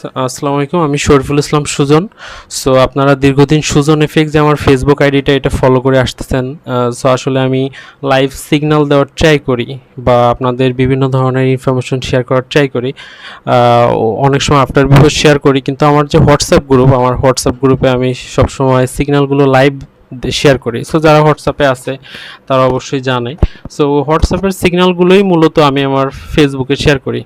আসসালামু আলাইকুম, আমি শরীফুল ইসলাম সুজন। সো আপনারা দীর্ঘদিন সুজন এফএক্স যে আমার ফেসবুক আইডিটা এটা ফলো করে আসতেছেন। সো আসলে আমি লাইভ সিগন্যাল দেওয়ার ট্রাই করি বা আপনাদের বিভিন্ন ধরনের ইনফরমেশন শেয়ার করার ট্রাই করি। অনেক সময় আফটার বিফোর শেয়ার করি, কিন্তু আমার যে হোয়াটসঅ্যাপ গ্রুপে আমি সবসময় সিগন্যালগুলো লাইভ শেয়ার করি। সো যারা হোয়াটসঅ্যাপে আছে তারা অবশ্যই জানে। সো হোয়াটসঅ্যাপের সিগন্যালগুলোই মূলত আমি আমার ফেসবুকে শেয়ার করি।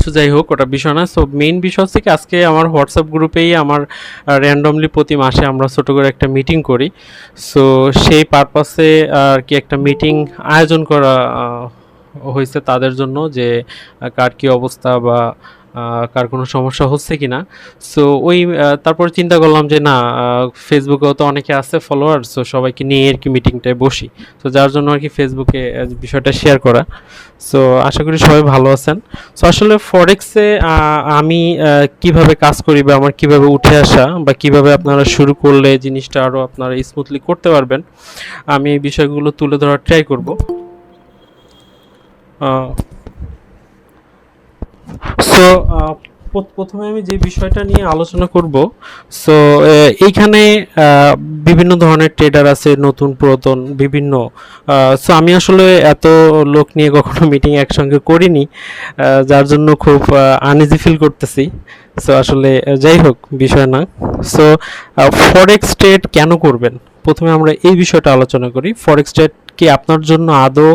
সো যাই হোক, ওটা বিষয় না। সো মেইন বিষয় হচ্ছে কি, আজকে আমার হোয়াটসঅ্যাপ গ্রুপেই আমার র্যান্ডমলি প্রতি মাসে আমরা ছোটো করে একটা মিটিং করি। সো সেই পারপাসে আর কি একটা মিটিং আয়োজন করা হয়েছে তাদের জন্য, যে কার কী অবস্থা বা কার কোনো সমস্যা হচ্ছে কি না। সো ওই তারপর চিন্তা করলাম যে না, ফেসবুকেও তো অনেকে আছে ফলোয়ার, সো সবাইকে নিয়ে আর কি মিটিংটায় বসি। তো যার জন্য আর কি ফেসবুকে বিষয়টা শেয়ার করা। সো আশা করি সবাই ভালো আছেন। সো আসলে ফরেক্সে আমি কিভাবে কাজ করি বা আমার কিভাবে উঠে আসা বা কিভাবে আপনারা শুরু করলে জিনিসটা আরও আপনারা স্মুথলি করতে পারবেন, আমি এই বিষয়গুলো তুলে ধরার ট্রাই করব। সো প্রথমে আমি যে বিষয়টা নিয়ে আলোচনা করব, সো এইখানে বিভিন্ন ধরনের ট্রেডার আছে, নতুন পুরাতন বিভিন্ন। সো আমি আসলে এত লোক নিয়ে কখনো মিটিং একসঙ্গে করিনি, যার জন্য খুব আনইজি ফিল করতেছি। সো আসলে যাই হোক, বিষয় না। সো ফরেক্স ট্রেড কেন করবেন, প্রথমে আমরা এই বিষয়টা আলোচনা করি। ফরেক্স ট্রেড কি আপনার জন্য আদৌ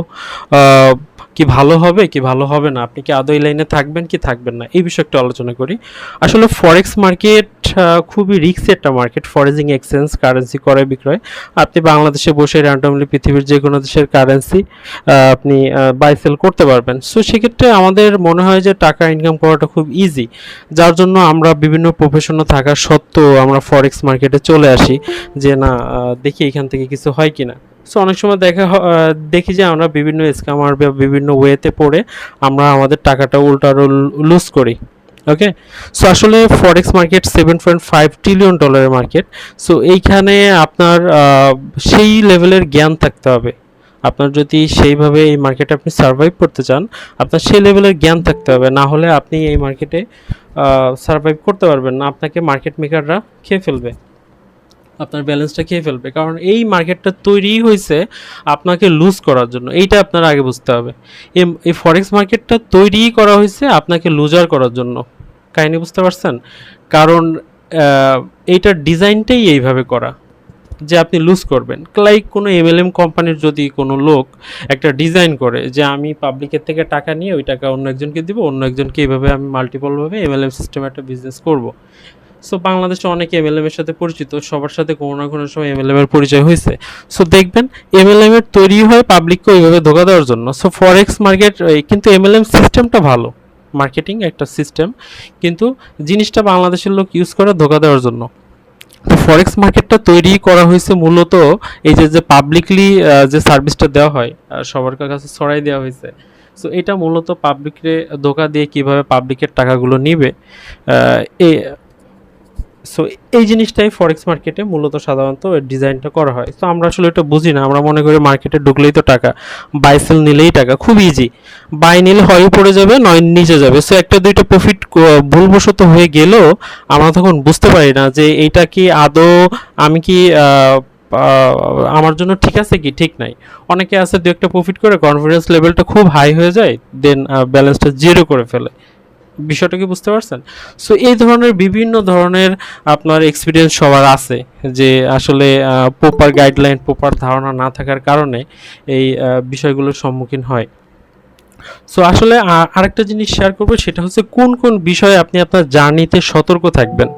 কি ভালো হবে কি ভালো হবে না, আপনি কি আদৌ এই লাইনে থাকবেন কি থাকবেন না, এই বিষয়ে একটু আলোচনা করি। আসলে ফরেক্স মার্কেট খুবই রিস্কি একটা মার্কেট। ফরেজিং এক্সচেঞ্জ, কারেন্সি ক্রয় বিক্রয়। আপনি বাংলাদেশে বসে র্যান্ডমলি পৃথিবীর যে কোনো দেশের কারেন্সি আপনি বাই সেল করতে পারবেন। সো সেক্ষেত্রে আমাদের মনে হয় যে টাকা ইনকাম করাটা খুব ইজি, যার জন্য আমরা বিভিন্ন প্রফেশনে থাকা সত্ত্বেও আমরা ফরেক্স মার্কেটে চলে আসি যে না, দেখি এখান থেকে কিছু হয় কিনা। সো অনেক সময় দেখি যে আমরা বিভিন্ন স্ক্যামার বা বিভিন্ন ওয়েতে পড়ে আমরা আমাদের টাকাটা উল্টো আরও লুজ করি। ওকে। সো আসলে ফরেক্স মার্কেট $7.5 ট্রিলিয়ন মার্কেট। সো এইখানে আপনার সেই লেভেলের জ্ঞান থাকতে হবে। আপনার যদি সেইভাবে এই মার্কেটে আপনি সার্ভাইভ করতে চান, আপনার সেই লেভেলের জ্ঞান থাকতে হবে, না হলে আপনি এই মার্কেটে সার্ভাইভ করতে পারবেন না। আপনাকে মার্কেট মেকাররা খেয়ে ফেলবে, আপনার ব্যালেন্সটা খেয়ে ফেলবে। কারণ এই মার্কেটটা তৈরি হয়েছে আপনাকে লুজ করার জন্য, এইটা আপনার আগে বুঝতে হবে। এই ফরেক্স মার্কেটটা তৈরি করা হয়েছে আপনাকে লুজার করার জন্য। কাহিনি বুঝতে পারছেন? কারণ এইটার ডিজাইনটাই এইভাবে করা যে আপনি লুজ করবেন। লাইক কোনো এমএলএম কোম্পানির যদি কোনো লোক একটা ডিজাইন করে যে আমি পাবলিকের থেকে টাকা নিয়ে ওই টাকা অন্য একজনকে দিব, অন্য একজনকে এইভাবে আমি মাল্টিপলভাবে এমএলএম সিস্টেমে একটা বিজনেস করব। সো বাংলাদেশে অনেকে এমএলএম এর সাথে পরিচিত, সবার সাথে কোনো না কোনো সময় এমএলএম এর পরিচয় হয়েছে। সো দেখবেন এমএলএম এর তৈরি হয় পাবলিককে ওইভাবে ধোকা দেওয়ার জন্য। সো ফরেক্স মার্কেট, কিন্তু এমএলএম সিস্টেমটা ভালো, মার্কেটিং একটা সিস্টেম, কিন্তু জিনিসটা বাংলাদেশের লোক ইউজ করে ধোকা দেওয়ার জন্য। তো ফরেক্স মার্কেটটা তৈরি করা হয়েছে মূলত এই যে পাবলিকলি যে সার্ভিসটা দেওয়া হয় সবার কাছে ছড়াই দেওয়া হয়েছে। সো এটা মূলত পাবলিকরে ধোকা দিয়ে কিভাবে পাবলিকের টাকাগুলো নিবে, এ সো এই জিনিসটাই ফরেক্স মার্কেটে মূলত সাধারণত ডিজাইনটা করা হয়। তো আমরা আসলে এটা বুঝি না, আমরা মনে করি মার্কেটে ঢুকলেই তো টাকা, বাই সেল নিলেই টাকা, খুব ইজি। বাই নিলে হয় উপরে যাবে নয় নিচে যাবে। সো একটা দুইটা প্রফিট ভুলবশত হয়ে গেলেও আমরা তখন বুঝতে পারি না যে এইটা কি আদৌ আমি কি আমার জন্য ঠিক আছে কি ঠিক নাই। অনেকে আছে দু একটা প্রফিট করে কনফিডেন্স লেভেলটা খুব হাই হয়ে যায়, দেন ব্যালেন্সটা জিরো করে ফেলে। বিষয়টা কি বুঝতে পারছেন? সো এই ধরনের বিভিন্ন ধরনের আপনার এক্সপিরিয়েন্স সবার আছে, যে আসলে প্রপার গাইডলাইন, প্রপার ধারণা না থাকার কারণে এই বিষয়গুলোর সম্মুখীন হয়। সো আসলে আরেকটা জিনিস শেয়ার করবো, সেটা হচ্ছে কোন কোন বিষয়ে আপনি আপনার জার্নিতে সতর্ক থাকবেন।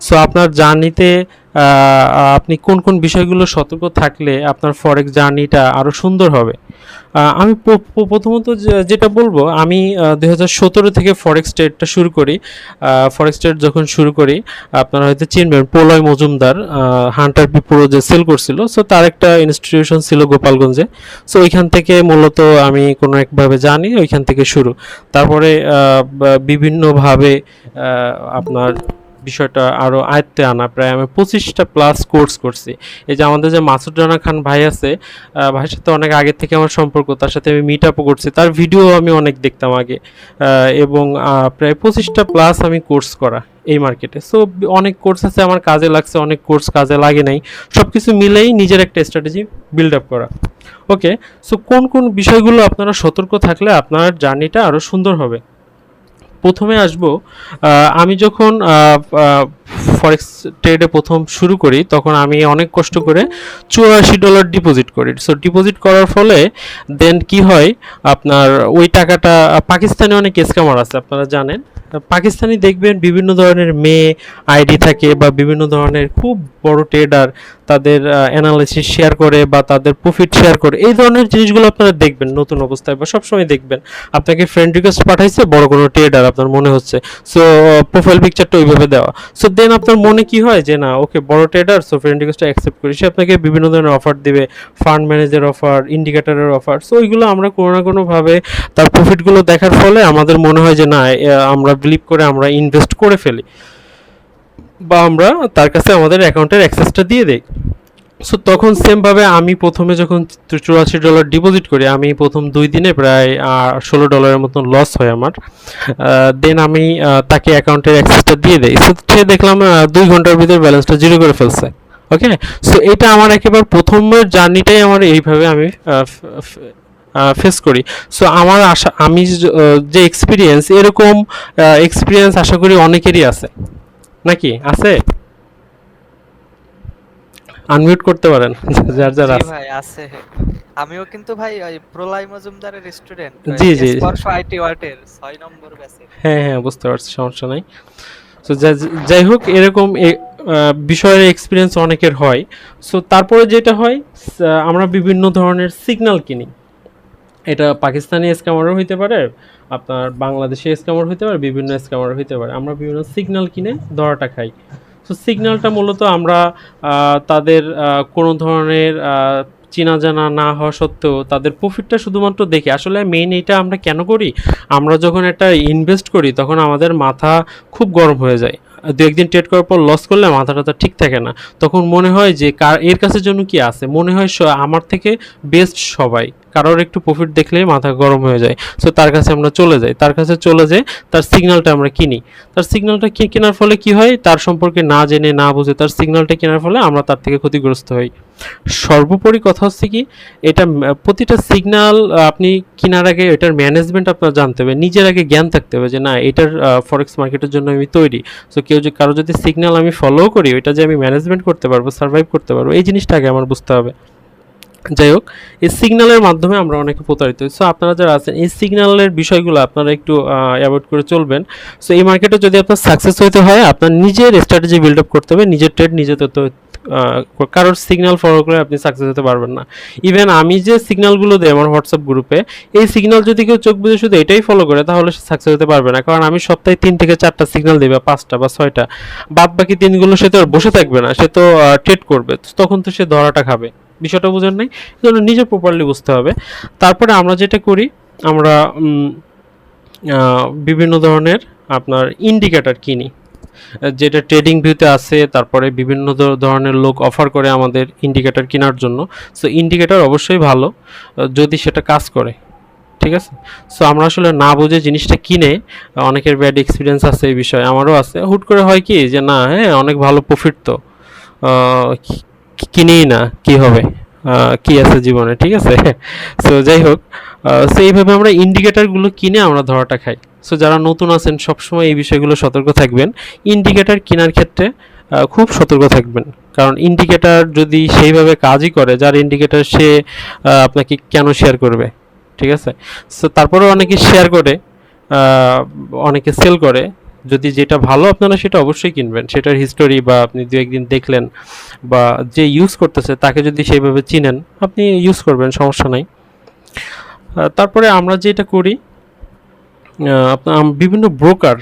সো আপনার জার্নিতে আপনি কোন কোন বিষয়গুলো সতর্ক থাকলে আপনার ফরেক্স জার্নিটা আরও সুন্দর হবে। আমি প্রথমত যেটা বলবো, আমি 2017 থেকে ফরেক্স ট্রেডটা শুরু করি। ফরেক্স ট্রেড যখন শুরু করি, আপনারা হয়তো চিনবেন প্রলয় মজুমদার, হান্টার প্রো যে সেল করছিল। সো তার একটা ইনস্টিটিউশন ছিল গোপালগঞ্জে। সো ওইখান থেকে মূলত আমি কোনো একভাবে জানি, ওইখান থেকে শুরু। তারপরে বিভিন্নভাবে আপনার বিষয়টা আরও আয়ত্তে আনা। প্রায় আমি 25টা প্লাস কোর্স করছি। এই যে আমাদের যে মাসুদ রানা খান ভাই আছে, ভাইয়ের সাথে অনেক আগে থেকে আমার সম্পর্ক, তার সাথে আমি মিট আপও করছি, তার ভিডিও আমি অনেক দেখতাম আগে। এবং প্রায় 25টা প্লাস আমি কোর্স করা এই মার্কেটে। সো অনেক কোর্স আছে আমার কাজে লাগছে, অনেক কোর্স কাজে লাগে নাই, সব কিছু মিলেই নিজের একটা স্ট্র্যাটেজি বিল্ড আপ করা। ওকে, সো কোন কোন বিষয়গুলো আপনারা সতর্ক থাকলে আপনার জার্নিটা আরও সুন্দর হবে। প্রথমে আসবো, আমি যখন ফরেক্স ট্রেডে প্রথম শুরু করি তখন আমি অনেক কষ্ট করে $84 ডিপোজিট করি। সো ডিপোজিট করার ফলে দেন কি হয়, আপনার ওই টাকাটা পাকিস্তানি অনেক স্ক্যামার আছে আপনারা জানেন। পাকিস্তানি দেখবেন বিভিন্ন ধরনের মেয়ে আইডি থাকে বা বিভিন্ন ধরনের খুব বড় ট্রেডার তাদের অ্যানালিসিস শেয়ার করে বা তাদের প্রফিট শেয়ার করে, এই ধরনের জিনিসগুলো আপনারা দেখবেন নতুন অবস্থায় বা সবসময় দেখবেন। আপনাকে ফ্রেন্ড রিকোয়েস্ট পাঠাইছে বড় কোনো ট্রেডার আপনার মনে হচ্ছে, সো প্রোফাইল পিকচারটা ওইভাবে দেওয়া। সো দেন আপনার মনে কি হয় যে না ওকে বড় ট্রেডার, সো ফ্রেন্ড রিকোয়েস্টটা অ্যাকসেপ্ট করি, সে আপনাকে বিভিন্ন ধরনের অফার দিবে, ফান্ড ম্যানেজার অফার, ইন্ডিকেটরের অফার। সো ওইগুলো আমরা কোনো না কোনোভাবে তার প্রফিটগুলো দেখার ফলে আমাদের মনে হয় যে না আমরা বিলিভ করে আমরা ইনভেস্ট করে ফেলি বা আমরা তার কাছে আমাদের অ্যাকাউন্টের অ্যাক্সেসটা দিয়ে দিই। সো তখন সেমভাবে আমি প্রথমে যখন $84 ডিপোজিট করি, আমি প্রথম 2 দিনে প্রায় $16 মতন লস হয় আমার। দেন আমি তাকে অ্যাকাউন্টের অ্যাক্সেসটা দিয়ে দেই। সো সে দেখলাম 2 ঘন্টার ভিতরে ব্যালেন্সটা জিরো করে ফেলছে। ওকে, সো এটা আমার একেবারে প্রথমের জার্নিটাই আমার এইভাবে আমি ফেস করি। সো আমার আশা আমি যে এক্সপিরিয়েন্স, এরকম এক্সপিরিয়েন্স আশা করি অনেকেরই আছে, নাকি আছে? আনমিউট করতে পারেন যার যার জি আছে। ভাই আছে। আমিও কিন্তু ভাই ওই প্রলয় মজুমদারের স্টুডেন্ট, ওই জি জি, স্পর্শ আইটি ওয়ার্ল্ডের 6 নম্বর ব্যাচের। হ্যাঁ হ্যাঁ, বুঝতে পারছি, সমস্যা নাই। সো যাই হোক, এরকম বিষয়ের এক্সপিরিয়েন্স অনেকের হয়। সো তারপরে যেটা হয়, আমরা বিভিন্ন ধরনের সিগন্যাল কিনি। এটা পাকিস্তানি স্ক্যামারও হইতে পারে, আপনার বাংলাদেশি স্ক্যামার হইতে পারে, বিভিন্ন স্ক্যামার হইতে পারে। আমরা বিভিন্ন সিগন্যাল কিনে ধরাটা খাই। সো সিগন্যালটা মূলত আমরা তাদের কোনো ধরনের চেনা জানা না হওয়া সত্ত্বেও তাদের প্রফিটটা শুধুমাত্র দেখি। আসলে মেইন এটা আমরা কেন করি, আমরা যখন একটা ইনভেস্ট করি তখন আমাদের মাথা খুব গরম হয়ে যায়। দু একদিন ট্রেড করার পর লস করলে মাথা টাথা ঠিক থাকে না, তখন মনে হয় যে এর কাছে জন্য কি আছে, মনে হয় আমার থেকে বেস্ট সবাই, কারোর একটু প্রফিট দেখলেই মাথা গরম হয়ে যায়। সো তার কাছে আমরা চলে যাই, তার কাছে চলে যেয়ে তার সিগন্যালটা আমরা কিনি। তার সিগন্যালটা কেনার ফলে কি হয়, তার সম্পর্কে না জেনে না বুঝে তার সিগন্যালটা কেনার ফলে আমরা তার থেকে ক্ষতিগ্রস্ত হই। সর্বোপরি কথা হচ্ছে কি, এটা প্রতিটা সিগন্যাল আপনি কেনার আগে এটার ম্যানেজমেন্ট আপনার জানতে হবে, নিজের আগে জ্ঞান থাকতে হবে যে না এটার ফরেক্স মার্কেটের জন্য আমি তৈরি। সো কেউ যে কারো যদি সিগন্যাল আমি ফলো করি, ওইটা যে আমি ম্যানেজমেন্ট করতে পারবো, সার্ভাইভ করতে পারবো, এই জিনিসটা আগে আমার বুঝতে হবে। যাই হোক, এই সিগন্যালের মাধ্যমে আমরা অনেকে প্রতারিত হই। সো আপনারা যারা আছেন এই সিগন্যালের বিষয়গুলো আপনারা একটু অ্যাভয়েড করে চলবেন। সো এই মার্কেটে যদি আপনার সাকসেস হতে হয়, আপনার নিজের স্ট্র্যাটেজি বিল্ড আপ করতে হবে, নিজের ট্রেড নিজে তো কারোর সিগন্যাল ফলো করে আপনি সাকসেস হতে পারবেন না। ইভেন আমি যে সিগন্যালগুলো দিই আমার হোয়াটসঅ্যাপ গ্রুপে, এই সিগন্যাল যদি কেউ চোখ বুঝে শুধু এটাই ফলো করে তাহলে সে সাকসেস হতে পারবে না। কারণ আমি সপ্তাহে 3 থেকে 4টা সিগন্যাল দিই বা 5টা বা 6টা, বাদ বাকি 3গুলো সে তো আর বসে থাকবে না, সে তো ট্রেড করবে, তখন তো সে ধরাটা খাবে। বিষয়টা বোঝেন নাই, এজন্য নিজে প্রপারলি বুঝতে হবে। তারপরে আমরা যেটা করি, আমরা বিভিন্ন ধরনের আপনার ইন্ডিকেটর কিনি, যেটা ট্রেডিং ভিউতে আছে। তারপরে বিভিন্ন ধরনের লোক অফার করে আমাদের ইন্ডিকেটর কেনার জন্য। সো ইন্ডিকেটর অবশ্যই ভালো যদি সেটা কাজ করে, ঠিক আছে। সো আমরা আসলে না বুঝে জিনিসটা কিনে অনেকের ব্যাড এক্সপিরিয়েন্স আছে এই বিষয়ে, আমারও আছে। হুট করে হয় কি যে না হ্যাঁ অনেক ভালো প্রফিট তো কিনেই না, কি হবে, কি আছে জীবনে, ঠিক আছে। সো যাই হোক, সো এইভাবে আমরা ইন্ডিকেটারগুলো কিনে আমরা ধরাটা খাই। সো যারা নতুন আছেন সবসময় এই বিষয়গুলো সতর্ক থাকবেন। ইন্ডিকেটার কেনার ক্ষেত্রে খুব সতর্ক থাকবেন, কারণ ইন্ডিকেটার যদি সেইভাবে কাজই করে, যার ইন্ডিকেটার সে আপনাকে কেন শেয়ার করবে, ঠিক আছে। সো তারপরেও অনেকে শেয়ার করে, অনেকে সেল করে। যদি যেটা ভালো আপনারা সেটা অবশ্যই কিনবেন, সেটার হিস্টোরি বা আপনি দু একদিন দেখলেন বা যে ইউজ করতেছে তাকে যদি সেইভাবে চিনেন আপনি ইউজ করবেন, সমস্যা নাই। তারপরে আমরা যেটা করি, আপনার বিভিন্ন ব্রোকার,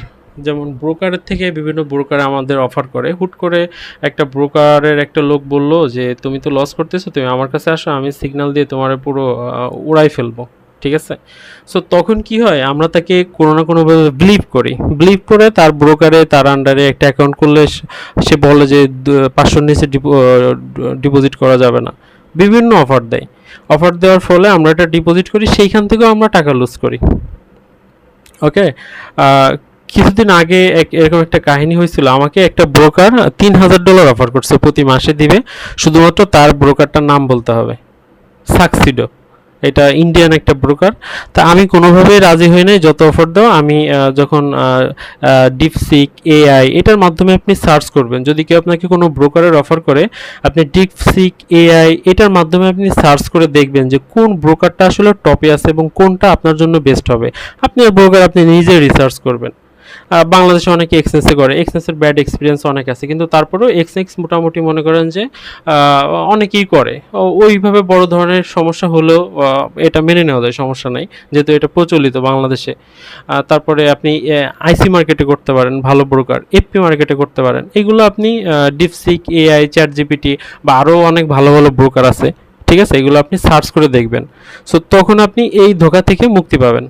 যেমন ব্রোকারের থেকে বিভিন্ন ব্রোকার আমাদের অফার করে। হুট করে একটা ব্রোকারের একটা লোক বলল যে তুমি তো লস করতেছো, তুমি আমার কাছে আসো, আমি সিগন্যাল দিয়ে তোমার পুরো উড়াই ফেলবো। ঠিক আছে? সো তখন কি হয়, আমরা তাকে কোনো না কোনোভাবে বিলিভ করি, বিলিভ করে তার ব্রোকারে, তার আন্ডারে একটা অ্যাকাউন্ট করলে সে বলে যে 500 নিচে ডিপোজিট করা যাবে না, বিভিন্ন অফার দেয়। অফার দেওয়ার ফলে আমরা এটা ডিপোজিট করি, সেইখান থেকেও আমরা টাকা লুজ করি। ওকে, কিছুদিন আগে এরকম একটা কাহিনী হয়েছিল, আমাকে একটা ব্রোকার $3000 অফার করছে, প্রতি মাসে দিবে, শুধুমাত্র তার ব্রোকারটার নাম বলতে হবে, সাকসিডো। এটা ইন্ডিয়ান একটা ব্রোকার। তা আমি কোনোভাবেই রাজি হই নাই যত অফার দাও। আমি যখন ডিপসিক এআই এটার মাধ্যমে আপনি সার্চ করবেন, যদি কেউ আপনাকে কোনো ব্রোকারের অফার করে, আপনি ডিপসিক এআই এটার মাধ্যমে আপনি সার্চ করে দেখবেন যে কোন ব্রোকারটা আসলে টপে আছে এবং কোনটা আপনার জন্য বেস্ট হবে। আপনার ব্রোকার আপনি নিজে রিসার্চ করবেন। বাংলাদেশে অনেকে এক্সচেঞ্জে করে, এক্সচেঞ্জের ব্যাড এক্সপিরিয়েন্স অনেক আছে, কিন্তু তারপরেও এক্সচেঞ্জ মোটামুটি মনে করেন যে অনেকেই করে। ওইভাবে বড় ধরনের সমস্যা হলেও এটা মেনে নেওয়া যায়, সমস্যা নাই, যেহেতু এটা প্রচলিত বাংলাদেশে। তারপরে আপনি আইসি মার্কেটে করতে পারেন, ভালো ব্রোকার, এফপি মার্কেটে করতে পারেন। এগুলো আপনি ডিপসিক এআই, চ্যাট জিপিটি বা আরও অনেক ভালো ভালো ব্রোকার আছে, ঠিক আছে, এগুলো আপনি সার্চ করে দেখবেন। সো তখন আপনি এই ধোঁকা থেকে মুক্তি পাবেন।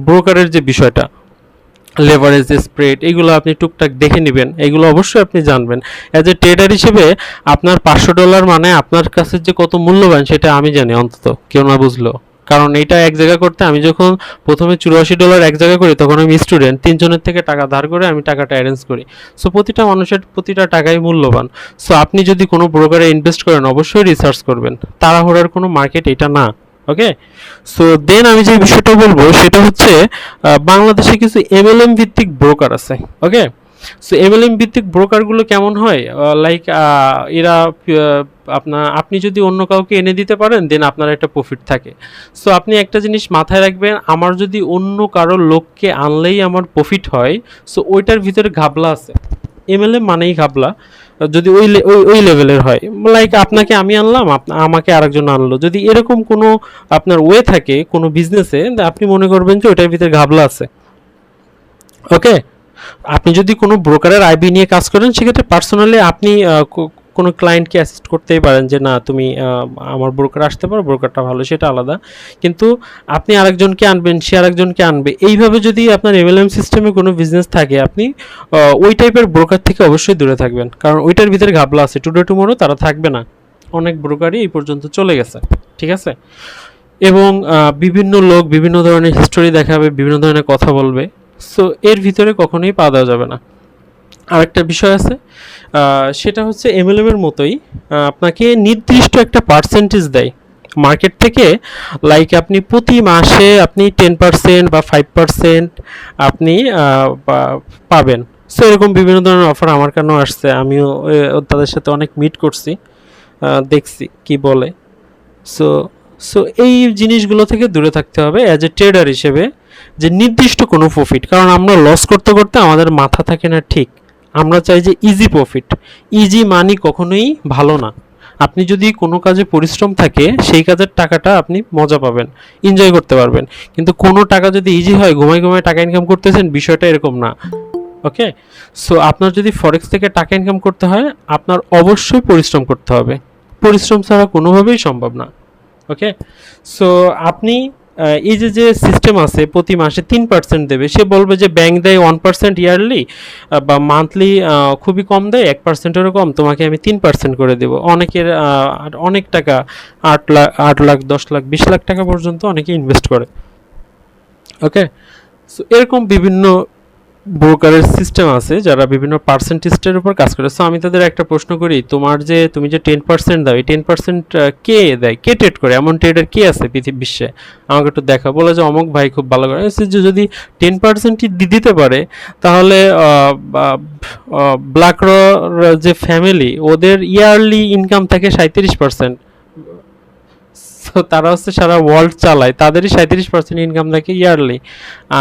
ব্রোকারের যে বিষয়টা, লেভারেজ স্প্রেড, এগুলো আপনি টুকটাক দেখে নেবেন, এগুলো অবশ্যই আপনি জানবেন। অ্যাজ এ ট্রেডার হিসেবে আপনার $500 মানে আপনার কাছে যে কত মূল্যবান সেটা আমি জানি, অন্তত কেউ না বুঝলো। কারণ এটা এক জায়গা করতে, আমি যখন প্রথমে $84 এক জায়গা করি, তখন আমি স্টুডেন্ট, 3 জনের থেকে টাকা ধার করে আমি টাকাটা অ্যারেঞ্জ করি। সো প্রতিটা মানুষের প্রতিটা টাকাই মূল্যবান। সো আপনি যদি কোনো ব্রোকারে ইনভেস্ট করেন, অবশ্যই রিসার্চ করবেন, তাড়াহুড়ার কোনো মার্কেট এটা না। ওকে, সো দেন আমি যে বিষয়টা বলবো সেটা হচ্ছে বাংলাদেশে কিছু এমএলএম ভিত্তিক ব্রোকার আছে। ওকে, সো এমএলএম ভিত্তিক ব্রোকারগুলো কেমন হয়, লাইক এরা আপনি যদি অন্য কাউকে এনে দিতে পারেন, দেন আপনার একটা প্রফিট থাকে। সো আপনি একটা জিনিস মাথায় রাখবেন, আমার যদি অন্য কারো লোককে আনলেই আমার প্রফিট হয়, সো ওইটার ভিতরে ঘাবলা আছে। এমএলএম মানেই ঘাবলা, যদি ওই লেভেলের হয়, লাইক আপনাকে আমি আনলাম, আমাকে আরেকজন আনলো, যদি এরকম কোনো আপনার ওয়ে থাকে কোনো বিজনেসে, আপনি মনে করবেন যে ওইটার ভিতরে ঘাবলা আছে। ওকে, আপনি যদি কোনো ব্রোকারের আইবি নিয়ে কাজ করেন, সেক্ষেত্রে পার্সোনালি আপনি কোনো ক্লায়েন্টকে অ্যাসিস্ট করতেই পারেন যে না তুমি আমার ব্রোকার আসতে পারো, ব্রোকারটা ভালো, সেটা আলাদা। কিন্তু আপনি আরেকজনকে আনবেন, সে আরেকজনকে আনবে, এইভাবে যদি আপনার এমএলএম সিস্টেমে কোনো বিজনেস থাকে, আপনি ওই টাইপের ব্রোকার থেকে অবশ্যই দূরে থাকবেন, কারণ ওইটার ভিতরে ঘাবলা আছে। টুডে টুমোরো তারা থাকবে না, অনেক ব্রোকারই এই পর্যন্ত চলে গেছে, ঠিক আছে। এবং বিভিন্ন লোক বিভিন্ন ধরনের হিস্টোরি দেখাবে, বিভিন্ন ধরনের কথা বলবে। সো এর ভিতরে কখনোই পা দেওয়া যাবে না। আরেকটা বিষয় আছে, সেটা হচ্ছে এমএলএম এর মতোই আপনাকে নির্দিষ্ট একটা পার্সেন্টেজ দেয় মার্কেট থেকে। লাইক আপনি প্রতি মাসে আপনি 10% বা 5% আপনি পাবেন। সো এরকম বিভিন্ন ধরনের অফার আমার কেন আসছে, আমিও তাদের সাথে অনেক মিট করছি, দেখছি কি বলে। সো সো এই জিনিসগুলো থেকে দূরে থাকতে হবে অ্যাজ এ ট্রেডার হিসেবে, যে নির্দিষ্ট কোনো প্রফিট, কারণ আমরা লস করতে করতে আমাদের মাথা থাকে না ঠিক, আমরা চাই যে ইজি প্রফিট। ইজি মানি কখনোই ভালো না। আপনি যদি কোনো কাজে পরিশ্রম থাকে, সেই কাজের টাকাটা আপনি মজা পাবেন, এনজয় করতে পারবেন। কিন্তু কোনো টাকা যদি ইজি হয়, ঘুমায় ঘুমায় টাকা ইনকাম করতেছেন, বিষয়টা এরকম না। ওকে, সো আপনার যদি ফরেক্স থেকে টাকা ইনকাম করতে হয়, আপনার অবশ্যই পরিশ্রম করতে হবে, পরিশ্রম ছাড়া কোনোভাবেই সম্ভব না। ওকে, সো আপনি এই যে সিস্টেম আছে প্রতি মাসে 3% দেবে, সে বলবে যে ব্যাংক দেয় 1% ইয়ারলি বা মান্থলি, খুবই কম দেয়, 1%-এরও কম, তোমাকে আমি 3% করে দেবো। অনেকের অনেক টাকা, 8 লাখ 10 লাখ 20 লাখ টাকা পর্যন্ত অনেকে ইনভেস্ট করে। ওকে, সো এরকম বিভিন্ন ব্রোকারের সিস্টেম আছে যারা বিভিন্ন পার্সেন্টেজের উপর কাজ করে। সো আমি তাদের একটা প্রশ্ন করি, তুমি যে 10% দাও, এই 10% কে দেয়, কে ট্রেড করে, এমন ট্রেডার কে আছে পৃথিবী বিশ্বে, আমাকে একটু দেখা। বলে যে অমুক ভাই খুব ভালো করে। যে যদি 10%ই দিতে পারে, তাহলে ব্ল্যাক যে ফ্যামিলি, ওদের ইয়ারলি ইনকাম থাকে 37%। সো তারা হচ্ছে সারা ওয়ার্ল্ড চালায়, তাদেরই 37% ইনকাম থাকে ইয়ারলি।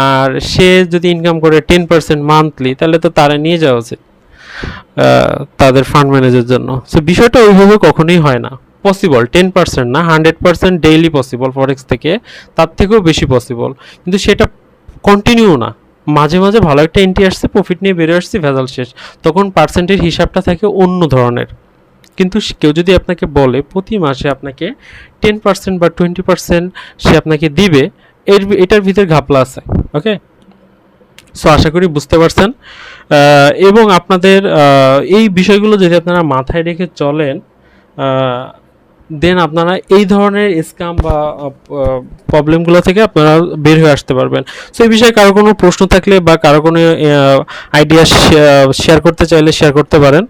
আর সে যদি ইনকাম করে 10% মান্থলি, তাহলে তো তারা নিয়ে যাওয়া উচিত তাদের ফান্ড ম্যানেজের জন্য। সো বিষয়টা ওইভাবে কখনোই হয় না পসিবল। 10% না, 100% ডেইলি পসিবল ফরেক্স থেকে, তার থেকেও বেশি পসিবল। কিন্তু সেটা কন্টিনিউ না, মাঝে মাঝে ভালো একটা এন্ট্রি আসছে, প্রফিট নিয়ে বেরিয়ে আসছে, ভেজাল শেষ, তখন পার্সেন্টের হিসাবটা থাকে অন্য ধরনের। কিন্তু কেউ যদি আপনাকে বলে প্রতি মাসে আপনাকে 10% বা 20% সে আপনাকে দিবে, এটার ভিতরে ঘাপলা আছে। ওকে, সো আশা করি বুঝতে পারছেন। এবং আপনাদের এই বিষয়গুলো যদি আপনারা মাথায় রেখে চলেন, দেন আপনারা এই ধরনের স্ক্যাম বা প্রবলেমগুলো থেকে আপনারা বের হয়ে আসতে পারবেন। সো এই বিষয়ে কারো কোনো প্রশ্ন থাকলে বা কারো কোনো আইডিয়া শেয়ার করতে চাইলে শেয়ার করতে পারেন।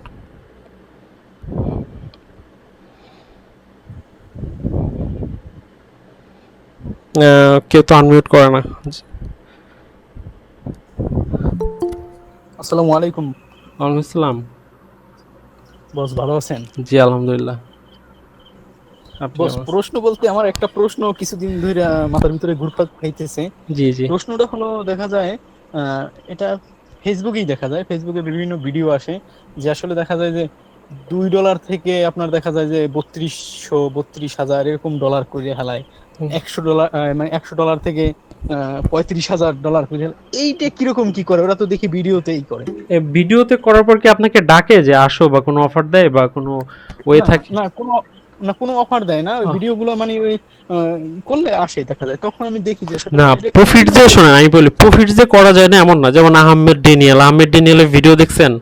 কেউ তো আনমিউট করে না। আসসালামু আলাইকুম। ওয়ালাইকুম আসসালাম। বস ভালো আছেন? জি আলহামদুলিল্লাহ। আপনি বস কেমন আছেন? প্রশ্ন বলতে আমার একটা প্রশ্ন কিছুদিন ধরে মাথার ভিতরে ঘুরপাক খাইতেছে। জি জি। প্রশ্নটা হলো দেখা যায় এটা ফেসবুকেই দেখা যায়, ফেসবুকে বিভিন্ন ভিডিও আসে যে আসলে দেখা যায় যে $2 থেকে আপনার দেখা যায় যে 32,000 এরকম ডলার করে হেলায়। $100 মানে $100 থেকে $35,000 করে হেলায়। এইটা কিরকম কি করে? ওরা তো দেখি ভিডিওতেই করে। ভিডিওতে করার পর কি আপনাকে ডাকে যে আসো, বা কোনো অফার দেয় বা কোনো ওয়ে না থাকে? না কোনো না কোনো অফার দেয় না, ওই ভিডিওগুলো মানে ওই করলে আসে দেখা যায়, তখন আমি দেখি যে আসলে না, এটা প্রফিট যে শোনেন আমি বলি, প্রফিট যে করা যায় না এমন না। যেমন আহমেদ ডেনিয়েলের ভিডিও দেখছেন,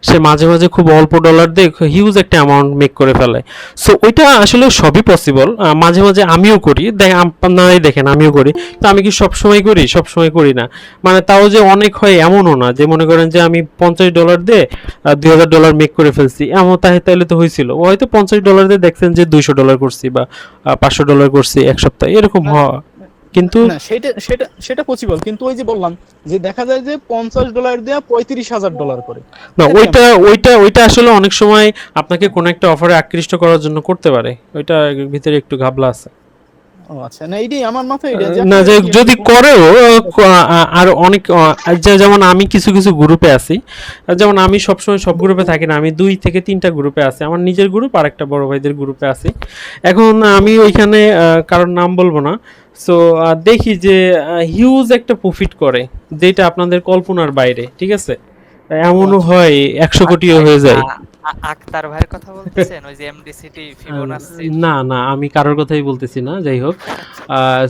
সে মাঝে মাঝে খুব অল্প ডলার দিয়ে হিউজ একটা অ্যামাউন্ট মেক করে ফেলে। সো ওইটা আসলে সবই পসিবল। মাঝে মাঝে আমিও করি, আপনারাই দেখেন আমিও করি। তো আমি কি সব সময় করি? সব সময় করি না। মানে তাও যে অনেক হয় এমনও না, যে মনে করেন যে আমি $50 দিয়ে $2,000 মেক করে ফেলছি, এমন তাহলে তো হয়েছিল। ও হয়তো $50 দিয়ে দেখছেন যে $200 করছি বা $500 করছি এক সপ্তাহে, এরকম না হওয়া। কিন্তু না সেটা সেটা সেটা পসিবল, কিন্তু ওই যে বললাম যে দেখা যায় যে $50 দেয়া $35,000 করে। না, এটা ওইটা কেমন? ওইটা ওইটা আসলে অনেক সময় আপনাকে কোনো একটা অফারে আকৃষ্ট করার জন্য করতে পারে। ওইটা ভিতরে একটু ঘাবলা আছে। ও আচ্ছা, না এইটাই আমার মাথায় এটা যে না, আসলে যে কি যদি আসলে করেও আর অনেক যেমন আমি কিছু কিছু গ্রুপে আছি। যেমন আমি সবসময় সব গ্রুপে থাকি না, আমি 2 থেকে 3টা গ্রুপে আছি। আমার নিজের গ্রুপ আর একটা বড় ভাইদের গ্রুপে আছি। এখন আমি ওইখানে কারোর নাম বলবো না। সো দেখি যে হিউজ একটা প্রফিট করে, যেটা আপনাদের কল্পনার বাইরে। ঠিক আছে, ও এমনও আচ্ছা হয় 100 কোটিও হয়ে যায়। আক্তার ভাইয়ের কথা বলতেছেন, ওই যে এমডিসিটি ফিবোনাচ্চির? না না, আমি কারোর কথাই বলতেছি না, যাই হোক।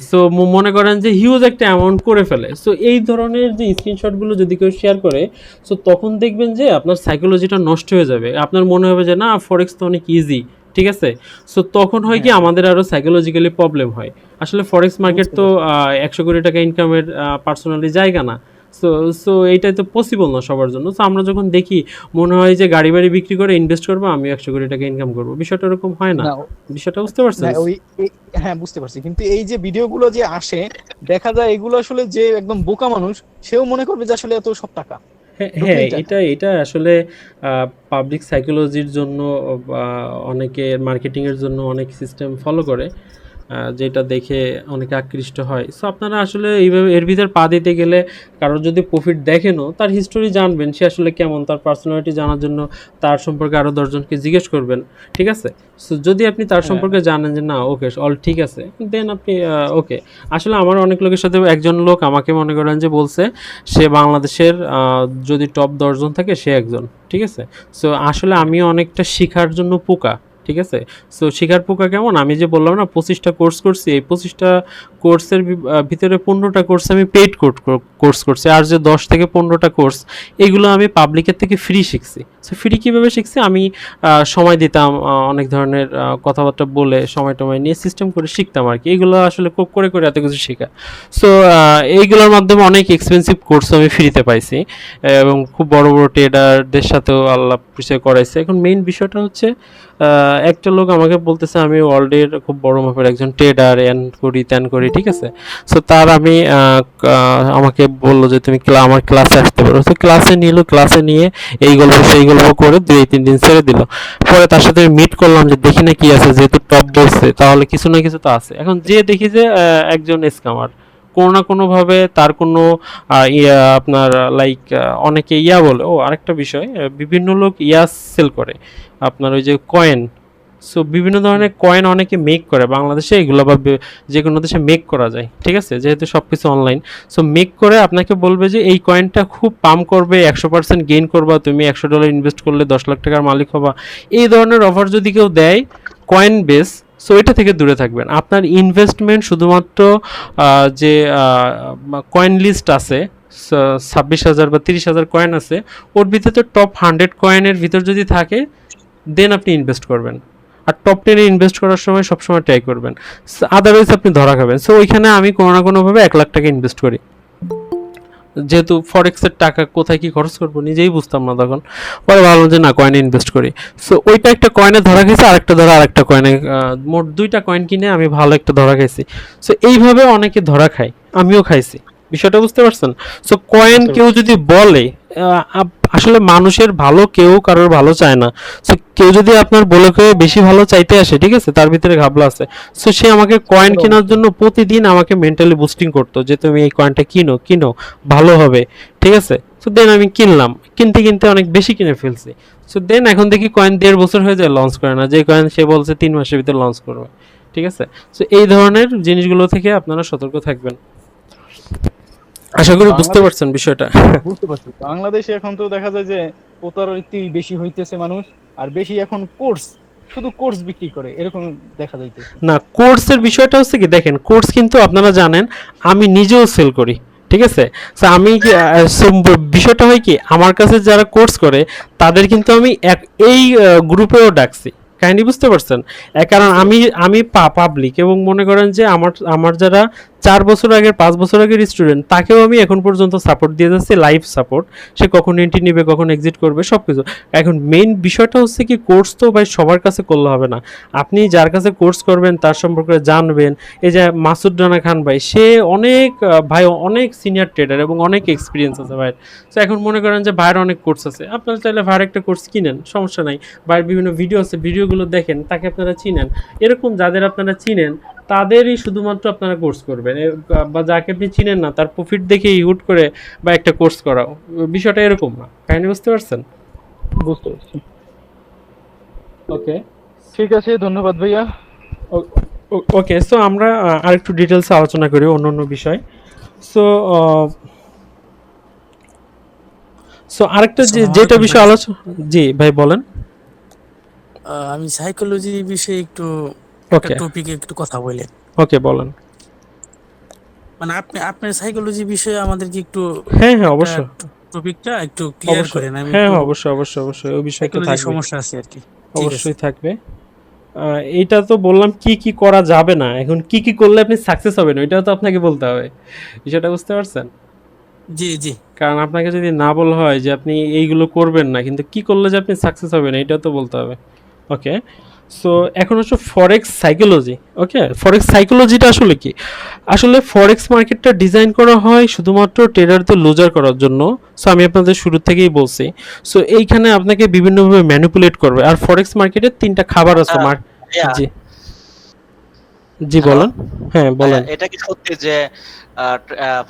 সো মনে করেন যে হিউজ একটা অ্যামাউন্ট করে ফেলে। সো এই ধরনের যে স্ক্রিনশটগুলো যদি কেউ শেয়ার করে, সো তখন দেখবেন যে আপনার সাইকোলজিটা নষ্ট হয়ে যাবে। আপনার মনে হবে যে না, ফরেক্স তো অনেক ইজি। ঠিক আছে, সো তখন হয় কি হ্যাঁ আমাদের আরও সাইকোলজিক্যালি প্রবলেম হয়। আসলে ফরেক্স মার্কেট বুঝতে তো পারছি। 100 কোটি টাকা ইনকামের পার্সোনালি জায়গা না। সো সো এইটাই তো পসিবল না সবার জন্য। সো আমরা যখন দেখি, মনে হয় যে গাড়ি বাড়ি বিক্রি করে ইনভেস্ট করবো, আমি 100 কোটি টাকা ইনকাম করবো। বিষয়টা এরকম হয় না। না বিষয়টা বুঝতে না পারছেন? ওই হ্যাঁ বুঝতে পারছি, কিন্তু এই যে ভিডিওগুলো যে আসে দেখা যায় এগুলো আসলে যে একদম বোকা মানুষ সেও মনে করবে যে আসলে এত সব টাকা হ্যাঁ হ্যাঁ, ঢুকলেই টাকা। এটা এটা আসলে পাবলিক সাইকোলজির জন্য বা অনেকে মার্কেটিংয়ের জন্য অনেক সিস্টেম ফলো করে, যেটা দেখে অনেকে আকৃষ্ট হয়। সো আপনারা আসলে এইভাবে এর ভিতর পা দিতে গেলে, কারোর যদি প্রফিট দেখেনও, তার হিস্টোরি জানবেন, সে আসলে কেমন, তার পার্সোনালিটি জানার জন্য তার সম্পর্কে আরও 10জনকে জিজ্ঞেস করবেন। ঠিক আছে, সো যদি আপনি তার হ্যাঁ সম্পর্কে জানেন যে না, ওকে অল ঠিক আছে, দেন আপনি ওকে। আসলে আমার অনেক লোকের সাথে একজন লোক আমাকে মনে করেন যে বলছে, সে বাংলাদেশের যদি টপ 10জন থাকে সে একজন। ঠিক আছে, সো আসলে হ্যাঁ আমি অনেকটা শেখার জন্য পোকা। ঠিক আছে, সো শেখার পোকা কেমন, আমি যে বললাম না 25টা কোর্স করছি, এই 25টা কোর্সের ভিতরে 15টা কোর্স আমি পেইড কোর্স করছি, আর যে 10 থেকে 15টা কোর্স, এগুলো আমি পাবলিকের থেকে ফ্রি শিখছি। সো ফ্রি কীভাবে শিখছি, আমি সময় দিতাম, অনেক ধরনের কথাবার্তা বলে সময় টময় নিয়ে সিস্টেম করে শিখতাম আর কি। এগুলো আসলে খুব করে করে এত কিছু শেখা। সো এইগুলোর মাধ্যমে অনেক এক্সপেন্সিভ কোর্স আমি ফ্রিতে পাইছি, এবং খুব বড় বড় ট্রেডারদের সাথেও আল্লাহ পরিচয় করাইছে। এখন মেইন বিষয়টা হচ্ছে, একটা লোক আমাকে বলতেছে আমি ওয়ার্ল্ডের খুব বড় মাপের একজন ট্রেডার, এন করি ত্যান করি। ঠিক আছে, সো তার আমি আমাকে বললো যে তুমি আমার ক্লাসে আসতে পারো। তো ক্লাসে নিল, ক্লাসে নিয়ে এই গল্প সেই গল্প করে 2-3 দিন ছেড়ে দিল। পরে তার সাথে মিট করলাম যে দেখি না কি আছে, যেহেতু টপ বলছে তাহলে কিছু না কিছু তো আছে। এখন যে দেখি যে একজন স্ক্যামার, কোনো না কোনোভাবে তার কোনো আপনার লাইক অনেকে বলে। ও আরেকটা বিষয়, বিভিন্ন লোক সেল করে আপনার ওই যে কয়েন। সো বিভিন্ন ধরনের কয়েন অনেকে মেক করে বাংলাদেশে, এগুলো বা যে কোনো দেশে মেক করা যায়। ঠিক আছে, যেহেতু সব কিছু অনলাইন। সো মেক করে আপনাকে বলবে যে এই কয়েনটা খুব পাম্প করবে, 100% গেইন করবা, তুমি $100 ইনভেস্ট করলে 10 লাখ টাকার মালিক হবা। এই ধরনের অফার যদি কেউ দেয় কয়েন বেস, সো এটা থেকে দূরে থাকবেন। আপনার ইনভেস্টমেন্ট শুধুমাত্র যে কয়েন লিস্ট আছে 26,000 বা 30,000 কয়েন আছে, ওর ভিতরে টপ 100 কয়েনের ভিতর যদি থাকে দেন আপনি ইনভেস্ট করবেন। আর টপ 10-এ ইনভেস্ট করার সময় সবসময় ট্রাই করবেন, আদারওয়াইজ আপনি ধরা খাবেন। সো ওইখানে আমি কোনো না কোনোভাবে 1 লাখ টাকা ইনভেস্ট করি, যেহেতু ফরেক্সের টাকা কোথায় কি খরচ করবো নিজেই বুঝতাম না তখন, পরে ভাবলাম যে না কয়েনে ইনভেস্ট করি। সো ওইটা একটা কয়েনে ধরা খাইছে, আরেকটা কয়েনে, মোট 2টা কয়েন কিনে আমি ভালো একটা ধরা খাইছি। সো এইভাবে অনেকে ধরা খায়, আমিও খাইছি, বিষয়টা বুঝতে পারছেন? সো কয়েন কেউ যদি বলে, আসলে মানুষের ভালো কেউ কারোর ভালো চায় না। সো কেউ যদি আপনার বলে কেউ বেশি ভালো চাইতে আসে, ঠিক আছে, তার ভিতরে ঘাবলা আছে। সো সে আমাকে কয়েন কেনার জন্য প্রতিদিন আমাকে মেন্টালি বুস্টিং করতো যে তুমি এই কয়েনটা কিনো ভালো হবে, ঠিক আছে। সো দেন আমি কিনলাম, কিনতে অনেক বেশি কিনে ফেলছি। সো দেন এখন দেখি কয়েন 1.5 বছর হয়ে যায় লঞ্চ করে না, যে কয়েন সে বলছে 3 মাসের ভিতরে লঞ্চ করবে, ঠিক আছে। সো এই ধরনের জিনিসগুলো থেকে আপনারা সতর্ক থাকবেন। আশা করি বুঝতে পারছেন বিষয়টা। বুঝতে পারছি, বাংলাদেশে এখন তো দেখা যায় যে প্রতারণাটি বেশি হইতেছে মানুষ, আর বেশি এখন শুধু কোর্স বিক্রি করে এরকম দেখা যাইতেছে। না, কোর্সের বিষয়টা হচ্ছে কি, দেখেন কোর্স কিন্তু আপনারা জানেন আমি নিজেও সেল করি, ঠিক আছে। সো আমি বিষয়টা হয় কি, আমার কাছে যারা কোর্স করে তাদের কিন্তু আমি এই গ্রুপেও ডাকছি, কাহিনী বুঝতে পারছেন? কারণ আমি পাবলিক, এবং মনে করেন যে আমার যারা 4 বছর আগের 5 বছর আগের স্টুডেন্ট, তাকেও আমি এখন পর্যন্ত সাপোর্ট দিয়ে যাচ্ছি, লাইভ সাপোর্ট। সে কখন এন্ট্রি নেবে, কখন এক্সিট করবে, সব কিছু। এখন মেইন বিষয়টা হচ্ছে কি, কোর্স তো ভাই সবার কাছে করলে হবে না। আপনি যার কাছে কোর্স করবেন তার সম্পর্কে জানবেন। এই যে মাসুদ রানা খান ভাই, সে অনেক সিনিয়র ট্রেডার এবং অনেক এক্সপিরিয়েন্স আছে ভাইয়ের। তো এখন মনে করেন যে ভাইয়ের অনেক কোর্স আছে, আপনারা চাইলে ভাইয়ের একটা কোর্স কিনেন, সমস্যা নাই। ভাইয়ের বিভিন্ন ভিডিও আছে, ভিডিওগুলো দেখেন, তাকে আপনারা চিনেন। এরকম যাদের আপনারা চিনেন তাদেরই শুধুমাত্র আপনারা কোর্স করবেন, বা যাকে আপনি চিনেন না তার প্রফিট দেখে হুট করে বা একটা কোর্স করাও, বিষয়টা এরকম না। কাহিনী বুঝতে পারছেন? বুঝতে পারছি। ওকে, ঠিক আছে, ধন্যবাদ ভাইয়া। ওকে। সো আমরা আরেকটু ডিটেলসে আলোচনা করি অন্য বিষয়। সো আরেকটা যেটা বিষয় আলোচনা, জি ভাই বলেন। আমি সাইকোলজি বিষয়ে একটু ওকে, টপিকে একটু কথা বলেন। ওকে বলেন। মানে আপনার সাইকোলজি বিষয়ে আমাদেরকে একটু হ্যাঁ অবশ্যই, টপিকটা একটু ক্লিয়ার অবশ্যই। করেন। আমি হ্যাঁ একটু অবশ্যই ওই বিষয় তো সাইকোলজি থাকবে, সমস্যা আছে আর কি। ঠিক আছে। অবশ্যই থাকবে। এইটা তো বললাম কি করা যাবে না, এখন কি করলে আপনি সাকসেস হবেন ওইটাও তো আপনাকে বলতে হবে, বিষয়টা বুঝতে পারছেন? জি জি। কারণ আপনাকে যদি না বলা হয় যে আপনি এইগুলো করবেন না, কিন্তু কি করলে যে আপনি সাকসেস হবেন এটাও তো বলতে হবে। ওকে, সো এখন হচ্ছে ফরেক্স সাইকোলজি। ওকে, ফরেক্স সাইকোলজিটা আসলে কি? আসলে ফরেক্স মার্কেটটা ডিজাইন করা হয় শুধুমাত্র ট্রেডারদের লুজার করার জন্য। সো আমি আপনাদের শুরু থেকেই বলছি, সো এইখানে আপনাকে বিভিন্নভাবে ম্যানিপুলেট করবে। আর ফরেক্স মার্কেটের 3টা খাবার আছে। ভাইয়া, জি জি হ্যালো বলেন। হ্যাঁ বলেন। এটা কি সত্যি যে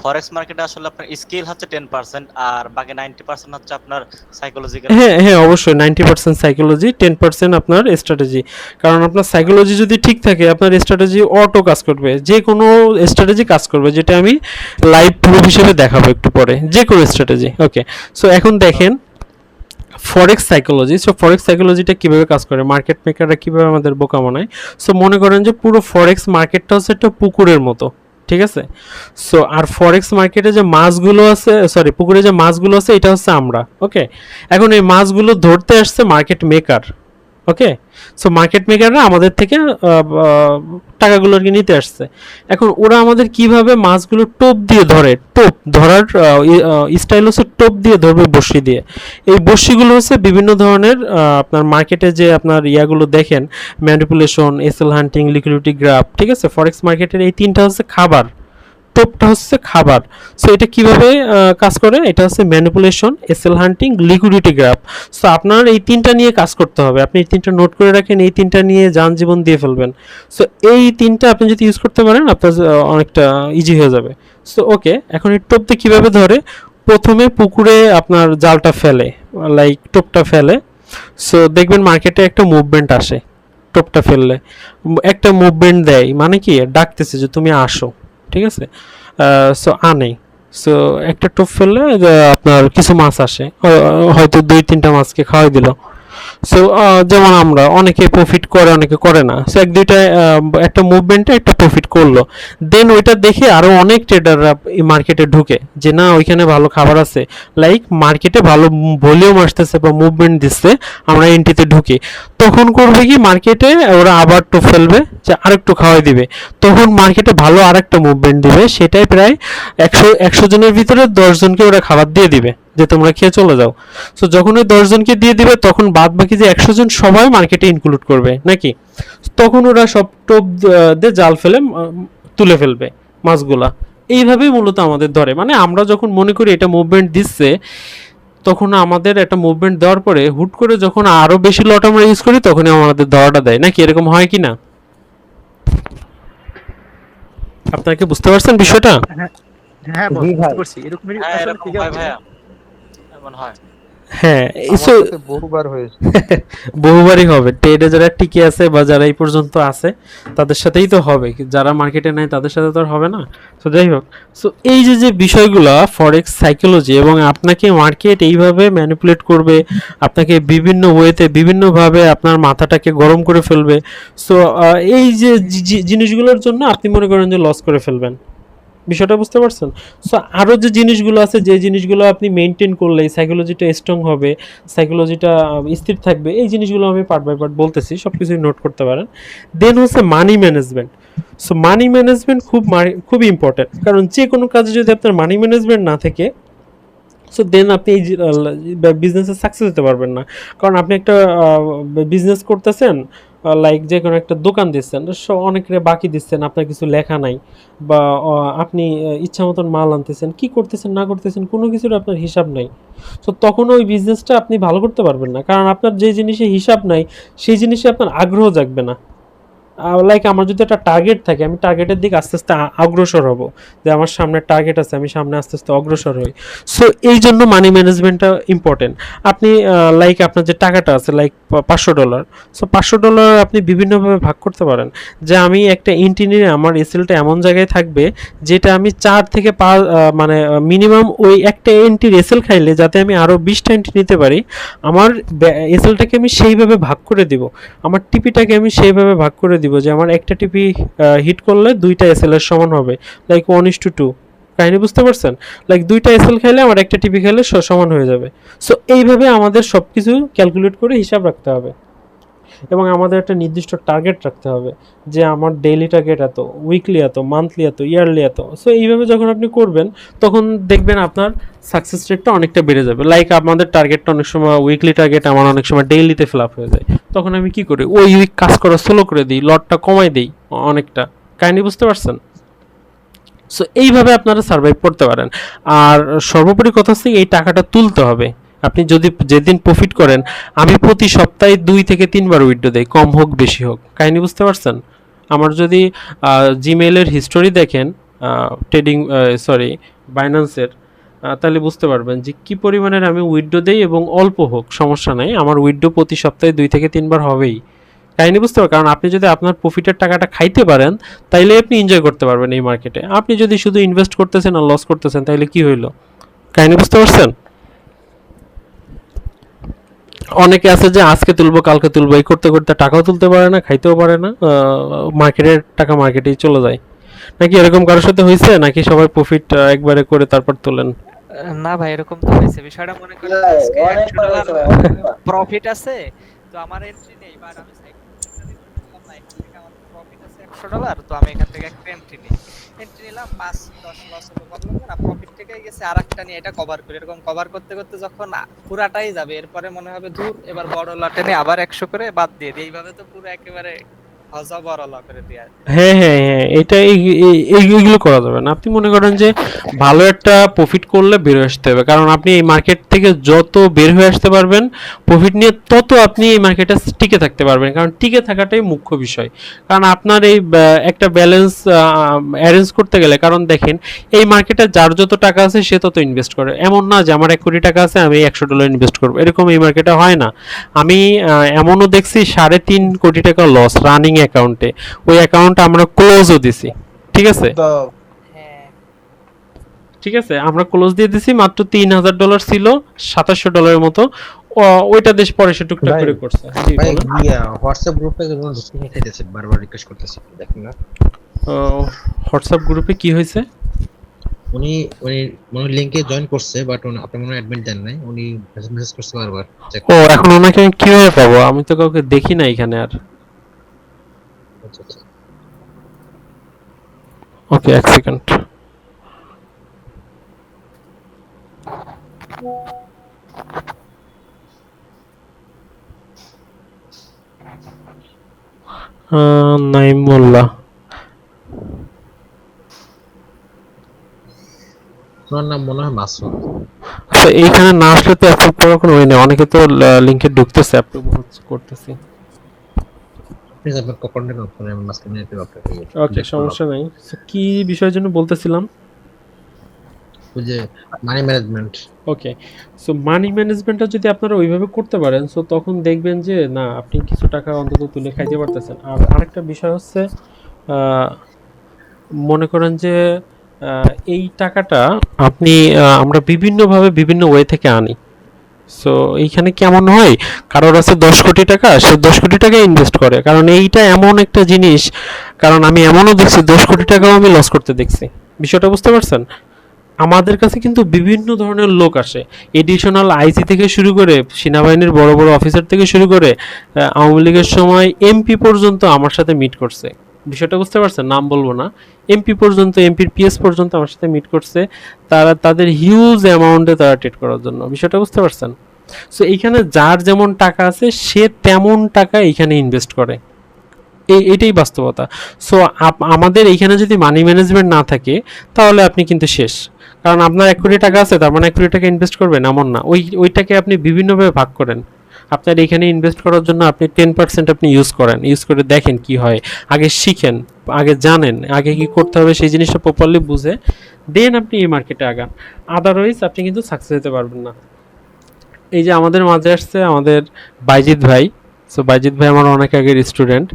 ফরেক্স মার্কেটে আসলে আপনার স্কিল হচ্ছে 10% আর বাকি 90% হচ্ছে আপনার সাইকোলজিক্যাল? হ্যাঁ অবশ্যই 90% সাইকোলজি, 10% আপনার স্ট্র্যাটেজি। কারণ আপনার সাইকোলজি যদি ঠিক থাকে আপনার স্ট্র্যাটেজি অটো কাজ করবে, যে কোনো স্ট্র্যাটেজি কাজ করবে, যেটা আমি লাইভ প্রুফ হিসেবে দেখাবো একটু পরে, যে কোনো স্ট্র্যাটেজি। ওকে, সো এখন দেখেন ফরেক্স সাইকোলজি। সো ফরেক্স সাইকোলজিটা কীভাবে কাজ করে, মার্কেট মেকাররা কীভাবে আমাদের বোকা বানায়। সো মনে করেন যে পুরো ফরেক্স মার্কেটটা হচ্ছে একটা পুকুরের মতো, ঠিক আছে। সো আর ফরেক্স মার্কেটে যে মাছগুলো আছে, পুকুরে যে মাছগুলো আছে এটা হচ্ছে আমরা। ওকে, এখন এই মাছগুলো ধরতে আসছে মার্কেট মেকার। ওকে, সো মার্কেট মেকাররা আমাদের থেকে টাকাগুলো আর কি নিতে আসছে। এখন ওরা আমাদের কিভাবে মাছগুলো টোপ দিয়ে ধরে, টোপ ধরার স্টাইল হচ্ছে টোপ দিয়ে ধরবে বড়শি দিয়ে। এই বড়শিগুলো হচ্ছে বিভিন্ন ধরনের আপনার মার্কেটে যে আপনার ইয়াগুলো দেখেন, ম্যানিপুলেশন, এসএল হান্টিং, লিকুইডিটি গ্রাফ, ঠিক আছে। ফরেক্স মার্কেটের এই 3টা হচ্ছে খাবার, টোপটা হচ্ছে খাবার। সো এটা কিভাবে কাজ করে, এটা হচ্ছে ম্যানিপুলেশন, এসএল হান্টিং, লিকুইডিটি গ্রাফ। সো আপনার এই 3টা নিয়ে কাজ করতে হবে, আপনি এই 3টা নোট করে রাখেন, এই 3টা নিয়ে যান জীবন দিয়ে ফেলবেন। সো এই 3টা আপনি যদি ইউজ করতে পারেন আপনার অনেকটা ইজি হয়ে যাবে। সো ওকে, এখন এই টোপতে কিভাবে ধরে, প্রথমে পুকুরে আপনার জালটা ফেলে, লাইক টোপটা ফেলে। সো দেখবেন মার্কেটে একটা মুভমেন্ট আসে, টোপটা ফেললে একটা মুভমেন্ট দেয়, মানে কি ডাকতেছে যে তুমি আসো, ঠিক আছে। সো আনে, সো একটা টোপ ফেললে আপনার কিছু মাছ আসে, হয়তো 2-3টা মাছকে খাওয়াই দিল। সো যেমন আমরা অনেকে প্রফিট করে অনেকে করে না, সো এক দুইটা একটা মুভমেন্টে একটা প্রফিট করলো, দেন ওইটা দেখে আরো অনেক ট্রেডাররা এই মার্কেটে ঢুকে যে না ওইখানে ভালো খাবার আছে, লাইক মার্কেটে ভালো ভলিউম আসতেছে বা মুভমেন্ট দিচ্ছে, আমরা এন্ট্রিতে ঢুকি। তখন করবে কি মার্কেটে ওরা আবার টো ফেলবে যে আরেকটু খাওয়াই দিবে, তখন মার্কেটে ভালো আরেকটা মুভমেন্ট দিবে, সেটাই প্রায় 100 জনের ভিতরে 10 জনকে ওরা খাবার দিয়ে দিবে যে তোমরা খেয়ে চলে যাও। সো যখন ওই 10 জনকে দিয়ে দিবে তখন বাদ বাকি যে 100 জন সবাই মার্কেটে ইনক্লুড করবে নাকি, তখন ওরা সব টোপ দিয়ে জাল ফেলে তুলে ফেলবে মাছগুলা। এইভাবেই মূলত আমাদের ধরে, মানে আমরা যখন মনে করি এটা মুভমেন্ট দিচ্ছে, তখন আমাদের একটা মুভমেন্ট দেওয়ার পরে হুট করে যখন আরো বেশি লট আমরা ইউজ করি তখনই আমাদের ধরাটা দেয় নাকি, এরকম হয় কি না? আপনারা কি বুঝতে পারছেন বিষয়টা? হ্যাঁ বস, জি ভাই। বুঝতে পারছি, এরকমই হ্যাঁ আসলে এরকম ঠিক হয় আছে। ভাইয়া, এমন হয়। হ্যাঁ আমার সো সাথে বহুবার হয়েছে। বহুবারই হবে, ট্রেডে যারা টিকে আছে বা যারা এই পর্যন্ত আছে তাদের সাথেই তো হবে, যারা মার্কেটে নাই তাদের সাথে তো আর হবে না। তো যাই হোক, সো এই যে যে বিষয়গুলো ফরেক্স সাইকোলজি, এবং আপনাকে মার্কেট এইভাবে ম্যানিপুলেট করবে, আপনাকে বিভিন্ন ওয়েতে বিভিন্নভাবে আপনার মাথাটাকে গরম করে ফেলবে। সো এই যে জিনিসগুলোর জন্য আপনি মনে করেন যে লস করে ফেলবেন, বিষয়টা বুঝতে পারছেন? সো আরও যে জিনিসগুলো আছে, যে জিনিসগুলো আপনি মেনটেন করলে সাইকোলজিটা স্ট্রং হবে, সাইকোলজিটা স্থির থাকবে, এই জিনিসগুলো আমি পার্ট বাই পার্ট বলতেছি, সব কিছুই নোট করতে পারেন। দেন হচ্ছে money management. So money management খুব ইম্পর্টেন্ট, কারণ যে কোনো কাজে যদি আপনার মানি ম্যানেজমেন্ট না থাকে, সো দেন আপনি এই বিজনেসে সাকসেস হতে পারবেন না। কারণ আপনি একটা বিজনেস করতেছেন, লাইক যে কোনো একটা দোকান দিচ্ছেন, অনেকের বাকি দিচ্ছেন, আপনার কিছু লেখা নাই, বা আপনি ইচ্ছা মতন মাল আনতেছেন, কি করতেছেন না করতেছেন কোনো কিছুর আপনার হিসাব নাই। তো তখন ওই বিজনেসটা আপনি ভালো করতে পারবেন না, কারণ আপনার যে জিনিসে হিসাব নাই সেই জিনিসে আপনার আগ্রহ জাগবে না। লাইক আমার যদি একটা টার্গেট থাকে, আমি টার্গেটের দিকে আস্তে আস্তে অগ্রসর হব, যে আমার সামনে টার্গেট আছে, আমি সামনে আস্তে আস্তে অগ্রসর হই। সো এই জন্য মানি ম্যানেজমেন্টটা ইম্পর্টেন্ট। আপনি লাইক আপনার যে টাকাটা আছে, লাইক $500, সো $500 আপনি বিভিন্নভাবে ভাগ করতে পারেন, যে আমি একটা এন্ট্রি নিয়ে আমার এসএলটা এমন জায়গায় থাকবে যেটা আমি 4 থেকে 5 মানে মিনিমাম ওই একটা এন্ট্রির এসএল খাইলে যাতে আমি আরও 20টা এন্ট্রি নিতে পারি, আমার এসএলটাকে আমি সেইভাবে ভাগ করে দিব, আমার টিপিটাকে আমি সেইভাবে ভাগ করে দিব যে আমার একটা টিপি হিট করলে 2টা এসএল এর সমান হবে, লাইক 1:2। কাহিনী বুঝতে পারছেন? লাইক 2টা এসএল খাইলে আমার একটা টিপি খাইলে সমান হয়ে যাবে। সো এইভাবে আমাদের সব কিছু ক্যালকুলেট করে হিসাব রাখতে হবে, এবং আমাদের একটা নির্দিষ্ট টার্গেট রাখতে হবে, যে আমার ডেইলি টার্গেট এত, উইকলি এত, মান্থলি এত, ইয়ারলি এত। সো এইভাবে যখন আপনি করবেন তখন দেখবেন আপনার সাকসেস রেটটা অনেকটা বেড়ে যাবে। লাইক আমাদের টার্গেটটা অনেক সময় উইকলি টার্গেট, আমার অনেক সময় ডেইলিতে ফিল আপ হয়ে যায়, তখন আমি কি করি, ওই উইক কাজ করা স্লো করে দিই, লটটা কমাই দিই অনেকটা। কাহিনী বুঝতে পারছেন? সো এইভাবে আপনারা সার্ভাইভ করতে পারেন। আর সর্বোপরি কথা হচ্ছে এই টাকাটা তুলতে হবে। আপনি যদি যেদিন প্রফিট করেন, আমি প্রতি সপ্তাহে 2 থেকে 3 বার উইথড্র দেই, কম হোক বেশি হোক। কাহিনী বুঝতে পারছেন? আমার যদি জিমেইলের হিস্টোরি দেখেন, ট্রেডিং বাইন্যান্সের, তাহলে বুঝতে পারবেন যে কি পরিমাণের আমি উইথড্র দেই, এবং অল্প হোক সমস্যা নাই, আমার উইথড্র প্রতি সপ্তাহে 2 থেকে 3 বার হবেই। কাহিনী বুঝতে পারেন? কারণ আপনি যদি আপনার প্রফিটের টাকাটা খাইতে পারেন তাইলে আপনি এনজয় করতে পারবেন এই মার্কেটে। আপনি যদি শুধু ইনভেস্ট করতেছেন আর লস করতেছেন তাইলে কি হইলো? কাহিনী বুঝতে পারছেন? অনেকে আছে যে আজকে তুলবো কালকে তুলবো এই করতে করতে টাকাও তুলতে পারে না, খাইতেও পারে না, মার্কেটের টাকা মার্কেটেই চলে যায়। নাকি এরকম কারোর সাথে হয়েছে, নাকি সবাই প্রফিট একবারে করে তারপর তোলেন? না ভাই, এরকম তো হয়েছে। বিষয়টা মনে করেন আজকে $100 প্রফিট আছে, তো আমার এন্ট্রি নেই, বাট আমি সাইকোলজিক্যালি বললাম না, এখান থেকে আমার প্রফিট আছে $100, তো আমি এখান থেকে একটা এন্ট্রি নিই। এন্ট্রি নিলাম 5-10 লস হলো, ভাবলাম না প্রফিট থেকে গেছে, আরেকটা নিয়ে এটা কভার করি। এরকম কভার করতে করতে যখন পুরাটাই যাবে, এরপরে মনে হবে দূর, এবার বড় লটে নিয়ে আবার 100 করে বাদ দিয়ে দিই। এইভাবে তো পুরো একেবারে বড় লট করে দিয়ে। হ্যাঁ হ্যাঁ হ্যাঁ, এটা এইগুলো করা যাবে না। আপনি মনে করেন যে ভালো একটা প্রফিট করলে বের হয়ে আসতে হবে, কারণ আপনি এই মার্কেট থেকে যত বের হয়ে আসতে পারবেন প্রফিট নিয়ে, তত আপনি এই মার্কেটে টিকে থাকতে পারবেন, কারণ টিকে থাকাটাই মুখ্য বিষয়। কারণ আপনার এই একটা ব্যালেন্স অ্যারেঞ্জ করতে গেলে, কারণ দেখেন এই মার্কেটে যার যত টাকা আছে সে তত ইনভেস্ট করে, এমন না যে আমার 1 কোটি টাকা আছে আমি $100 ইনভেস্ট করবো, এরকম এই মার্কেটে হয় না। আমি এমনও দেখছি 3.5 কোটি টাকা লস রানিং অ্যাকাউন্টে, ওই অ্যাকাউন্ট আমরা ক্লোজও দিছি, ঠিক আছে? হ্যাঁ, ঠিক আছে, আমরা ক্লোজ দিয়ে দিছি, মাত্র $3,000 ছিল, $2,700 মতো ওইটা দেশ পরে সে টুকটাক ভাই, করে করছে। জি ভাই বলেন। হোয়াটসঅ্যাপ গ্রুপে কোনো ঢুকিয়ে খাইতেছে, বারবার রিকোয়েস্ট করতেছে, দেখেন না? হোয়াটসঅ্যাপ গ্রুপে কি হয়েছে? উনি উনি মনে লিংকে জয়েন করছে, বাট আপনি মনে অ্যাডমিট দেন নাই, উনি মেসেজ করছে বারবার চেক। ও এখন ওনাকে আমি কিভাবে পাবো? আমি তো কাউকে দেখি না এখানে আর। আচ্ছা আচ্ছা। ওকে, এক সেকেন্ড। নাইম মোল্লা। ওনার নাম মনে হয় মাসুদ। আচ্ছা, এইখানে না আসলে তো অ্যাপ্রুভ করার কোনো ওয়ে নেই। অনেকে তো লিংকে ঢুকতেছে, অ্যাপ্রুভ করতেছি। প্লিজ আপনার কন্টেন্ট অফ করেন, আমি মাঝখানে একটু আপনাকে ওকে, সমস্যা নাই। So, কি বিষয়ের জন্য বলতেছিলাম? ওই যে মানি ম্যানেজমেন্ট। ওকে, সো মানি ম্যানেজমেন্টটা যদি আপনারা ওইভাবে করতে পারেন, সো তখন দেখবেন যে না, আপনি কিছু টাকা অন্তত তুলে খাইতে পারতেছেন। আর আরেকটা বিষয় হচ্ছে, আহ, মনে করেন যে এই টাকাটা আপনি আমরা বিভিন্নভাবে বিভিন্ন ওয়ে থেকে আনি। সো এইখানে কেমন হয়, কারোর আছে 10 কোটি টাকা, সে 10 কোটি টাকা ইনভেস্ট করে, কারণ এইটা এমন একটা জিনিস। কারণ আমি এমনও দেখছি 10 কোটি টাকাও আমি লস করতে দেখছি। বিষয়টা বুঝতে পারছেন? আমাদের কাছে কিন্তু বিভিন্ন ধরনের লোক আসে, এডিশনাল আইসি থেকে শুরু করে সেনাবাহিনীর বড় বড় অফিসার থেকে শুরু করে আওয়ামী লীগের সময় এমপি পর্যন্ত আমার সাথে মিট করছে। বিষয়টা বুঝতে পারছেন? নাম বলবো না, এমপি পর্যন্ত, এমপির পিএস পর্যন্ত আমার সাথে মিট করছে, তারা তাদের হিউজ অ্যামাউন্টে তারা ট্রেড করার জন্য। বিষয়টা বুঝতে পারছেন? সো এইখানে যার যেমন টাকা আছে সে তেমন টাকা এইখানে ইনভেস্ট করে, এইটাই বাস্তবতা। সো আমাদের এইখানে যদি মানি ম্যানেজমেন্ট না থাকে তাহলে আপনি কিন্তু শেষ। কারণ আপনার 1 কোটি টাকা আছে, তার মানে 1 কোটি টাকা ইনভেস্ট করবেন এমন না। ওইটাকে আপনি বিভিন্নভাবে ভাগ করেন। আপনার এখানে ইনভেস্ট করার জন্য আপনি 10% আপনি ইউজ করেন, ইউজ করে দেখেন কি হয়। আগে শিখেন, আগে জানেন, আগে কি করতে হবে সেই জিনিসটা প্রপারলি বুঝে দেন আপনি এই মার্কেটে আগান। আদারওয়াইজ আপনি কিন্তু সাকসেস হতে পারবেন না। এই যে আমাদের মাঝে আসছে আমাদের বাইজিৎ ভাই। সো বাইজিৎ ভাই আমার অনেক আগের স্টুডেন্ট,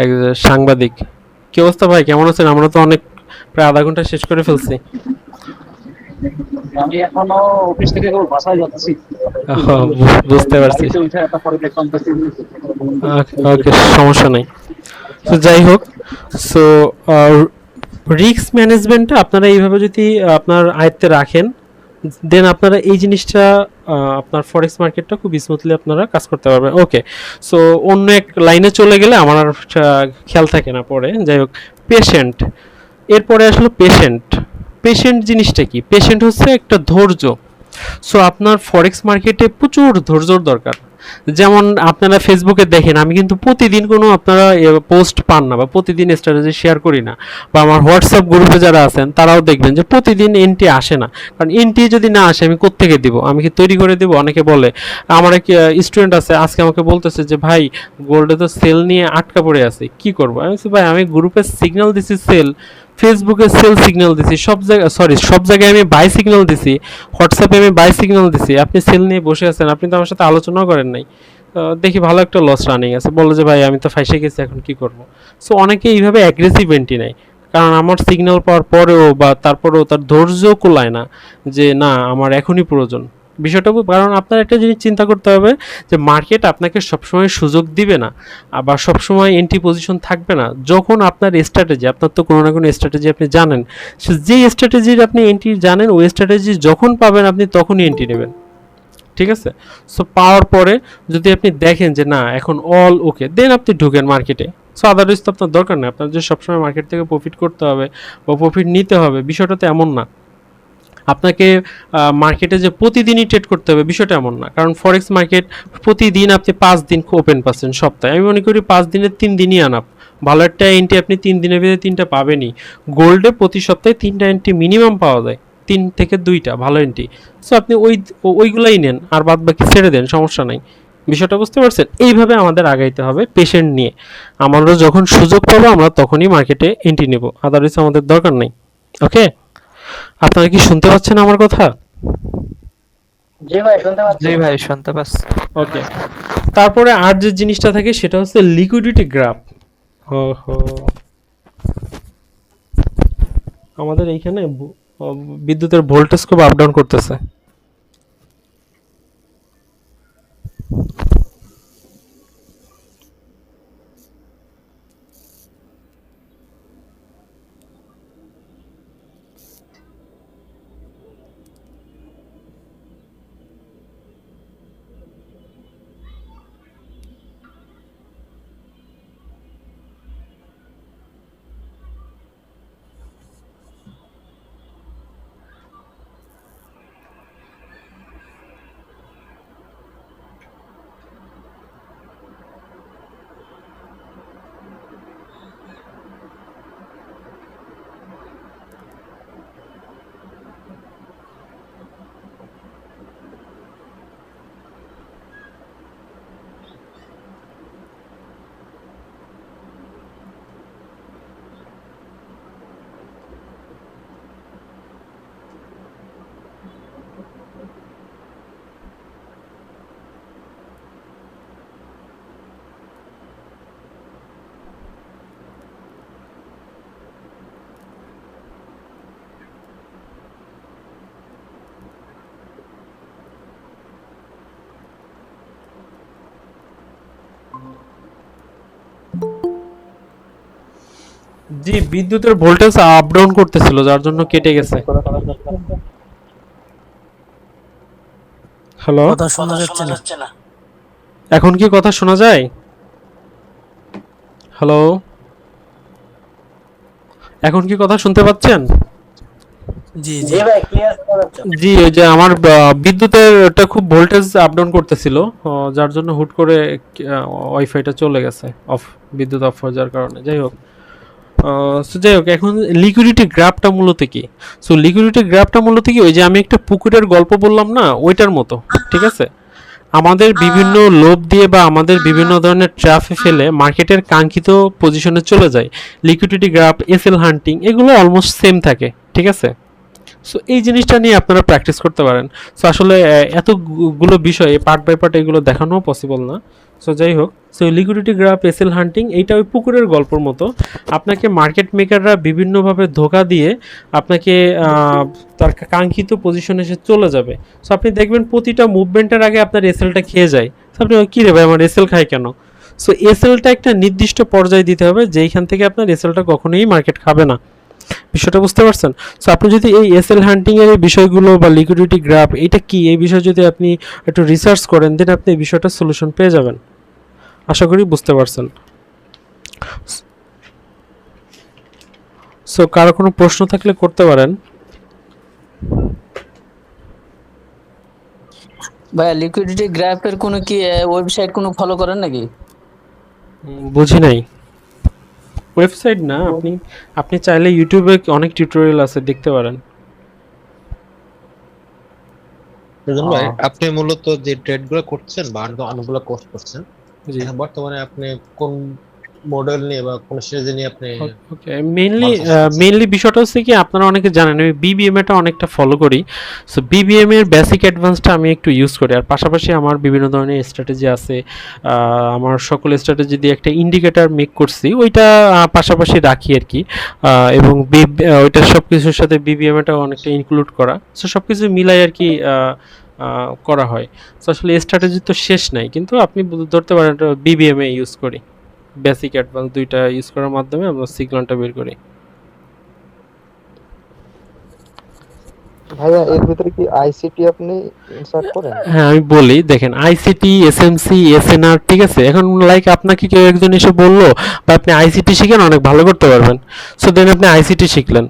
এক সাংবাদিক। কি অবস্থা ভাই, কেমন আছেন? আমরা তো অনেক প্রায় আধা ঘন্টা শেষ করে ফেলছি। আমি এখনো অফিস থেকে বাসায় যাচ্ছি। বুঝতে পারছি। গাড়িতে উঠে একটা পরে দেখলাম ওকে, সমস্যা নাই। তো যাই হোক, সো রিস্ক ম্যানেজমেন্টটা আপনারা এইভাবে যদি আপনার আয়ত্তে রাখেন, দেন আপনারা এই জিনিসটা আপনার ফরেক্স মার্কেটটা খুব স্মুথলি আপনারা কাজ করতে পারবেন। ওকে, সো অন্য এক লাইনে চলে গেলে আমার আর খেয়াল থাকে না পরে। যাই হোক, পেশেন্ট। এরপরে আসলে পেশেন্ট। পেশেন্ট জিনিসটা কি? পেশেন্ট হচ্ছে একটা ধৈর্য। সো আপনার ফরেক্স মার্কেটে প্রচুর ধৈর্যর দরকার। যেমন আপনারা ফেসবুকে দেখেন, আমি কিন্তু প্রতিদিন কোনো আপনারা পোস্ট পান না বা প্রতিদিন স্ট্র্যাটেজি শেয়ার করি না। বা আমার হোয়াটসঅ্যাপ গ্রুপে যারা আছেন তারাও দেখবেন যে প্রতিদিন এন্ট্রি আসে না। কারণ এন্ট্রি যদি না আসে আমি কোত্থেকে দিব? আমি কি তৈরি করে দিব? অনেকে বলে, আমার এক স্টুডেন্ট আছে আজকে আমাকে বলতেছে যে ভাই গোল্ডে তো সেল নিয়ে আটকা পড়ে আছে, কি করবো? আমি বলছি ভাই আমি গ্রুপে সিগন্যাল দিছি সেল, ফেসবুকে সেল সিগন্যাল দিছি, সব জায়গায় সব জায়গায় আমি বাই সিগন্যাল দিছি, হোয়াটসঅ্যাপে আমি বাই সিগন্যাল দিছি, আপনি সেল নিয়ে বসে আছেন, আপনি তো আমার সাথে আলোচনাও করেন নাই। দেখি ভালো একটা লস রানিং আছে, বললো যে ভাই আমি তো ফাইসে গেছি, এখন কি করব? সো অনেকে এইভাবে অ্যাগ্রেসিভ এন্ট্রি নেয়, কারণ আমার সিগন্যাল পাওয়ার পরেও বা তারপরেও তার ধৈর্য কুলায় না যে না আমার এখনই প্রয়োজন। বিষয়টা কারণ আপনার একটা জিনিস চিন্তা করতে হবে যে মার্কেট আপনাকে সবসময় সুযোগ দিবে না, আবার সবসময় এন্ট্রি পজিশন থাকবে না। যখন আপনার স্ট্র্যাটেজি, আপনার তো কোনো না কোনো স্ট্র্যাটেজি আপনি জানেন, যে স্ট্র্যাটেজির আপনি এন্ট্রি জানেন ওই স্ট্র্যাটেজি যখন পাবেন আপনি তখনই এন্ট্রি নেবেন। ঠিক আছে? সো পাওয়ার পরে যদি আপনি দেখেন যে না এখন অল ওকে, দেন আপনি ঢুকেন মার্কেটে। সো আদারওয়াইজ তো আপনার দরকার নেই, আপনার যে সবসময় মার্কেট থেকে প্রফিট করতে হবে বা প্রফিট নিতে হবে, বিষয়টা তো এমন না। আপনাকে মার্কেটে যে প্রতিদিনই ট্রেড করতে হবে বিষয়টা এমন না, কারণ ফরেক্স মার্কেট প্রতিদিন আপনি 5 দিন ওপেন পাচ্ছেন সপ্তাহে। আমি মনে করি 5 দিনের 3 দিনই আনাপ। ভালো একটা এন্ট্রি আপনি 3 দিনের ভিতরে 3টা পাবেনই। গোল্ডে প্রতি সপ্তাহে 3টা এন্ট্রি মিনিমাম পাওয়া যায়, 3 থেকে 2টা ভালো এন্ট্রি। সো আপনি ওইগুলাই নেন আর বাদ বাকি ছেড়ে দেন, সমস্যা নাই। বিষয়টা বুঝতে পারছেন? এইভাবে আমাদের আগাইতে হবে পেশেন্ট নিয়ে। আমরা যখন সুযোগ পাবো আমরা তখনই মার্কেটে এন্ট্রি নেব, আদারওয়াইজ আমাদের দরকার নেই। ওকে, আপনারা কি শুনতে পাচ্ছেন আমার কথা? জি ভাই শুনতে পাচ্ছি। জি ভাই শুনতে পাচ্ছি। ওকে, তারপরে আর যে জিনিসটা থাকে সেটা হচ্ছে লিকুইডিটি গ্রাফ। ওহো, আমাদের এইখানে বিদ্যুতের ভোল্টেজ খুব আপ ডাউন করতেছে। জি, বিদ্যুতের ভোল্টেজ আপ ডাউন করতেছিল যার জন্য কেটে গেছে। হ্যালো, কথা শোনা যাচ্ছে না। এখন কি কথা শোনা যায়? হ্যালো, এখন কি কথা শুনতে পাচ্ছেন? জি জি। জি, ওই যে আমার বিদ্যুতের ওটা খুব ভোল্টেজ আপ ডাউন করতেছিল, যার জন্য হুট করে ওয়াইফাইটা চলে গেছে অফ, বিদ্যুৎ অফ হয়ে যাওয়ার কারণে। যাই হোক, সো যাই হোক, এখন লিকুইডিটি গ্রাফটা মূলত কি? সো লিকুইডিটি গ্রাফটা মূলত কি, ওই যে আমি একটা পুকুরের গল্প বললাম না, ওইটার মতো, ঠিক আছে? আমাদের বিভিন্ন লোভ দিয়ে বা আমাদের বিভিন্ন ধরনের ট্র্যাপে ফেলে মার্কেটের কাঙ্ক্ষিত পজিশনে চলে যায়। লিকুইডিটি গ্রাফ, এসএল হান্টিং, এগুলো অলমোস্ট সেম থাকে, ঠিক আছে? সো এই জিনিসটা নিয়ে আপনারা প্র্যাকটিস করতে পারেন। সো আসলে এতগুলো বিষয় পার্ট বাই পার্ট এগুলো দেখানোও পসিবল না। সো যাই হোক, সো লিকুইডিটি গ্রাফ, এসএল হান্টিং, এইটা ওই পুকুরের গল্পর মতো। আপনাকে মার্কেট মেকাররা বিভিন্নভাবে ধোঁকা দিয়ে আপনাকে তার কাঙ্ক্ষিত পজিশনে সে চলে যাবে। সো আপনি দেখবেন প্রতিটা মুভমেন্টের আগে আপনার এসএলটা খেয়ে যায়। সো আপনি কী রে ভাই, আমার এসএল খায় কেন? সো এসএলটা একটা নির্দিষ্ট পর্যায়ে দিতে হবে, যেইখান থেকে আপনার এসএলটা কখনোই মার্কেট খাবে না। বিষয়টা বুঝতে পারছেন? সো আপনি যদি এই এসএল হান্টিং এর এই বিষয়গুলো বা লিকুইডিটি গ্রাফ এটা কি, এই বিষয়ে যদি আপনি একটু রিসার্চ করেন, দেন আপনি এই বিষয়টা সলিউশন পেয়ে যাবেন। আশা করি বুঝতে পারছেন। সো কারো কোনো প্রশ্ন থাকলে করতে পারেন। ভাইয়া লিকুইডিটি গ্রাফের কোনো কি ওয়েবসাইট কোনো ফলো করেন নাকি? বুঝি নাই। ওয়েবসাইট না, আপনি আপনি চাইলে ইউটিউবে অনেক টিউটোরিয়াল আছে, দেখতে পারেন। সুজন ভাই, আপনি মূলত যে ট্রেডগুলো করছেন বা অনেকগুলো কোর্স করছেন, জি, এখন বর্তমানে আপনি কোন মডেল নিয়ে বা কোন সিরিজ নিয়ে আপনি ওকে। মেইনলি ভালো কাজ করছেন? মেইনলি বিষয়টা হচ্ছে কি, আপনারা অনেকে জানেন আমি বিবিএম টা অনেকটা ফলো করি। সো বিবিএম এর বেসিক অ্যাডভান্সটা আমি একটু ইউজ করি, আর পাশাপাশি আমার বিভিন্ন ধরনের স্ট্র্যাটেজি আছে। আমার সকল স্ট্র্যাটেজি দিয়ে একটা ইন্ডিকেটর মেক করছি, ওইটা পাশাপাশি রাখি আর কি। এবং ওইটা সব কিছুর সাথে বিবিএম টা অনেকটা ইনক্লুড করা। সো সব কিছু মিলাই আর কি করা হয়। সো আসলে স্ট্র্যাটেজি তো শেষ নাই, কিন্তু আপনি ধরতে পারেন বিবিএম এ ইউজ করি। বেসিক অ্যাডভান্স দুইটা ইউজ করার মাধ্যমে আমরা সিগন্যালটা বের করি। ভাইয়া এর ভিতরে কি আইসিটি আপনি ইনসার্ট করেন? হ্যাঁ, আমি বলি, দেখেন আইসিটি, এসএমসি, এসএনআর, ঠিক আছে? এখন লাইক আপনাকে কেউ একজন এসে বললো বা আপনি আইসিটি শিখেন, অনেক ভালো করতে পারবেন। সো দেন আপনি আইসিটি শিখলেন,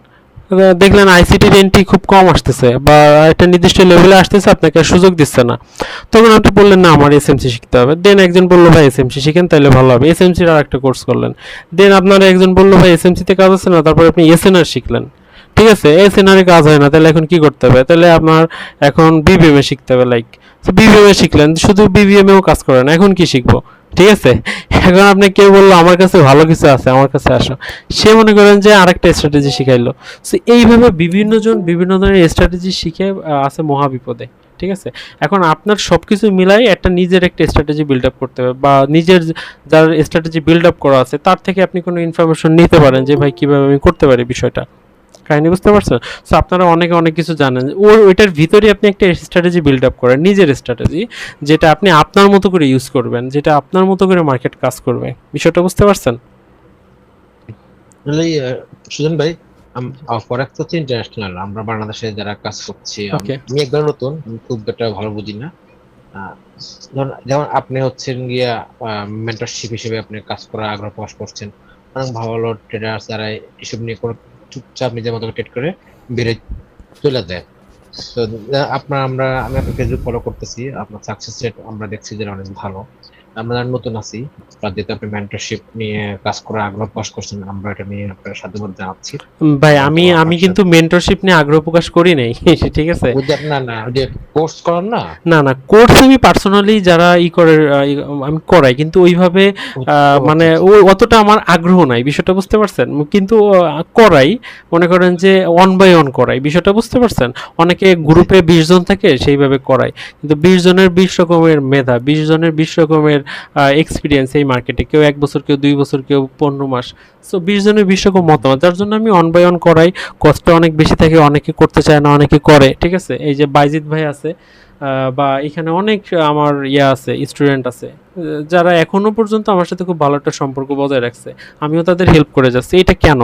দেখলেন আইসিটির এন্ট্রি খুব কম আসতেছে বা একটা নির্দিষ্ট লেভেলে আসতেছে, আপনাকে আর সুযোগ দিচ্ছে না। তখন আপনি বললেন না আমার এসএমসি শিখতে হবে। দেন একজন বললো ভাই এসএমসি শিখেন, তাহলে ভালো হবে। এসএমসির আর একটা কোর্স করলেন। দেন আপনার একজন বললো ভাই এসএমসিতে কাজ আছে না, তারপরে আপনি এসএনআর শিখলেন। ঠিক আছে, এসএনআর এ কাজ হয় না, তাহলে এখন কি করতে হবে? তাহলে আপনার এখন বিবিএম এ শিখতে হবে। লাইক বিবিএম এ শিখলেন, শুধু বিবিএম এও কাজ করে না, এখন কি শিখবো? ঠিক আছে, এখন আপনি কেউ বললো আমার কাছে ভালো কিছু আছে, আমার কাছে আসো, সে মনে করেন যে আরেকটা স্ট্র্যাটেজি শিখাইলো। সো এইভাবে বিভিন্ন জন বিভিন্ন ধরনের স্ট্র্যাটেজি শিখে আছে মহা বিপদে। ঠিক আছে, এখন আপনার সব কিছু মিলাই একটা নিজের একটা স্ট্র্যাটেজি বিল্ড আপ করতে হবে, বা নিজের যার স্ট্র্যাটেজি বিল্ড আপ করা আছে তার থেকে আপনি কোনো ইনফরমেশন নিতে পারেন যে ভাই কীভাবে আমি করতে পারি বিষয়টা। কাহিনী বুঝতে পারছেন? সো আপনারা অনেকে অনেক কিছু জানেন, ওইটার ভিতরে আপনি একটা স্ট্র্যাটেজি বিল্ড আপ করেন, নিজের স্ট্র্যাটেজি, যেটা আপনি আপনার মতো করে ইউজ করবেন, যেটা আপনার মতো করে মার্কেট কাজ করবে। বিষয়টা বুঝতে পারছেন? আসলে সুজন ভাই, ফরেক্স হচ্ছে ইন্টারন্যাশনাল, আমরা বাংলাদেশে যারা কাজ করছি, ওকে, আমি একবার নতুন, আমি খুব একটা ভালো বুঝি না। যেমন আপনি হচ্ছেন গিয়া মেন্টরশিপ হিসেবে আপনি কাজ করার আগ্রহ প্রকাশ করছেন, অনেক ভালো ভালো ট্রেডার যারা এসব নিয়ে কোনো চুপচাপ নিজের মতো ট্রেড করে বেড়ে চলে যায়। তো আমি আপনার ফেসবুক ফলো করতেছি, আপনার সাকসেস রেট আমরা দেখছি যে অনেক ভালো। আমরা যারা নতুন আছি বা যেহেতু আপনি মেন্টরশিপ নিয়ে কাজ করার আগ্রহ প্রকাশ করছেন, আমরা এটা নিয়ে আপনার সাধুবাদ জানাচ্ছি। ভাই আমি কিন্তু মেন্টরশিপ নিয়ে আগ্রহ প্রকাশ করি নাই। ঠিক আছে, ওই যে আপনার না ওই যে কোর্স করেন না, না না, কোর্স আমি পার্সোনালি যারা করে আমি করাই, কিন্তু ওইভাবে মানে অতটা আমার আগ্রহ নাই। বিষয়টা বুঝতে পারছেন? কিন্তু করাই, মনে করেন যে 1 by 1 করাই। বিষয়টা বুঝতে পারছেন? অনেকে গ্রুপে 20 জন থাকে, সেইভাবে করাই, কিন্তু 20 জনের 20 রকমের মেধা, 20 জনের 20 রকমের এক্সপিরিয়েন্স এই মার্কেটে, কেউ 1 বছর, কেউ 2 বছর, কেউ 15 মাস। সো 20 জনের 20 রকম মতামত, যার জন্য আমি 1 by 1 করাই। কষ্ট অনেক বেশি থাকে, অনেকে করতে চায় না, অনেকে করে। ঠিক আছে, এই যে বাইজিৎ ভাই আছে, বা এখানে অনেক আমার আছে, স্টুডেন্ট আছে, যারা এখনো পর্যন্ত আমার সাথে খুব ভালো একটা সম্পর্ক বজায় রাখছে, আমিও তাদের হেল্প করে যাচ্ছি। এটা কেন?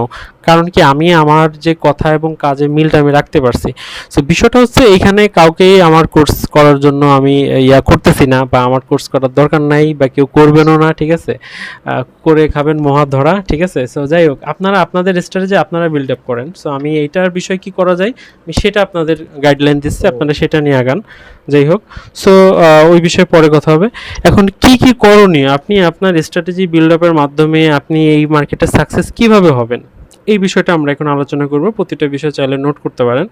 কারণ কি আমি আমার যে কথা এবং কাজে মিলটা আমি রাখতে পারছি। সো বিষয়টা হচ্ছে এখানে কাউকেই আমার কোর্স করার জন্য আমি ইয়া করতেছি না, বা আমার কোর্স করার দরকার নাই, বা কেউ করবেনও না, ঠিক আছে? করে খাবেন মহা ধরা, ঠিক আছে? সো যাই হোক, আপনারা আপনাদের স্ট্র্যাটেজি আপনারা বিল্ড আপ করেন। সো আমি এইটার বিষয়ে কি করা যায় আমি সেটা আপনাদের গাইডলাইন দিচ্ছি, আপনারা সেটা নিয়ে আগান। যাই হোক, সো ওই বিষয়ে পরে কথা হবে। এখন কি কি করণীয়, আপনি আপনার স্ট্র্যাটেজি বিল্ড আপের মাধ্যমে আপনি এই মার্কেটে সাকসেস কিভাবে হবেন, এই বিষয়টা আমরা এখন আলোচনা করব। প্রতিটা বিষয় চাইলে নোট করতে পারেন।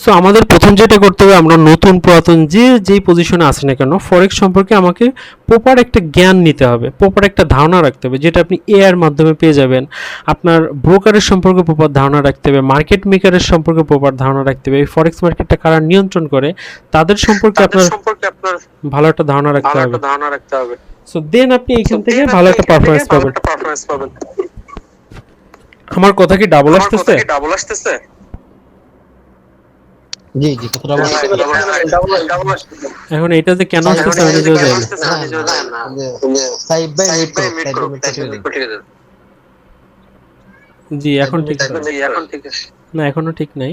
সো আমাদের প্রথম যেটা করতে হবে, আমরা নতুন পুরাতন যেই পজিশনে আছি না কেন, ফরেক্স সম্পর্কে আমাকে প্রপার একটা জ্ঞান নিতে হবে, প্রপার একটা ধারণা রাখতে হবে, যেটা আপনি এআই এর মাধ্যমে পেয়ে যাবেন। আপনার ব্রোকারের সম্পর্কে প্রপার ধারণা রাখতে হবে, মার্কেট মেকারের সম্পর্কে প্রপার ধারণা রাখতে হবে, এই ফরেক্স মার্কেটটা কারা নিয়ন্ত্রণ করে তাদের সম্পর্কে আপনার ভালো একটা ধারণা রাখতে হবে। সো দেন আপনি এইখান থেকে ভালো একটা পারফরম্যান্স পাবেন। আমার কথা কি ডাবল আসতেছে? জি জি, কতটা বলতে এখন এটা যে কেন আসতেছে আমি নিজেও জানি না। সাইব ভাই ওয়েট করো, সাইব ভাই মিট করে দিন। জি এখন ঠিক আছে। না এখনো ঠিক নাই।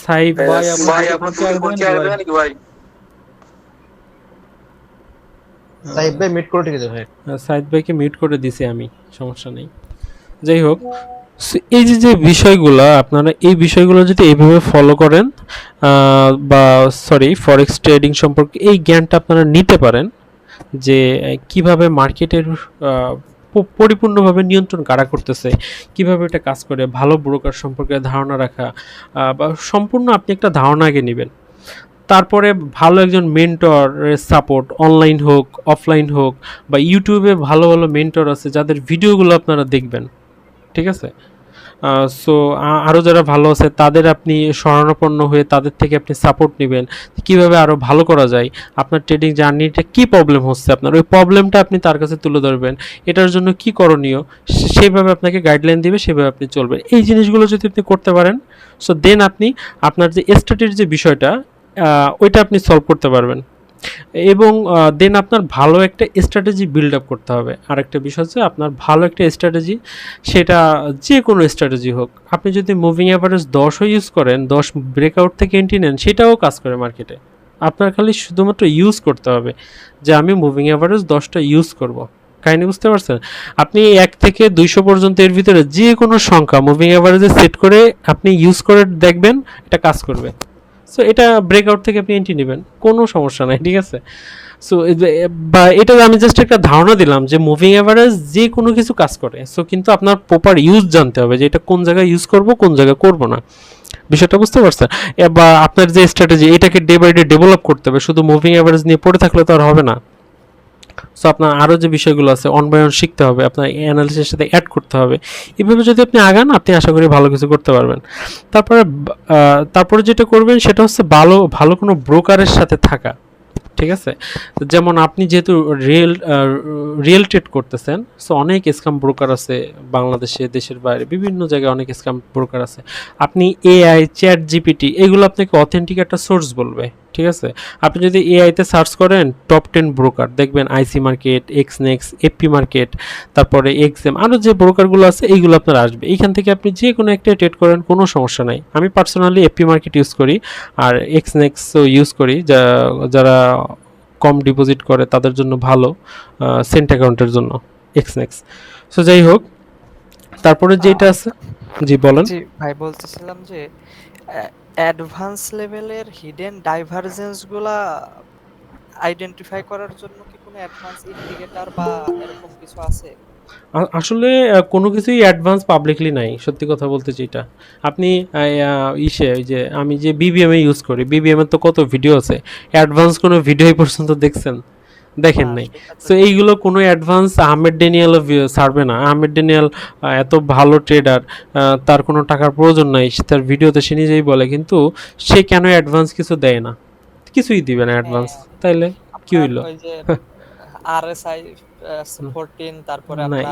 সাইব ভাই আপনি ভাই সাইব ভাই মিট করে ঠিক আছে ভাই। সাইদ ভাইকে মিউট করে দিছি আমি, সমস্যা নেই। যাই হোক, এই যে বিষয়গুলো আপনারা এই বিষয়গুলো যদি এইভাবে ফলো করেন, বা সরি ফরেক্স ট্রেডিং সম্পর্কে এই জ্ঞানটা আপনারা নিতে পারেন, যে কিভাবে মার্কেটের পরিপূর্ণভাবে নিয়ন্ত্রণ কারা করতেছে, কিভাবে এটা কাজ করে, ভালো ব্রোকার সম্পর্কে ধারণা রাখা, বা সম্পূর্ণ আপনি একটা ধারণা আগে নেবেন। তারপরে ভালো একজন মেন্টরের সাপোর্ট, অনলাইন হোক অফলাইন হোক, বা ইউটিউবে ভালো ভালো মেন্টর আছে যাদের ভিডিওগুলো আপনারা দেখবেন, ঠিক আছে? সো আরও যারা ভালো আছে তাদের আপনি শরণাপন্ন হয়ে তাদের থেকে আপনি সাপোর্ট নেবেন, কিভাবে আরও ভালো করা যায়, আপনার ট্রেডিং জার্নিটা কী প্রবলেম হচ্ছে আপনার, ওই প্রবলেমটা আপনি তার কাছে তুলে ধরবেন, এটার জন্য কি করণীয় সেইভাবে আপনাকে গাইডলাইন দিবে, সেভাবে আপনি চলবেন। এই জিনিসগুলো যদি আপনি করতে পারেন, সো দেন আপনি আপনার যে স্ট্র্যাটেজির যে বিষয়টা ওইটা আপনি সলভ করতে পারবেন। এবং দেন আপনার ভালো একটা স্ট্র্যাটেজি বিল্ড আপ করতে হবে। আরেকটা বিষয় হচ্ছে আপনার ভালো একটা স্ট্র্যাটেজি, সেটা যে কোনো স্ট্র্যাটেজি হোক, আপনি যদি মুভিং অ্যাভারেজ 10ও ইউজ করেন, 10 ব্রেকআউট থেকে এন্ট্রি নেন, সেটাও কাজ করে মার্কেটে। আপনার খালি শুধুমাত্র ইউজ করতে হবে যে আমি মুভিং অ্যাভারেজ 10টা ইউজ করব। কাহিনি বুঝতে পারছেন? আপনি 1 থেকে 200 পর্যন্ত এর ভিতরে যে কোনো সংখ্যা মুভিং অ্যাভারেজে সেট করে আপনি ইউজ করে দেখবেন, এটা কাজ করবে। সো এটা ব্রেকআউট থেকে আপনি এন্ট্রি নেবেন, কোনো সমস্যা নাই, ঠিক আছে? সো বা এটা আমি জাস্ট একটা ধারণা দিলাম যে মুভিং অ্যাভারেজ যে কোনো কিছু কাজ করে। সো কিন্তু আপনার প্রপার ইউজ জানতে হবে যে এটা কোন জায়গায় ইউজ করব, কোন জায়গায় করব না। বিষয়টা বুঝতে পারছেন? বা আপনার যে স্ট্র্যাটেজি এটাকে ডে বাই ডে ডেভেলপ করতে হবে, শুধু মুভিং অ্যাভারেজ নিয়ে পড়ে থাকলে তো আর হবে না। সো আপনার আরও যে বিষয়গুলো আছে অন বাই অন শিখতে হবে, আপনার অ্যানালিসিসের সাথে অ্যাড করতে হবে। এভাবে যদি আপনি আগান, আপনি আশা করি ভালো কিছু করতে পারবেন। তারপরে যেটা করবেন সেটা হচ্ছে ভালো ভালো কোনো ব্রোকারের সাথে থাকা, ঠিক আছে? যেমন আপনি যেহেতু রিয়েল ট্রেড করতেছেন, সো অনেক স্ক্যাম ব্রোকার আছে বাংলাদেশে, দেশের বাইরে বিভিন্ন জায়গায় অনেক স্ক্যাম ব্রোকার আছে। আপনি এআই, চ্যাট জিপিটি এগুলো আপনাকে অথেন্টিক একটা সোর্স বলবে, ঠিক আছে? আপনি যদি এআইতে সার্চ করেন টপ 10 ব্রোকার দেখবেন, আইসি মার্কেট, এক্সনেক্স, এফপি মার্কেট, তারপরে এক্সএম, আরও যে ব্রোকারগুলো আছে এইগুলো আপনার আসবে। এইখান থেকে আপনি যে কোনো একটা ট্রেড করেন, কোনো সমস্যা নাই। আমি পার্সোনালি এফপি মার্কেট ইউজ করি, আর এক্সনেক্সও ইউজ করি, যারা কম ডিপোজিট করে তাদের জন্য ভালো, সেন্ট অ্যাকাউন্টের জন্য এক্সনেক্স। সো যাই হোক, তারপরে যেটা আছে, জি বলেন। জি ভাই, বলতেছিলাম যে অ্যাডভান্স লেভেলের হিডেন ডাইভারজেন্স গুলা আইডেন্টিফাই করার জন্য কি কোনো অ্যাডভান্স ইন্ডিকেটর বা এরকম কিছু আছে? আসলে কোনো কিছুই অ্যাডভান্স পাবলিকলি নাই, সত্যি কথা বলতে যেটা আপনি ওই যে আমি যে বিবিএম ইউজ করি, বিবিএম এর তো কত ভিডিও আছে, অ্যাডভান্স কোনো ভিডিও পর্যন্ত দেখছেন? দেখেন নাই। সো এইগুলো কোনো অ্যাডভান্স আহমেদ ড্যানিয়েল ছাড়বে না। আহমেদ ড্যানিয়েল এত ভালো ট্রেডার, তার কোনো টাকার প্রয়োজন নাই, তার ভিডিওতে সে নিজেই বলে, কিন্তু সে কেন অ্যাডভান্স কিছু দেয় না? কিছুই দিবে না অ্যাডভান্স, তাইলে কি হইলো? ওই যে আরএসআই 14, তারপরে না আপনার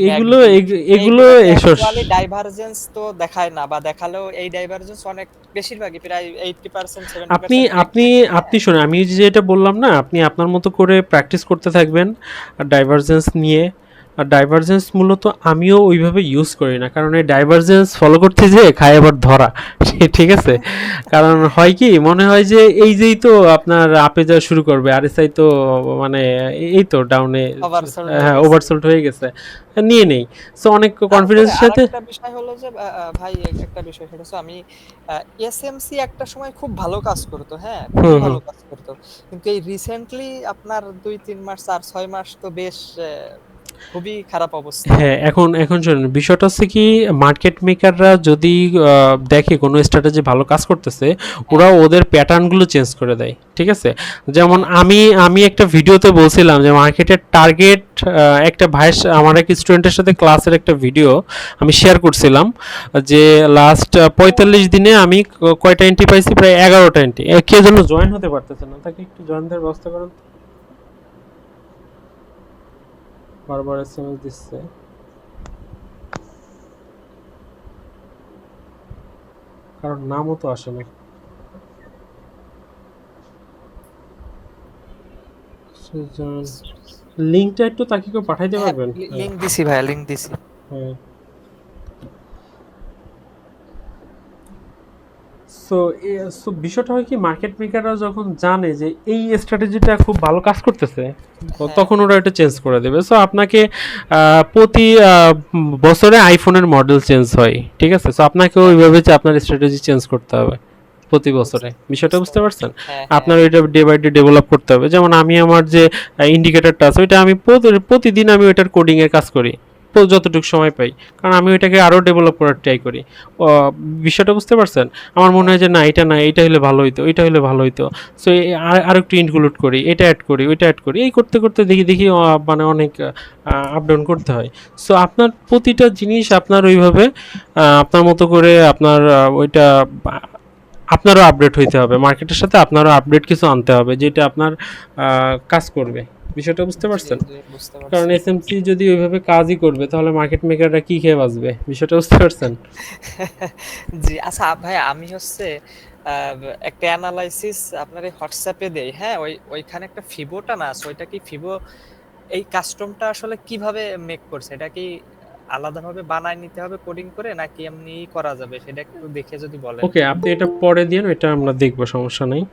এগুলো ম্যাকডি, এগুলো এসব অ্যাকচুয়ালি ডাইভারজেন্স তো দেখায় না, বা দেখালেও এই ডাইভারজেন্স অনেক বেশিরভাগই প্রায় 80% আপনি 70% আপনি আপনি শুনে আমি যেটা বললাম না, আপনি আপনার মতো করে প্র্যাকটিস করতে থাকবেন ডাইভারজেন্স নিয়ে। আর ডাইভারজেন্স মূলত আমিও ওইভাবে ইউজ করি না, কারণ এই ডাইভারজেন্স ফলো করতে যেয়ে খায় আবার ধরা। ঠিক আছে, কারণ হয় কি মনে হয় যে এই যেই তো আপনার আপে যাওয়া শুরু করবে, আরএসআই তো মানে এই তো ডাউনে, Oversold হ্যাঁ হয়ে গেছে। ওভারসোল্ড হয়ে গেছে, নিয়ে নেই। সো অনেক কনফিডেন্সের সাথে একটা বিষয় হলো যে ভাই একটা বিষয় সেটা হচ্ছে আমি এসএমসি একটা সময় খুব ভালো কাজ করতো, হ্যাঁ খুব হুম, ভালো কাজ করতো, কিন্তু এই রিসেন্টলি আপনার 2-3 মাস 4-6 মাস তো বেশ খুবই খারাপ অবস্থা। হ্যাঁ এখন এখন শুনুন, বিষয়টা হচ্ছে কি মার্কেট মেকাররা যদি দেখে কোনো স্ট্র্যাটেজি ভালো কাজ করতেছে, ওরা ওদের প্যাটার্নগুলো চেঞ্জ করে দেয়। ঠিক আছে, যেমন আমি আমি একটা ভিডিওতে বলছিলাম যে মার্কেটের টার্গেট, একটা ভাইয়ের আমার এক স্টুডেন্টের সাথে ক্লাসের একটা ভিডিও আমি শেয়ার করছিলাম যে লাস্ট 45 দিনে আমি কয়টা এন্ট্রি পাইছি, প্রায় 11টা এন্ট্রি। কে জন্য জয়েন হতে পারতেছে না, তাকে একটু জয়েন দেওয়ার ব্যবস্থা করুন। বারবার এসএমএস দিচ্ছে, কারণ নামও তো আসে না। লিংকটা একটু তাকে কেউ পাঠাইতে পারবেন? লিংক দিছি ভাইয়া, লিংক দিছি। হ্যাঁ। সো বিষয়টা হয় কি মার্কেট মেকাররা যখন জানে যে এই স্ট্র্যাটেজিটা খুব ভালো কাজ করতেছে, তো তখন ওরা এটা চেঞ্জ করে দেবে। সো আপনাকে প্রতি বছরে আইফোনের মডেল চেঞ্জ হয়। ঠিক আছে, সো আপনাকেও ওইভাবে যে আপনার স্ট্র্যাটেজি চেঞ্জ করতে হবে প্রতি বছরে। বিষয়টা বুঝতে পারছেন? আপনার ওইটা ডে বাই ডে ডেভেলপ করতে হবে। যেমন আমি আমার যে ইন্ডিকেটরটা আছে ওইটা আমি প্রতিদিন আমি ওইটার কোডিংয়ের কাজ করি যতটুকু সময় পাই, কারণ আমি ওইটাকে আরও ডেভেলপ করার ট্রাই করি। বিষয়টা বুঝতে পারছেন? আমার মনে হয় যে না এটা না, এইটা হলে ভালো হইতো, এটা হলে ভালো হইতো, সো আর একটু ইনক্লুড করি, এটা অ্যাড করি, ওইটা অ্যাড করি, এই করতে করতে দেখি দেখি মানে অনেক আপ ডাউন করতে হয়। সো আপনার প্রতিটা জিনিস আপনার ওইভাবে আপনার মতো করে আপনার ওইটা আপনারও আপডেট হইতে হবে, মার্কেটের সাথে আপনারও আপডেট কিছু আনতে হবে যেটা আপনার কাজ করবে। বিষয়টা বুঝতে পারছেন? বুঝতে পারছি। কারণ এসএমসি যদি ওইভাবে কাজই করবে তাহলে মার্কেট মেকাররা কি খেয়ে বাঁচবে? বিষয়টা বুঝতে পারছেন? জি আচ্ছা ভাই, আমি হচ্ছে একটা অ্যানালাইসিস আপনার এই হোয়াটসঅ্যাপে দেই, হ্যাঁ ওইখানে একটা ফিবোটা না আছে, ওইটা কি ফিবো এই কাস্টমটা আসলে কিভাবে মেক করছে, এটা কি আলাদাভাবে বানায় নিতে হবে কোডিং করে, নাকি এমনি করা যাবে, সেটা একটু দেখে যদি বলেন। ওকে, আপনি এটা পরে দিন, এটা আমরা দেখবো, সমস্যা নাই।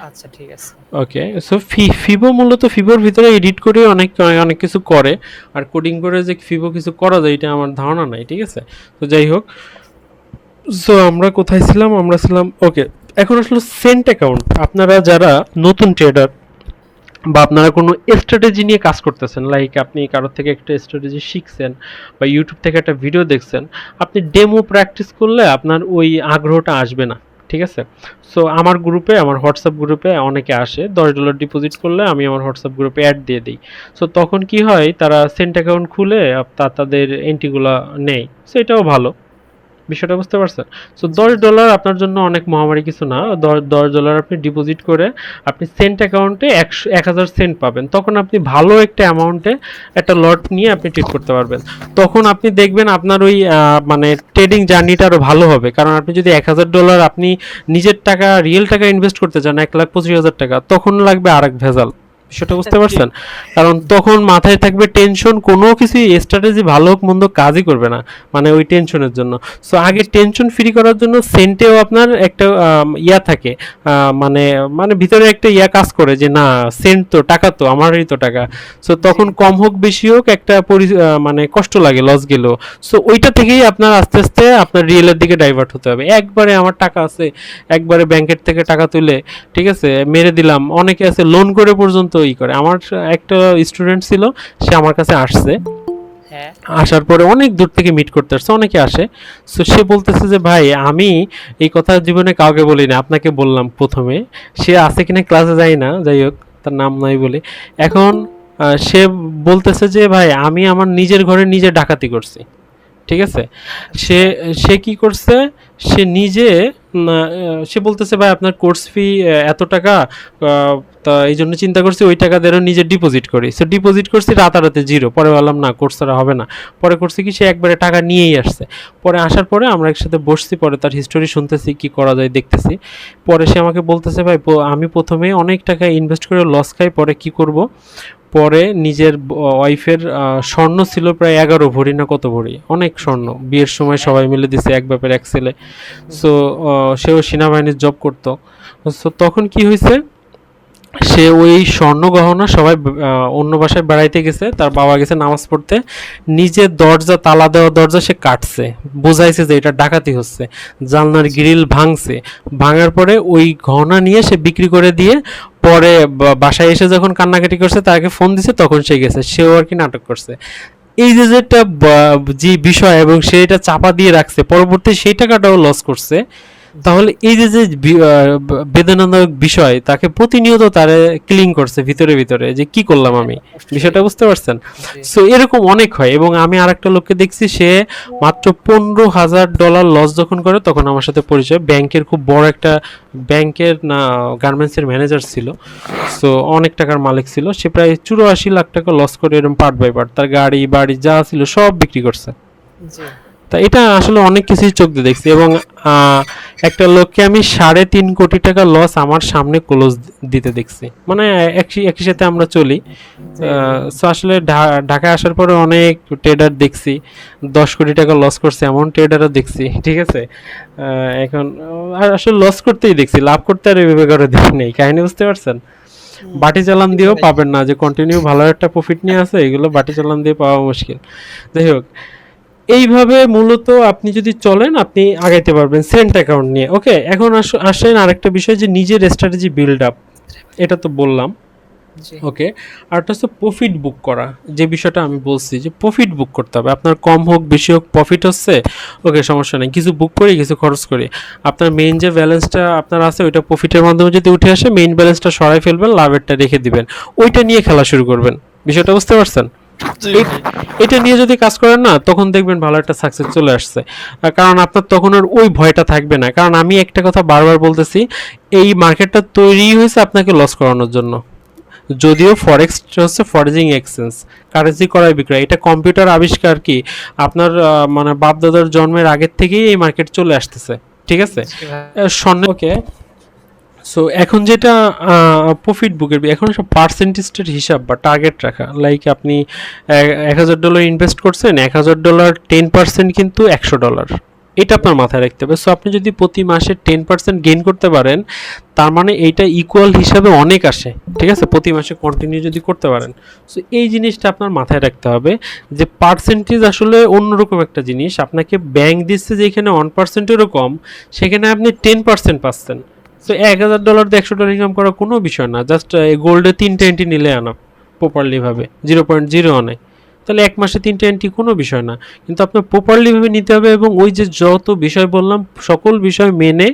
আচ্ছা ঠিক আছে। ওকে, সো ফিবো মূলত ফিবোর ভিতরে এডিট করে অনেক অনেক কিছু করে, আর কোডিং করে যে ফিবো কিছু করা যায় এটা আমার ধারণা নাই। ঠিক আছে, তো যাই হোক, সো আমরা কোথায় ছিলাম? আমরা ছিলাম ওকে, এখন আসলে সেন্ট অ্যাকাউন্ট আপনারা যারা নতুন ট্রেডার বা আপনারা কোনো স্ট্র্যাটেজি নিয়ে কাজ করতেছেন, লাইক আপনি কারোর থেকে একটা স্ট্র্যাটেজি শিখছেন বা ইউটিউব থেকে একটা ভিডিও দেখছেন, আপনি ডেমো প্র্যাকটিস করলে আপনার ওই আগ্রহটা আসবে না। ঠিক আছে, সো আমার গ্রুপে, আমার হোয়াটসঅ্যাপ গ্রুপে অনেকে আসে, $10 ডিপোজিট করলে আমি আমার হোয়াটসঅ্যাপ গ্রুপে অ্যাড দিয়ে দিই। সো তখন কি হয়, তারা সেন্ট অ্যাকাউন্ট খুলে তাদের এন্ট্রিগুলো নেয়। সো এটাও ভালো। বিষয়টা বুঝতে পারছেন? সো $10 আপনার জন্য অনেক মহামারী কিছু না। $10 আপনি ডিপোজিট করে আপনি সেন্ট অ্যাকাউন্টে 1000 সেন্ট পাবেন। তখন আপনি ভালো একটা অ্যামাউন্টে একটা লট নিয়ে আপনি ট্রেড করতে পারবেন। তখন আপনি দেখবেন আপনার ওই মানে ট্রেডিং জার্নিটা আরও ভালো হবে। কারণ আপনি যদি $1000 আপনি নিজের টাকা, রিয়েল টাকা ইনভেস্ট করতে চান 1,25,000 টাকা, তখন লাগবে আরেক ভেজাল। বিষয়টা বুঝতে পারছেন? কারণ তখন মাথায় থাকবে টেনশন, কোনো কিছু স্ট্র্যাটেজি ভালো হোক মন্দ কাজই করবে না, মানে ওই টেনশনের জন্য। সো আগে টেনশন ফ্রি করার জন্য সেন্টেও আপনার একটা ইয়া থাকে, মানে মানে ভিতরে একটা ইয়া কাজ করে যে না, সেন্ট তো টাকা, তো আমারই তো টাকা। সো তখন কম হোক বেশি হোক একটা মানে কষ্ট লাগে, লস গেলেও। সো ওইটা থেকেই আপনার আস্তে আস্তে আপনার রিয়েলের দিকে ডাইভার্ট হতে হবে। একবারে আমার টাকা আছে, একবারে ব্যাংকের থেকে টাকা তুলে, ঠিক আছে, মেরে দিলাম। অনেকে আছে লোন করে পর্যন্ত ই করে। আমার একটা স্টুডেন্ট ছিল, সে আমার কাছে আসছে, হ্যাঁ আসার পরে অনেক দূর থেকে মিট করতে আসছে, অনেকে আসে। সো সে বলতেছে যে ভাই আমি এই কথা জীবনে কাউকে বলি না, আপনাকে বললাম প্রথমে। সে আছে কিনা ক্লাসে যায় না, যাই হোক, তার নাম নাই বলি। এখন সে বলতেছে যে ভাই আমি আমার নিজের ঘরে নিজে ডাকাতি করছি। ঠিক আছে, সে সে কি করছে, সে নিজে সে বলতেছে ভাই আপনার কোর্স ফি এত টাকা, তো এই জন্য চিন্তা করছি ওই টাকা দিয়ে নিজে ডিপোজিট করি। সো ডিপোজিট করছি রাতারাতি জিরো, পরে বললাম না কোর্স ছাড়া হবে না। পরে করছি কি সে একবারে টাকা নিয়েই আসছে। পরে আসার পরে আমরা একসাথে বসছি, পরে তার হিস্টোরি শুনতেছি কি করা যায় দেখতেছি। পরে সে আমাকে বলতেছে ভাই আমি প্রথমে অনেক টাকা ইনভেস্ট করে লস খাই, পরে কি করব। পরে নিজের ওয়াইফের স্বর্ণ ছিল প্রায় 11 ভরি না কত ভরি, অনেক স্বর্ণ, বিয়ের সময় সবাই মিলে দিছে এক বাপের এক ছেলে। সো সেও সেনাবাহিনীর জব করতো। সো তখন কি হয়েছে, সে ওই স্বর্ণ গহনা সবাই অন্য বাসায় বেড়াইতে গেছে, তার বাবা গেছে নামাজ পড়তে, নিজের দরজা তালা দেওয়া দরজা সে কাটছে, বোঝাইছে যে এটা ডাকাতি হচ্ছে, জানলার গ্রিল ভাঙছে, ভাঙার পরে ওই গহনা নিয়ে সে বিক্রি করে দিয়ে পরে বাসায় এসে যখন কান্নাকাটি করছে তাকে ফোন দিছে, তখন সে গেছে, সেও আর কি নাটক করছে। এই যে যেটা যে বিষয় এবং সে এটা চাপা দিয়ে রাখছে, পরবর্তী সেই টাকাটাও লস করছে। তাহলে এই যে যে বেদনাদায়ক বিষয় তাকে প্রতিনিয়ত তারে ক্লিং করছে ভিতরে ভিতরে, যে কি করলাম আমি, বিষয়টা বুঝতে পারছেন? সো এরকম অনেক হয়। এবং আমি আরেকটা লোককে দেখছি, সে মাত্র $15,000 লস যখন করে তখন আমার সাথে পরিচয়, ব্যাংকের খুব বড় একটা ব্যাংকের না গার্মেন্টসের ম্যানেজার ছিল। সো অনেক টাকার মালিক ছিল, সে প্রায় 84 লাখ টাকা লস করে এরকম পার্ট বাই পার্ট, তার গাড়ি বাড়ি যা ছিল সব বিক্রি করছে। তা এটা আসলে অনেক কিছুই চোখ দিয়ে দেখছি। এবং একটা লোককে আমি 3.5 কোটি টাকা লস আমার সামনে ক্লোজ দিতে দেখছি, মানে একই সাথে আমরা চলি। সো আসলে ঢাকায় আসার পরে অনেক ট্রেডার দেখছি 10 কোটি টাকা লস করছে, এমন ট্রেডারও দেখছি, ঠিক আছে। এখন আসলে লস করতেই দেখছি, লাভ করতে আর এভাবে করে দেখি নেই, কাহিনী বুঝতে পারছেন? বাটি চালান দিয়েও পাবেন না, যে কন্টিনিউ ভালো একটা প্রফিট নিয়ে আছে, এগুলো বাটি চালান দিয়ে পাওয়া মুশকিল। যাই হোক, এইভাবে মূলত আপনি যদি চলেন আপনি আগাইতে পারবেন সেন্ট অ্যাকাউন্ট নিয়ে। ওকে, এখন আসেন আরেকটা বিষয়, যে নিজের স্ট্র্যাটেজি বিল্ড আপ, এটা তো বললাম। ওকে, আরটা হচ্ছে প্রফিট বুক করা, যে বিষয়টা আমি বলছি যে প্রফিট বুক করতে হবে। আপনার কম হোক বেশি হোক প্রফিট হচ্ছে, ওকে সমস্যা নেই, কিছু বুক করি কিছু খরচ করি। আপনার মেইন যে ব্যালেন্সটা আপনার আছে ওইটা প্রফিটের মাধ্যমে যদি উঠে আসে, মেইন ব্যালেন্সটা সরাই ফেলবেন, লাভেরটা রেখে দিবেন, ওইটা নিয়ে খেলা শুরু করবেন। বিষয়টা বুঝতে পারছেন? এটা নিয়ে যদি কাজ করেন না, তখন দেখবেন ভালো একটা সাকসেস চলে আসছে। কারণ আপনার তখন আর ওই ভয়টা থাকবে না। কারণ আমি একটা কথা বারবার বলতেছি, এই মার্কেটটা তৈরি হয়েছে আপনাকে লস করানোর জন্য। যদিও ফরেক্স হচ্ছে ফরেজিং এক্সচেঞ্জ, কারেন্সি ক্রয় বিক্রয়, এটা কম্পিউটার আবিষ্কার কি আপনার মানে বাপদাদার জন্মের আগের থেকেই এই মার্কেট চলে আসতেছে, ঠিক আছে। স্বর্ণ, ওকে। সো এখন যেটা প্রফিট বুকের, এখন সব পার্সেন্টেজের হিসাব বা টার্গেট রাখা, লাইক আপনি $1,000 ইনভেস্ট করছেন, $1,000 10% কিন্তু $100, এটা আপনার মাথায় রাখতে হবে। সো আপনি যদি প্রতি মাসে 10% গেইন করতে পারেন, তার মানে এইটা ইকুয়াল হিসাবে অনেক আসে, ঠিক আছে, প্রতি মাসে কন্টিনিউ যদি করতে পারেন। সো এই জিনিসটা আপনার মাথায় রাখতে হবে, যে পার্সেন্টেজ আসলে অন্যরকম একটা জিনিস। আপনাকে ব্যাংক দিচ্ছে যেখানে 1%-এরও কম, সেখানে আপনি 10% পাচ্ছেন। সো $1,000 দিয়ে $100 ইনকাম করা কোনো বিষয় না, জাস্ট গোল্ডে 3টা এন্ট্রি নিলে আনা প্রপারলি ভাবে 0.0 আনে, তাহলে এক মাসে 3টা এন্ট্রি কোনো বিষয় না। কিন্তু আপনার প্রপারলি ভাবে নিতে হবে, এবং ওই যে যত বিষয় বললাম সকল বিষয় মেনে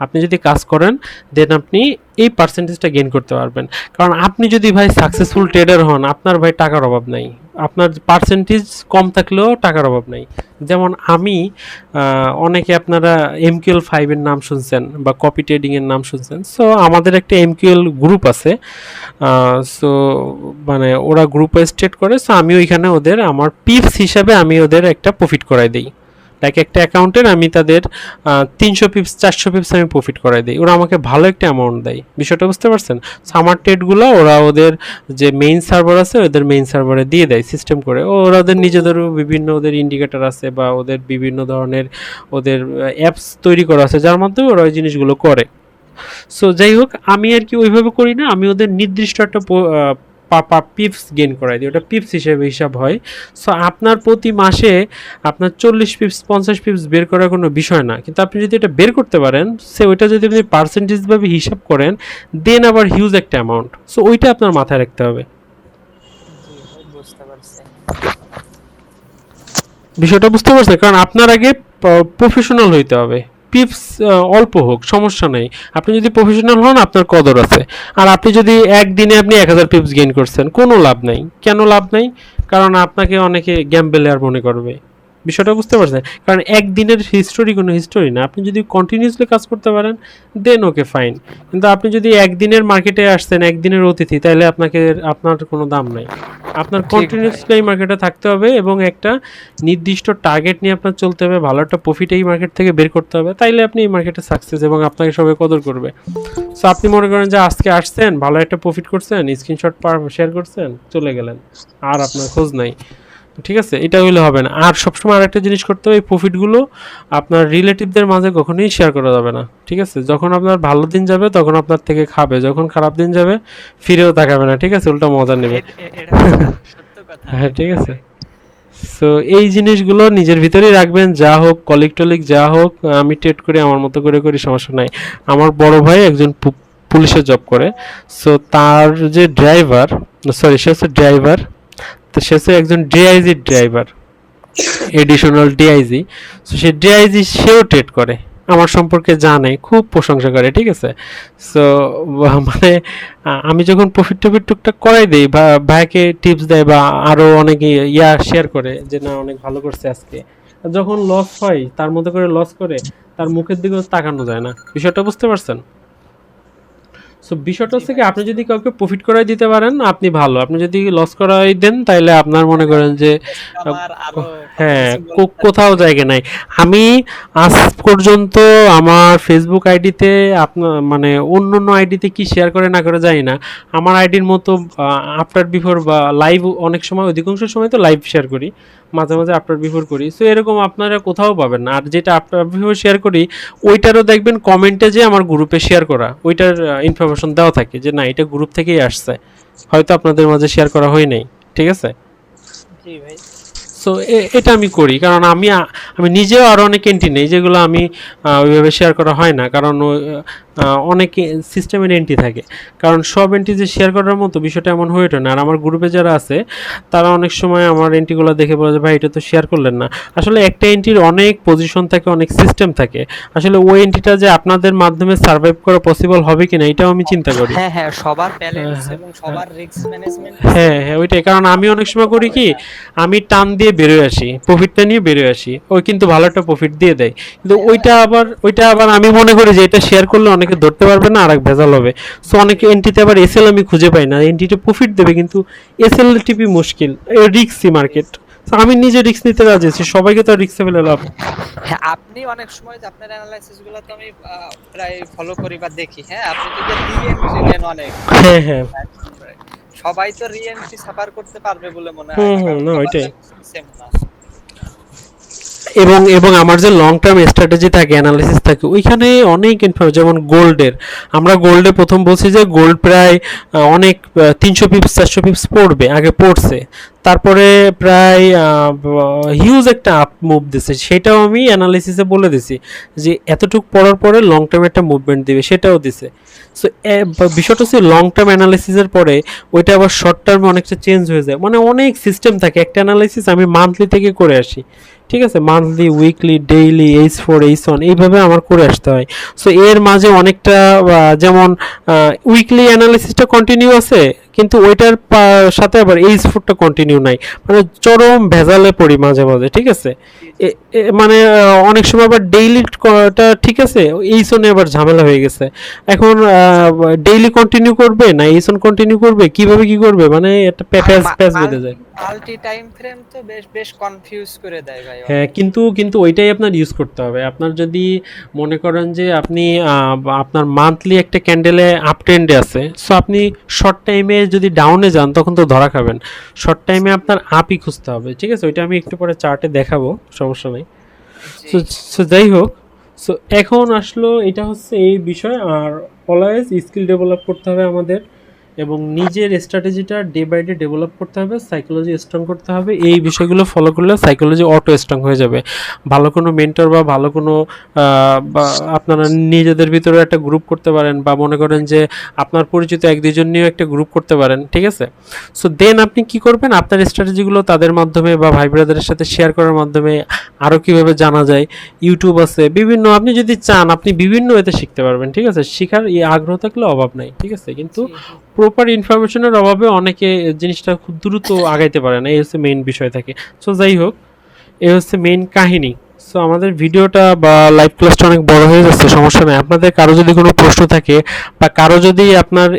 আপনি যদি কাজ করেন, দেন আপনি এই পার্সেন্টেজটা গেইন করতে পারবেন। কারণ আপনি যদি ভাই সাকসেসফুল ট্রেডার হন, আপনার ভাই টাকার অভাব নাই, আপনার পার্সেন্টেজ কম থাকলেও টাকার অভাব নাই। যেমন আমি অনেকে আপনারা MQL5 এর নাম শুনছেন বা কপি ট্রেডিং এর নাম শুনছেন। সো আমাদের একটা MQL গ্রুপ আছে, সো মানে ওরা গ্রুপ ওয়াইজ ট্রেড করে। সো আমি ওইখানে ওদের আমার পিপস হিসাবে আমি ওদের একটা প্রফিট করাই দিই, লাইক একটা অ্যাকাউন্টের আমি তাদের 300 পিপস 400 পিপস আমি প্রফিট করাই দিই, ওরা আমাকে ভালো একটা অ্যামাউন্ট দেয়। বিষয়টা বুঝতে পারছেন? সামার ট্রেডগুলো ওরা ওদের যে মেইন সার্ভার আছে ওদের মেইন সার্ভারে দিয়ে দেয় সিস্টেম করে। ওরা ওদের নিজেদেরও বিভিন্ন ওদের ইন্ডিকেটর আছে বা ওদের বিভিন্ন ধরনের ওদের অ্যাপস তৈরি করা আছে, যার মাধ্যমে ওরা ওই জিনিসগুলো করে। সো যাই হোক, আমি আর কি ওইভাবে করি না, আমি ওদের নির্দিষ্ট একটা পিপস গেইন করাই দিই, ওটা পিপস হিসেবে হিসাব হয়। সো আপনার প্রতি মাসে আপনার 40 পিপস 50 পিপস বের করার কোনো বিষয় না, কিন্তু আপনি যদি এটা বের করতে পারেন, সে ওইটা যদি আপনি পার্সেন্টেজভাবে হিসাব করেন, দেন আবার হিউজ একটা অ্যামাউন্ট। সো ওইটা আপনার মাথায় রাখতে হবে। বিষয়টা বুঝতে পারছেন? কারণ আপনার আগে প্রফেশনাল হইতে হবে। পিপস অল্প হোক সমস্যা নেই, আপনি যদি প্রফেশনাল হন আপনার কদর আছে। আর আপনি যদি একদিনে আপনি 1000 পিপস গেইন করছেন, কোনো লাভ নাই। কেন লাভ নাই? কারণ আপনাকে অনেকে গ্যাম্বলার মনে করবে, বিষয়টা বুঝতে পারছেন? কারণ একদিনের হিস্টোরি কোনো হিস্টোরি না। আপনি যদি কন্টিনিউয়াসলি কাজ করতে পারেন দেন ওকে ফাইন। কিন্তু আপনি যদি একদিনের মার্কেটে আসছেন, একদিনের অতিথি, তাহলে আপনার কোনো দাম নাই। আপনার কন্টিনিউয়াসলি এই মার্কেটে থাকতে হবে এবং একটা নির্দিষ্ট টার্গেট নিয়ে আপনার চলতে হবে, ভালো একটা প্রফিট এই মার্কেট থেকে বের করতে হবে, তাইলে আপনি এই মার্কেটে সাকসেস এবং আপনাকে সবাই কদর করবে। সো আপনি মনে করেন যে আজকে আসছেন, ভালো একটা প্রফিট করছেন, স্ক্রিনশট শেয়ার করছেন, চলে গেলেন, আর আপনার খোঁজ নাই। ঠিক আছে, এটা হইলে হবে না। আর সবসময় আরেকটা জিনিস করতে হবে, এই প্রফিটগুলো আপনার রিলেটিভদের মাঝে কখনোই শেয়ার করা যাবে না। ঠিক আছে, যখন আপনার ভালো দিন যাবে তখন আপনার থেকে খাবে, যখন খারাপ দিন যাবে ফিরেও তাকাবে না। ঠিক আছে, উল্টা মজা নেবে। এটা সত্য কথা। হ্যাঁ, ঠিক আছে। সো এই জিনিসগুলো নিজের ভিতরেই রাখবেন, যা হোক কলিগ টলিগ যা হোক, আমি ট্রেড করি আমার মতো করে করি, সমস্যা নাই। আমার বড় ভাই একজন পুলিশে জব করে, সো তার যে ড্রাইভার, সরি সে হচ্ছে ড্রাইভার, তো সে হচ্ছে একজন DIG driver, additional DIG. So সে ডিআইজি সেও ট্রেড করে, আমার সম্পর্কে জানে, খুব প্রশংসা করে। ঠিক আছে, সো মানে আমি যখন প্রফিট টফিট টুকটাক করাই দিই বা ভাইকে টিপস দেয় বা আরও অনেকে শেয়ার করে যে না অনেক ভালো করছে আজকে, যখন লস হয় তার মতো করে লস করে, তার মুখের দিকে তাকানো যায় না। বিষয়টা বুঝতে পারছেন? সো বিষয়টা হচ্ছে কি, আপনি যদি কাউকে প্রফিট করাই দিতে পারেন আপনি ভালো, আপনি যদি লস করাই দেন তাহলে আপনার মনে করেন যে আমার আরো হ্যাঁ কোথাও জায়গা নাই। আমি আজ পর্যন্ত আমার ফেসবুক আইডিতে আপনার মানে অন্য অন্য আইডিতে কি শেয়ার করে না করে জানি না, আমার আইডির মতো আফটার বিফোর বা লাইভ, অনেক সময় অধিকাংশ সময় তো লাইভ শেয়ার করি, মাঝে মাঝে আফটার বিফোর করি। সো এরকম আপনারা কোথাও পাবেন না। আর যেটা আফটার বিফোর শেয়ার করি ওইটারও দেখবেন কমেন্টে যে আমার গ্রুপে শেয়ার করা, ওইটার ইনফরমেশন দেওয়া থাকে যে না এটা গ্রুপ থেকেই আসছে, হয়তো আপনাদের মাঝে শেয়ার করা হয় নাই। ঠিক আছে, জি ভাই। সো এটা আমি করি কারণ আমি নিজেও আরও অনেক এন্ট্রি নেই যেগুলো আমি ওইভাবে শেয়ার করা হয় না, কারণ অনেক সিস্টেমের এন্ট্রি থাকে, কারণ সব এন্ট্রি যে শেয়ার করার মতো বিষয়টা এমন হয়ে ওঠে না। আর আমার গ্রুপে যারা আছে তারা অনেক সময় আমার এন্ট্রিগুলো দেখে বলে যে ভাই এটা তো শেয়ার করলেন না। আসলে একটা এন্ট্রির অনেক পজিশন থাকে, অনেক সিস্টেম থাকে, আসলে ওই এন্ট্রিটা যে আপনাদের মাধ্যমে সার্ভাইভ করা পসিবল হবে কিনা এটাও আমি চিন্তা করি। হ্যাঁ হ্যাঁ, সবার ব্যালেন্স এবং সবার রিস্ক ম্যানেজমেন্ট। হ্যাঁ হ্যাঁ, ওইটাই। কারণ আমি অনেক সময় করি কি, আমি টান দিয়ে বেরোয় আসি, প্রফিটটা নিয়ে বেরোয় আসি, ওই কিন্তু ভালো একটা প্রফিট দিয়ে দেয়, কিন্তু ওইটা আবার আমি মনে করি যে এটা শেয়ার করলে অনেকে ধরতে পারবে না, আর এক ভেজাল হবে। সো অনেকে এন্ট্রিতে আবার এসএল আমি খুঁজে পাই না, এন্ট্রিতে প্রফিট দেবে কিন্তু এসএল টিপি মুশকিল, রিস্কি মার্কেট। আমি নিজে রিস্ক নিতে রাজি আছি, সবাইকে তো রিস্কে ফেলে লাভ। হ্যাঁ, আপনি অনেক সময় যে আপনার অ্যানালাইসিস গুলো তো আমি প্রায় ফলো করি বা দেখি। হ্যাঁ, আপনি যদি রিএন্ট্রি নেন অনেক, হ্যাঁ হ্যাঁ, সবাই তো রিএন্ট্রি সাফার করতে পারবে বলে মনে হয় হুম না, হুম, কারণ না সবার ওইটাই। সেম না। এবং আমার যে লং টার্ম স্ট্র্যাটেজি থাকে, অ্যানালিসিস থাকে, ওইখানে অনেক ইনফরমেশন, যেমন গোল্ডের, আমরা গোল্ডে প্রথম বলছি যে গোল্ড প্রায় অনেক 300 পিপস 400 পিপস পড়বে, আগে পড়ছে, তারপরে প্রায় হিউজ একটা আপ মুভ দিছে, সেটাও আমি অ্যানালিসিসে বলে দিছি যে এতটুকু পড়ার পরে লং টার্মে একটা মুভমেন্ট দিবে, সেটাও দিছে। সো বিষয়টা হচ্ছে লং টার্ম অ্যানালিসিসের পরে ওইটা আবার শর্ট টার্মে অনেকটা চেঞ্জ হয়ে যায়, মানে অনেক সিস্টেম থাকে। একটা অ্যানালাইসিস আমি মান্থলি থেকে করে আসি, ঠিক আছে, monthly, weekly, daily, H4 H1 এইভাবে আমার করে আসতে হয়। সো এর মাঝে অনেকটা যেমন উইকলি অ্যানালিসিসটা কন্টিনিউ আছে, কিন্তু ওইটার সাথে আবার H4টা কন্টিনিউ নাই, মানে চরম ভেজালে পড়ি মাঝে মাঝে। ঠিক আছে, মানে অনেক সময় আবার ডেইলিটা ঠিক আছে, H1 আবার ঝামেলা হয়ে গেছে। এখন ডেইলি কন্টিনিউ করবে না H1 কন্টিনিউ করবে, কিভাবে কি করবে, মানে একটা প্যাচ বেঁধে যায়। মাল্টি টাইম ফ্রেম তো বেশ কনফিউজ করে দেয় ভাই। হ্যাঁ, কিন্তু ওইটাই আপনার ইউজ করতে হবে। আপনার যদি মনে করেন যে আপনি আপনার মান্থলি একটা ক্যান্ডেলে আপ ট্রেন্ডে আছে, সো আপনি শর্ট টাইমে যদি ডাউনে যান তখন তো ধরা খাবেন, শর্ট টাইমে আপনার আপই খুঁজতে হবে। ঠিক আছে, ওইটা আমি একটু পরে চার্টে দেখাবো, সমস্যা নেই। সো যাই হোক, সো এখন আসলো এটা হচ্ছে এই বিষয়। আর অলওয়েজ স্কিল ডেভেলপ করতে হবে আমাদের, এবং নিজের স্ট্র্যাটেজিটা ডে বাই ডে ডেভেলপ করতে হবে, সাইকোলজি স্ট্রং করতে হবে। এই বিষয়গুলো ফলো করলে সাইকোলজি অটো স্ট্রং হয়ে যাবে। ভালো কোনো মেন্টর বা ভালো কোনো বা আপনারা নিজেদের ভিতরে একটা গ্রুপ করতে পারেন, বা মনে করেন যে আপনার পরিচিত এক দুজন নিয়েও একটা গ্রুপ করতে পারেন। ঠিক আছে, সো দেন আপনি কি করবেন, আপনার স্ট্র্যাটেজিগুলো তাদের মাধ্যমে বা ভাই ব্রাদারের সাথে শেয়ার করার মাধ্যমে আরও কীভাবে জানা যায়, ইউটিউব আছে বিভিন্ন, আপনি যদি চান আপনি বিভিন্ন ওয়েতে শিখতে পারবেন। ঠিক আছে, শেখার আগ্রহ থাকলে অভাব নাই। ঠিক আছে, কিন্তু প্রপার ইনফরমেশনের অভাবে অনেকে জিনিসটা খুব দ্রুত আগাইতে পারে না, এই হচ্ছে মেইন বিষয় থাকে। সো যাই হোক, এই হচ্ছে মেইন কাহিনী। সো আমাদের ভিডিওটা বা লাইভ ক্লাসটা অনেক বড় হয়ে যাচ্ছে, সমস্যা নেই। আপনাদের কারো যদি কোনো প্রশ্ন থাকে বা কারো যদি আপনার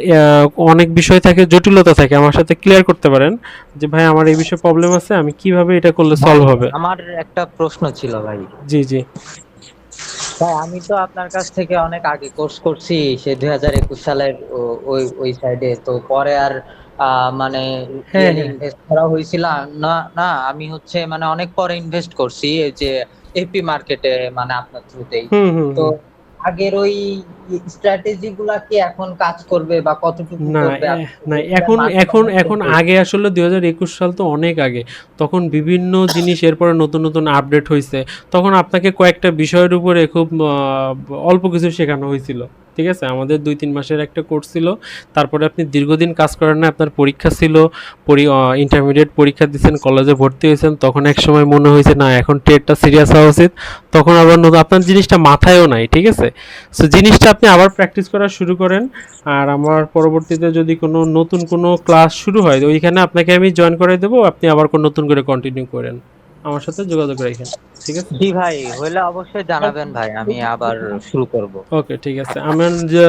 অনেক বিষয় থাকে, জটিলতা থাকে, আমার সাথে ক্লিয়ার করতে পারেন যে ভাই আমার এই বিষয়ে প্রবলেম আছে, আমি কিভাবে এটা করলে সলভ হবে। আমার একটা প্রশ্ন ছিল ভাই। জি জি। ভাই আমি তো আপনার কাছ থেকে অনেক আগে কোর্স করছি, সে 2021 সালের ওই ওই সাইডে, তো পরে আর মানে হ্যাঁ হ্যাঁ। ইনভেস্ট করা হয়েছিল না। না আমি হচ্ছে মানে অনেক পরে ইনভেস্ট করছি এই যে এপি মার্কেটে, মানে আপনার থ্রুতেই। হুম হুম তো হুম। আগের ওই স্ট্র্যাটেজি গুলা কি এখন কাজ করবে বা কতটুকু না করবে? না, এখন এখন এখন আগে আসলে 2021 সাল তো অনেক আগে, তখন বিভিন্ন জিনিস এরপরে নতুন নতুন আপডেট হয়েছে। তখন আপনাকে কয়েকটা বিষয়ের উপরে খুব অল্প কিছু শেখানো হয়েছিল, ঠিক আছে। আমাদের 2-3 মাসের একটা কোর্স ছিল, তারপরে আপনি দীর্ঘদিন কাজ করেন না, আপনার পরীক্ষা ছিল, ইন্টারমিডিয়েট পরীক্ষা দিয়েছেন, কলেজে ভর্তি হয়েছেন, তখন এক সময় মনে হয়েছে না এখন টেটটা সিরিয়াস হওয়া উচিত, তখন আবার আপনার জিনিসটা মাথায়ও নাই, ঠিক আছে। সো জিনিসটা আপনি আবার প্র্যাকটিস করা শুরু করেন। আর আমার পরবর্তীতে যদি কোনো নতুন কোনো ক্লাস শুরু হয়, তো ওইখানে আপনাকে আমি জয়েন করে দেবো, আপনি আবার কোনো নতুন করে কন্টিনিউ করেন, আমার সাথে যোগাযোগ রাখেন, ঠিক আছে। জি ভাই, হইলে অবশ্যই জানাবেন ভাই, আমি আবার শুরু করব। ওকে ঠিক আছে, আমার যে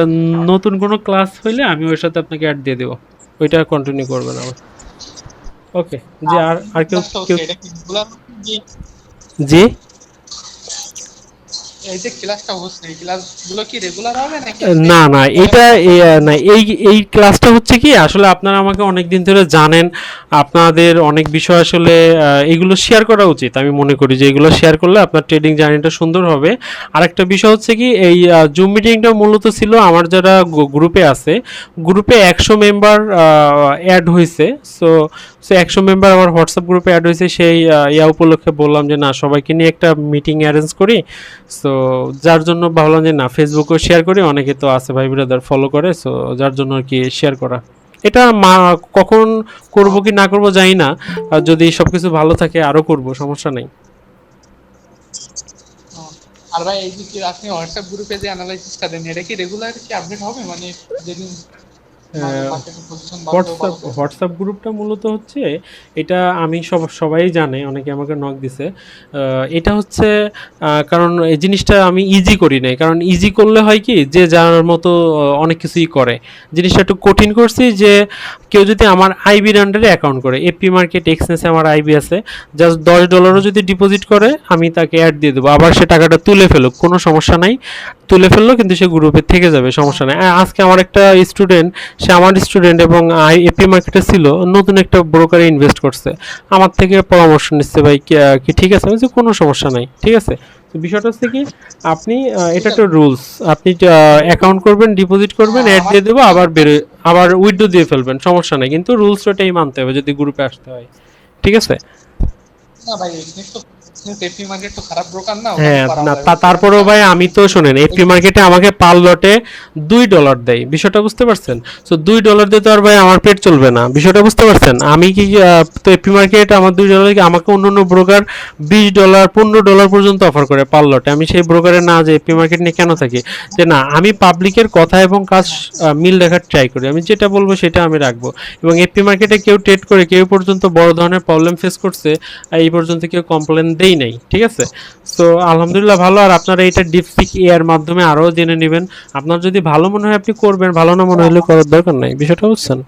নতুন কোনো ক্লাস হইলে আমি ওর সাথে আপনাকে অ্যাড দিয়ে দেবো, ওইটা কন্টিনিউ করবেন আবার। ওকে, যে আর কেউ কেউ জি। এই যে ক্লাসটা হচ্ছে, এই ক্লাসগুলো কি রেগুলার হবে নাকি? না না, এটা না, এই ক্লাসটা হচ্ছে কি, আসলে আপনারা আমাকে অনেক দিন ধরে জানেন, আপনাদের অনেক বিষয় আসলে এগুলো শেয়ার করা উচিত। আমি মনে করি যে এগুলো শেয়ার করলে আপনার ট্রেডিং জার্নিটা সুন্দর হবে। আরেকটা বিষয় হচ্ছে কি, এই জুম মিটিংটা মূলত ছিল আমার যারা গ্রুপে আছে, গ্রুপে 100 মেম্বার অ্যাড হয়েছে। সো 100 মেম্বার আমার হোয়াটসঅ্যাপ গ্রুপে অ্যাড হয়েছে, সেই উপলক্ষে বললাম যে না, সবাইকে নিয়ে একটা মিটিং অ্যারেঞ্জ করি। সো যার জন্য ভাবলাম যে না, ফেসবুকেও শেয়ার করি, অনেকে তো আছে ভাই ব্রাদার ফলো করে, সো যার জন্য আর কি শেয়ার করা। এটা কখন করব কি না করব জানি না, আর যদি সবকিছু ভালো থাকে আরো করব, সমস্যা নেই। আর ভাই এই যে আপনি হোয়াটসঅ্যাপ গ্রুপে যে অ্যানালাইসিসটা দেন, এটা কি রেগুলার কি আপডেট হবে, মানে যেদিন হোয়াটসঅ্যাপ গ্রুপটা মূলত হচ্ছে, এটা আমি সবাই জানে, অনেকে আমাকে নক দিছে। এটা হচ্ছে কারণ এই জিনিসটা আমি ইজি করি নাই, কারণ ইজি করলে হয় কি, যে যার মতো অনেক কিছুই করে। জিনিসটা একটু কঠিন করছি, যে কেউ যদি আমার আইবির আন্ডারে অ্যাকাউন্ট করে, এপি মার্কেট এক্সচেঞ্জে আমার আইবি আছে, জাস্ট $10 যদি ডিপোজিট করে আমি তাকে অ্যাড দিয়ে দেবো, আবার সে টাকাটা তুলে ফেলুক, কোনো সমস্যা নাই, তুলে ফেললো কিন্তু সে গ্রুপে থেকে যাবে, সমস্যা নেই। আজকে আমার একটা স্টুডেন্ট, সে আমার স্টুডেন্ট এবং এপি মার্কেটে ছিল, নতুন একটা ব্রোকারে ইনভেস্ট করছে, আমার থেকে পরামর্শ নিচ্ছে, ভাই কি ঠিক আছে, আমি বলছি কোনো সমস্যা নাই, ঠিক আছে। তো বিষয়টা হচ্ছে কি, আপনি এটা একটা রুলস, আপনি অ্যাকাউন্ট করবেন, ডিপোজিট করবেন, অ্যাড দিয়ে দেবো, আবার উইথড্র দিয়ে ফেলবেন, সমস্যা নেই, কিন্তু রুলস ওটাই মানতে হবে যদি গ্রুপে আসতে হয়, ঠিক আছে। না ভাই, এপি মার্কেট তো খারাপ ব্রোকার না। হ্যাঁ না, তারপরেও ভাই আমি তো শোনেন, এপি মার্কেটে আমাকে পার লটে $2 দেয়, বিষয়টা বুঝতে পারছেন। সো $2 দিয়ে তো আর ভাই আমার পেট চলবে না, বিষয়টা বুঝতে পারছেন। আমি কি তো এপি মার্কেট আমার $2 আমাকে অন্য ব্রোকার $20 $15 পর্যন্ত অফার করে পার লটে। আমি সেই ব্রোকারে না যে এপি মার্কেট নিয়ে কেন থাকি, যে না, আমি পাবলিকের কথা এবং কাজ মিল রাখার ট্রাই করি, আমি যেটা বলবো সেটা আমি রাখবো। এবং এপি মার্কেটে কেউ ট্রেড করে কেউ পর্যন্ত বড় ধরনের প্রবলেম ফেস করছে, এই পর্যন্ত কেউ কমপ্লেন দেই নাই, ঠিক আছে। সো আলহামদুলিল্লাহ ভালো। আর আপনারা এটা ডিপসিক এর মাধ্যমে আরও জেনে নেবেন, আপনার যদি ভালো মনে হয় আপনি করবেন, ভালো না মনে হলে করার দরকার নাই, বিষয়টা বুঝছেন।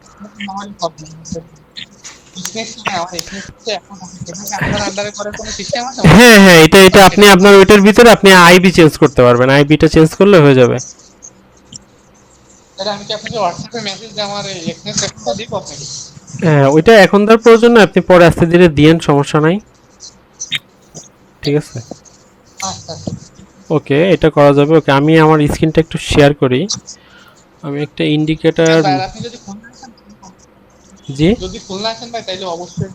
হ্যাঁ হ্যাঁ, এটা আপনি আপনার ওইটার ভিতরে আপনি আইবি চেঞ্জ করতে পারবেন, আইবিটা চেঞ্জ করলে হয়ে যাবে। আমি কি আপনাকে হোয়াটসঅ্যাপে মেসেজ দিয়ে আমার এক্সনেস অ্যাকাউন্টটা দিব আপনাকে? হ্যাঁ, ওইটা এখন তার প্রয়োজন না, আপনি পরে আস্তে ধীরে দিয়েন, সমস্যা নাই, ঠিক আছে। ওকে, এটা করা যাবে। ওকে, আমি আমার স্ক্রিনটা একটু শেয়ার করি, আমি একটা ইন্ডিকেটর। আপনি যদি খুলনা আসেন, জি, যদি খুলনা আসেন ভাই তাইলে অবশ্যই,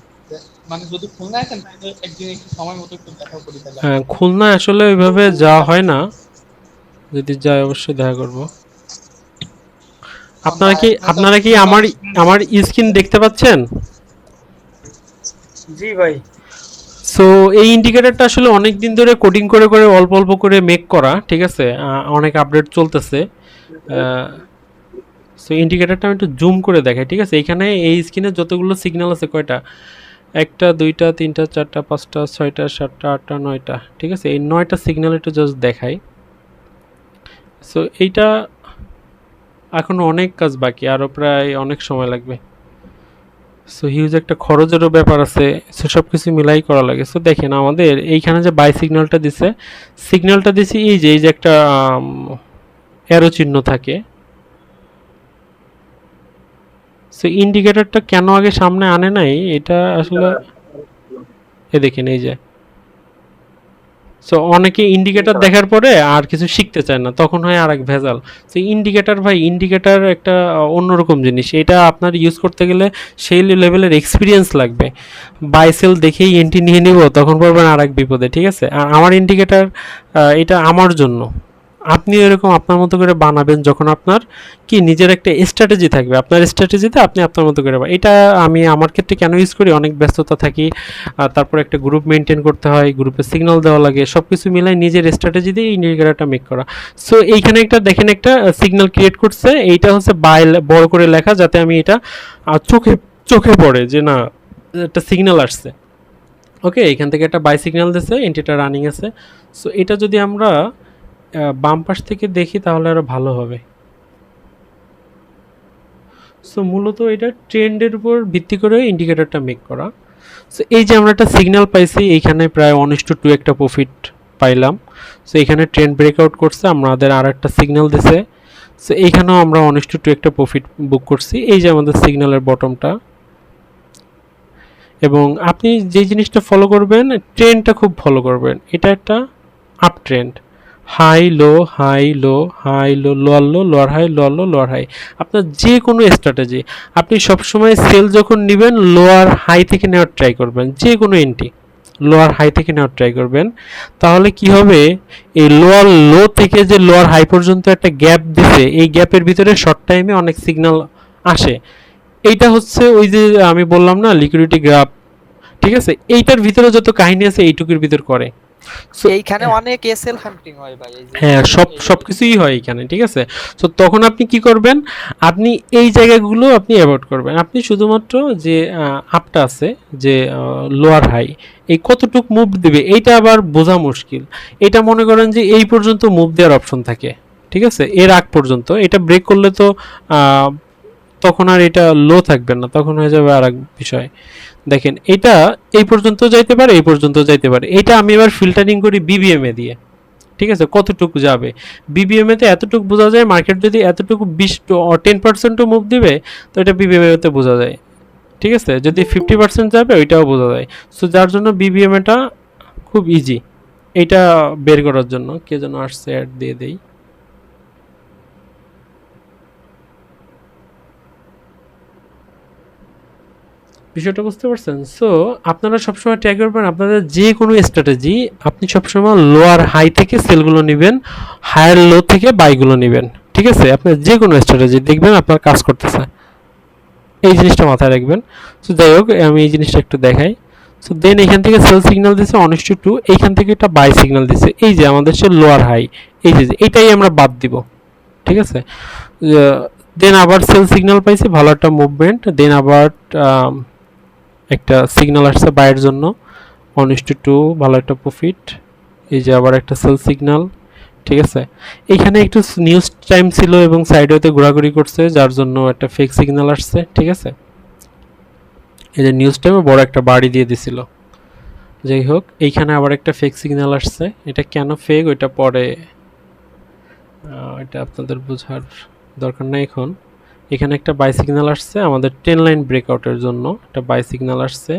মানে যদি খুলনা আসেন তাইলে একদিন একটু সময় মতো একটু দেখা করি তাহলে। হ্যাঁ, খুলনা আসলে ওইভাবে যাওয়া হয় না, যদি যাই অবশ্যই দেখা করব। আপনারা কি আমার স্ক্রিন দেখতে পাচ্ছেন? জি ভাই। সো এই ইন্ডিকেটরটা আসলে অনেক দিন ধরে কোডিং করে করে অল্প অল্প করে মেক করা, ঠিক আছে, অনেক আপডেট চলতেছে। সো ইন্ডিকেটরটা আমি একটু জুম করে দেখাই, ঠিক আছে। এখানে এই স্ক্রিনে যতগুলো সিগন্যাল আছে, কয়টা, একটা, দুইটা, তিনটা, চারটা, পাঁচটা, ছয়টা, সাতটা, আটটা, নয়টা, ঠিক আছে? এই 9টা সিগন্যাল একটু জাস্ট দেখাই। সো এইটা এখনো অনেক কাজ বাকি, আরও প্রায় অনেক সময় লাগবে। সো হিউজ একটা খরচেরও ব্যাপার আছে, সো সব কিছু মিলাই করা লাগে। সো দেখেন আমাদের এইখানে যে বাই সিগন্যালটা দিছে, সিগন্যালটা দিছি এই যে একটা অ্যারো চিহ্ন থাকে। সো ইন্ডিকেটরটা কেন আগে সামনে আনে নাই এটা আসলে দেখেন এই যে। সো অনেকে ইন্ডিকেটর দেখার পরে আর কিছু শিখতে চায় না, তখন হয় আর এক ভেজাল। সো ইন্ডিকেটর ভাই, ইন্ডিকেটর একটা অন্যরকম জিনিস, এটা আপনার ইউজ করতে গেলে সেই লেভেলের এক্সপিরিয়েন্স লাগবে। বাই সেল দেখেই এন্ট্রি নিয়ে নিব, তখন পড়বেন আর এক বিপদে, ঠিক আছে? আর আমার ইন্ডিকেটর এটা আমার জন্য, আপনি এরকম আপনার মতো করে বানাবেন যখন আপনার কি নিজের একটা স্ট্র্যাটেজি থাকবে, আপনার স্ট্র্যাটেজিতে আপনি আপনার মতো করে এটা আমি আমার ক্ষেত্রে কেন ইউজ করি, অনেক ব্যস্ততা থাকি, তারপর একটা গ্রুপ মেনটেন করতে হয়, গ্রুপে সিগন্যাল দেওয়া লাগে, সব কিছু মিলাই নিজের স্ট্র্যাটেজি দিয়ে ইন্ডিকেটরটা মেক করা। সো এইখানে একটা দেখেন একটা সিগন্যাল ক্রিয়েট করছে, এইটা হচ্ছে বাই বড় করে লেখা, যাতে আমি এটা চোখে চোখে পড়ে যে না একটা সিগন্যাল আসছে। ওকে, এখান থেকে একটা বাই সিগন্যাল দিচ্ছে, এন্ট্রিটা রানিং আছে। সো এটা যদি আমরা বাম পাশ থেকে দেখি তাহলে আরো ভালো হবে। সো মূলত এটা ট্রেন্ডের উপর ভিত্তি করে ইন্ডিকেটরটা মেক করা। সো এই যে আমরা একটা সিগন্যাল পাইছি, এইখানে প্রায় 1:2 একটা প্রফিট পাইলাম। সো এখানে ট্রেন্ড ব্রেকআউট করছে, আমাদের আর একটা সিগন্যাল দিছে। সো এইখানেও আমরা 1:2 একটা প্রফিট বুক করছি। এই যে আমাদের সিগন্যালের বটমটা। এবং আপনি যে জিনিসটা ফলো করবেন, ট্রেন্ডটা খুব ফলো করবেন। এটা একটা up trend, high low high low high low, lower low lower high, lower low lower high. আপনার যে কোনো স্ট্র্যাটেজি, আপনি সবসময় সেল যখন নেবেন লোয়ার হাই থেকে নেওয়ার ট্রাই করবেন, যে কোনো এন্ট্রি লোয়ার হাই থেকে নেওয়ার ট্রাই করবেন। তাহলে কি হবে, এই লোয়ার লো থেকে যে লোয়ার হাই পর্যন্ত একটা গ্যাপ দিছে, এই গ্যাপের ভিতরে শর্ট টাইমে অনেক সিগন্যাল আসে। এইটা হচ্ছে ওই যে আমি বললাম না লিকুইডিটি গ্রাফ, ঠিক আছে? এইটার ভিতরে যত কাহিনী আছে এইটুকুর ভিতর করে। এইখানে অনেক এসএল হান্টিং হয় ভাই, এই যে হ্যাঁ, সবকিছুই হয় এখানে, ঠিক আছে? তো তখন আপনি কি করবেন, আপনি এই জায়গাগুলো আপনি অ্যাভয়েড করবেন। আপনি শুধুমাত্র যে আপটা আছে, যে লোয়ার হাই, এই কতটুক মুভ দিবে এইটা আবার বোঝা মুশকিল। এটা মনে করেন যে এই পর্যন্ত মুভ দেওয়ার অপশন থাকে, ঠিক আছে? এর আগ পর্যন্ত এটা ব্রেক করলে তো তখন আর এটা লো থাকবে না, তখন হয়ে যাবে আর এক বিষয়। দেখেন এটা এই পর্যন্ত যাইতে পারে, এই পর্যন্ত যাইতে পারে। এটা আমি এবার ফিল্টারিং করি বিবিএম এ দিয়ে, ঠিক আছে? কতটুকু যাবে বিবিএম এতে এতটুকু বোঝা যায়। মার্কেট যদি এতটুকু 10% মুভ দিবে তো এটা বিবিএম এতে বোঝা যায়, ঠিক আছে? যদি 50% যাবে ওইটাও বোঝা যায়। সো যার জন্য বিবিএম এটা খুব ইজি এটা বের করার জন্য। কে যেন আসছে, অ্যাড দিয়ে দেই। বিষয়টা বুঝতে পারছেন? সো আপনারা সবসময় ট্রাই করবেন আপনাদের যে কোনো স্ট্র্যাটেজি, আপনি সবসময় লোয়ার হাই থেকে সেলগুলো নেবেন, হায়ার লো থেকে বাইগুলো নেবেন, ঠিক আছে? আপনার যে কোনো স্ট্র্যাটেজি দেখবেন আপনার কাজ করতেছে, এই জিনিসটা মাথায় রাখবেন। সো যাই হোক, আমি এই জিনিসটা একটু দেখাই। সো দেন এখান থেকে সেল সিগন্যাল দিচ্ছে 1:2, এইখান থেকে একটা বাই সিগন্যাল দিচ্ছে, এই যে আমাদের সে লোয়ার হাই, এই যে এইটাই আমরা বাদ দিব, ঠিক আছে? দেন আবার সেল সিগন্যাল পাইছি, ভালো একটা মুভমেন্ট। দেন আবার একটা সিগন্যাল আসছে বাইয়ের জন্য 1:2, ভালো একটা প্রফিট। এই যে আবার একটা সেল সিগন্যাল, ঠিক আছে? এইখানে একটু নিউজ টাইম ছিল এবং সাইডওয়েতে ঘোরাঘুরি করছে, যার জন্য একটা ফেক সিগন্যাল আসছে, ঠিক আছে? এই যে নিউজ টাইমে বড় একটা বাড়ি দিয়ে দিছিল। যাই হোক, এইখানে আবার একটা ফেক সিগন্যাল আসছে। এটা কেন ফেক ওইটা পরে, এটা আপনাদের বোঝার দরকার নাই এখন। এখানে একটা বাই সিগন্যাল আসছে আমাদের ট্রেন লাইন ব্রেকআউটের জন্য, একটা বাই সিগন্যাল আসছে।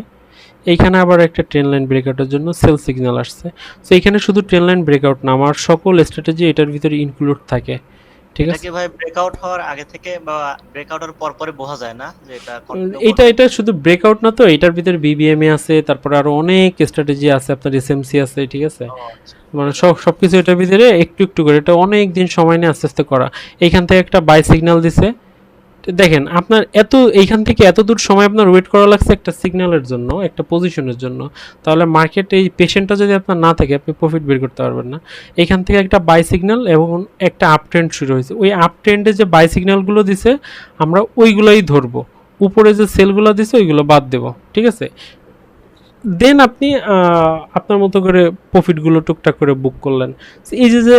এইখানে আবার একটা ট্রেন লাইন ব্রেকআউটের জন্য সেল সিগন্যাল আসছে। সো এখানে শুধু ট্রেন লাইন ব্রেকআউট না, আমার সকল স্ট্র্যাটেজি এটার ভিতরে ইনক্লুড থাকে, ঠিক আছে? এটা কি ভাই ব্রেকআউট হওয়ার আগে থেকে বা ব্রেকআউটের পর পরে বোঝা যায় না যে এটা এটা শুধু ব্রেকআউট না, তো এটার ভিতরে বিবিএমএ আছে, তারপরে আরো অনেক স্ট্র্যাটেজি আছে, আপনার এসএমসি আছে, ঠিক আছে? মানে সবকিছু এটার ভিতরে একটু একটু করে, এটা অনেক দিন সময় নিয়ে আস্তে আস্তে করা। এইখান থেকে একটা বাই সিগন্যাল দিছে, দেখেন আপনার এইখান থেকে এত দূর সময় আপনার ওয়েট করা লাগছে একটা সিগন্যালের জন্য, একটা পজিশনের জন্য। তাহলে মার্কেটে এই পেশেন্টটা যদি আপনার না থাকে, আপনি প্রফিট বের করতে পারবেন না। এখান থেকে একটা বাই সিগন্যাল এবং একটা আপ ট্রেন্ড শুরু হয়েছে। ওই আপ ট্রেন্ডে যে বাই সিগন্যালগুলো দিছে আমরা ওইগুলোই ধরবো, উপরে যে সেলগুলো দিছে ওইগুলো বাদ দেবো, ঠিক আছে? দেন আপনি আপনার মতো করে প্রফিটগুলো টুকটাক করে বুক করলেন। এই যে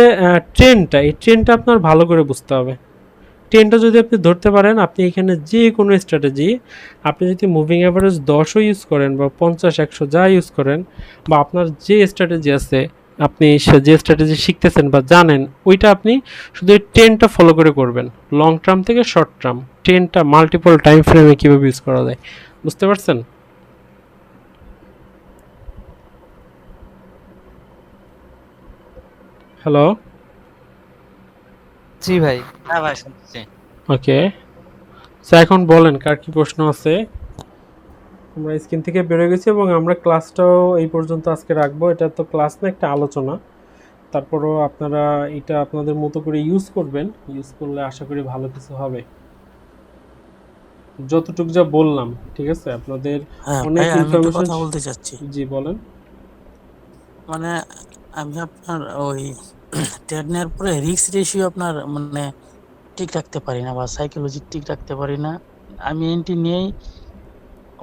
ট্রেন্ডটা, এই ট্রেন্ডটা আপনার ভালো করে বুঝতে হবে। ট্রেন্ডটা যদি আপনি ধরতে পারেন, আপনি এখানে যে কোনো স্ট্র্যাটেজি, আপনি যদি মুভিং অ্যাভারেজ 10ও ইউজ করেন বা 50-100 যা ইউজ করেন, বা আপনার যে স্ট্র্যাটেজি আছে, আপনি যে স্ট্র্যাটেজি শিখতেছেন বা জানেন, ওইটা আপনি শুধু এই ট্রেন্ডটা ফলো করে করবেন। লং টার্ম থেকে শর্ট টার্ম ট্রেন্ডটা মাল্টিপল টাইম ফ্রেমে কীভাবে ইউজ করা যায়, বুঝতে পারছেন? হ্যালো, জি ভাই। হ্যাঁ ভাই শুনছি। ওকে। স্যার এখন বলেন কার কি প্রশ্ন আছে। আমরা স্ক্রিন থেকে বেরোয় গেছি এবং আমরা ক্লাসটাও এই পর্যন্ত আজকে রাখবো। এটা তো ক্লাস না, একটা আলোচনা। তারপরও আপনারা এটা আপনাদের মতো করে ইউজ করবেন, ইউজ করলে আশা করি ভালো কিছু হবে। যতটুকু যা বললাম, ঠিক আছে? আপনাদের হ্যাঁ অনেক ভাই, আমি একটা ইনফরমেশন। কথা বলতে চাচ্ছি। জি বলেন। মানে আমি আপনার ওই ট্রেড নেওয়ার পরে রিস্ক রেশিও আপনার মানে ঠিক রাখতে পারি না, বা সাইকোলজি ঠিক রাখতে পারি না। আমি এন্ট্রি নিয়েই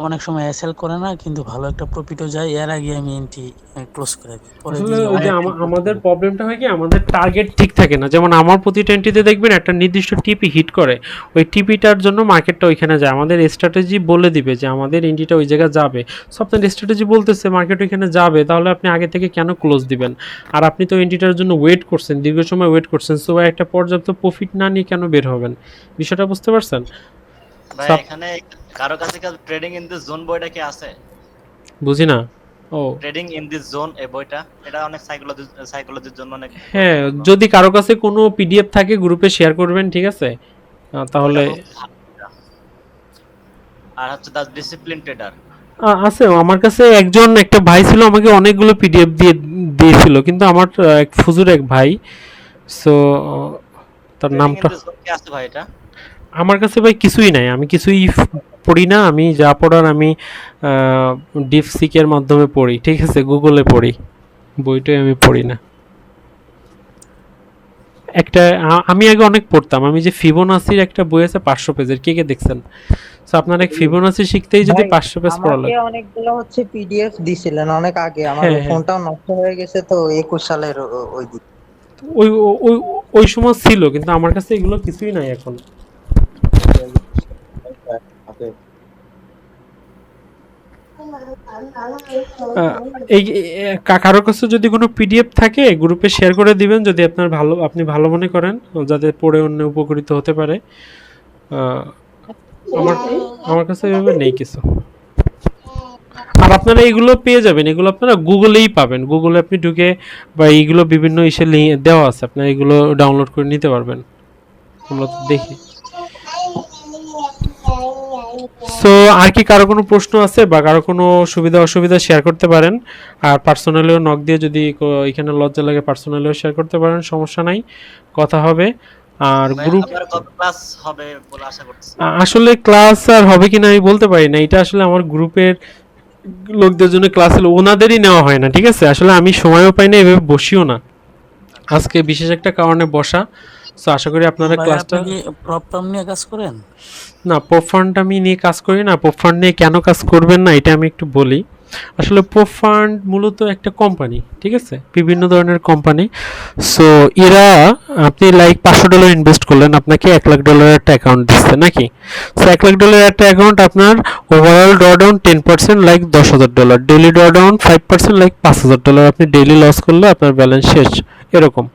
অনেক সময় এসএল করে না, কিন্তু ভালো একটা প্রফিটও যায়, এর আগে আমি এন্ট্রি ক্লোজ করে দিই, পরে আসলে দেখি ওই যে অনেক আমাদের প্রবলেমটা হয় কি, আমাদের টার্গেট ঠিক থাকে না। যেমন আমার প্রতিটা এন্ট্রিতে দেখবেন একটা নির্দিষ্ট টিপি হিট করে, ওই টিপিটার জন্য মার্কেটটা ওইখানে যায়। আমাদের স্ট্র্যাটেজি বলে দিবে যে আমাদের এন্ট্রিটা ওই জায়গায় যাবে। সো আপনার স্ট্র্যাটেজি বলতেছে মার্কেট ওইখানে যাবে, তাহলে আপনি আগে থেকে কেন ক্লোজ দিবেন? আর আপনি তো এন্ট্রিটার জন্য ওয়েট করছেন, দীর্ঘ সময় ওয়েট করছেন, সো একটা পর্যাপ্ত প্রফিট না নিয়ে কেন বের হবেন? বিষয়টা বুঝতে পারছেন? ভাই এখানে কারো কাছে কি ট্রেডিং ইন দিস জোন বইটা কি আছে? বুঝি না। ও, ট্রেডিং ইন দিস জোন এই বইটা, এটা অনেক সাইকোলজির জন্য অনেক। হ্যাঁ, যদি কারো কাছে কোনো পিডিএফ থাকে গ্রুপে শেয়ার করবেন, ঠিক আছে? তাহলে আর হচ্ছে দা ডিসিপ্লিন ট্রেডার আছে আমার কাছে। একজন একটা ভাই ছিল, আমাকে অনেকগুলো পিডিএফ দিয়েছিল, কিন্তু আমার এক ফুজুর এক ভাই, সো তার নামটা কি আছে ভাই এটা? আমার কাছে ভাই কিছুই নাই, আমি কিছুই পড়ি না। আমি যা পড়ার আমি ডিপসিকের মাধ্যমে পড়ি, ঠিক আছে? গুগলে পড়ি, বইটাই আমি পড়ি না। একটা আমি আগে অনেক পড়তাম। আমি যে ফিবোনাসির একটা বই আছে 500 পেজের, কে কে দেখছেন? সো আপনার এক ফিবোনাসি শিখতেই যদি 500 পেজ পড়া লাগে। আমাকে অনেকগুলো হচ্ছে পিডিএফ দিছিলেন অনেক আগে, আমার হ্যাঁ, হ্যাঁ। ফোনটাও নষ্ট হয়ে গেছে তো 21 সালের ওই দিন। ওই ওই ওই সময় ছিল, কিন্তু আমার কাছে এগুলো কিছুই নাই এখন। এই কারোর কাছে যদি কোনো পিডিএফ থাকে গ্রুপে শেয়ার করে দিবেন, যদি আপনার আপনি ভালো মনে করেন, যাতে পড়ে অন্য উপকৃত হতে পারে। আমার কাছে এভাবে নেই কিছু। আর আপনারা এগুলো পেয়ে যাবেন, এগুলো আপনারা গুগলেই পাবেন। গুগলে আপনি ঢুকে, বা এইগুলো বিভিন্ন ইসে দেওয়া আছে, আপনারা এগুলো ডাউনলোড করে নিতে পারবেন। আমরা তো দেখি। সো আর কি কারো কোনো প্রশ্ন আছে বা কারো কোনো সুবিধা অসুবিধা শেয়ার করতে পারেন। আর পার্সোনালিও নক দিয়ে যদি এখানে লজ্জা লাগে পার্সোনালিও শেয়ার করতে পারেন, সমস্যা নাই, কথা হবে। আর গ্রুপ ক্লাস হবে বলে আশা করছি। আসলে ক্লাস আর হবে কিনা আমি বলতে পারি না, এটা আসলে আমার গ্রুপের লোকদের জন্য ক্লাস হলো, ওনাদেরই নেওয়া হয় না, ঠিক আছে? আসলে আমি সময়ও পাই না, এভাবে বসিও না। আজকে বিশেষ একটা কারণে বসা। সো আশা করি আপনারা ক্লাসটা। আপনি কি প্রপ ফার্ম নিয়ে কাজ করেন? না, প্রপ ফান্ড আমি নিয়ে কাজ করি না। প্রপ ফান্ড নিয়ে কেন কাজ করবেন না এটা আমি একটু বলি। আসলে প্রপ ফান্ড মূলত একটা কোম্পানি, ঠিক আছে? বিভিন্ন ধরনের কোম্পানি। সো এরা, আপনি লাইক $500 ইনভেস্ট করলেন, আপনাকে $1,00,000 একটা অ্যাকাউন্ট দিচ্ছে নাকি? সো $1,00,000 একটা অ্যাকাউন্ট, আপনার overall drawdown 10% like $10,000, daily drawdown 5% like $5,000। আপনি ডেইলি লস করলে আপনার ব্যালেন্স শেষ, এরকম।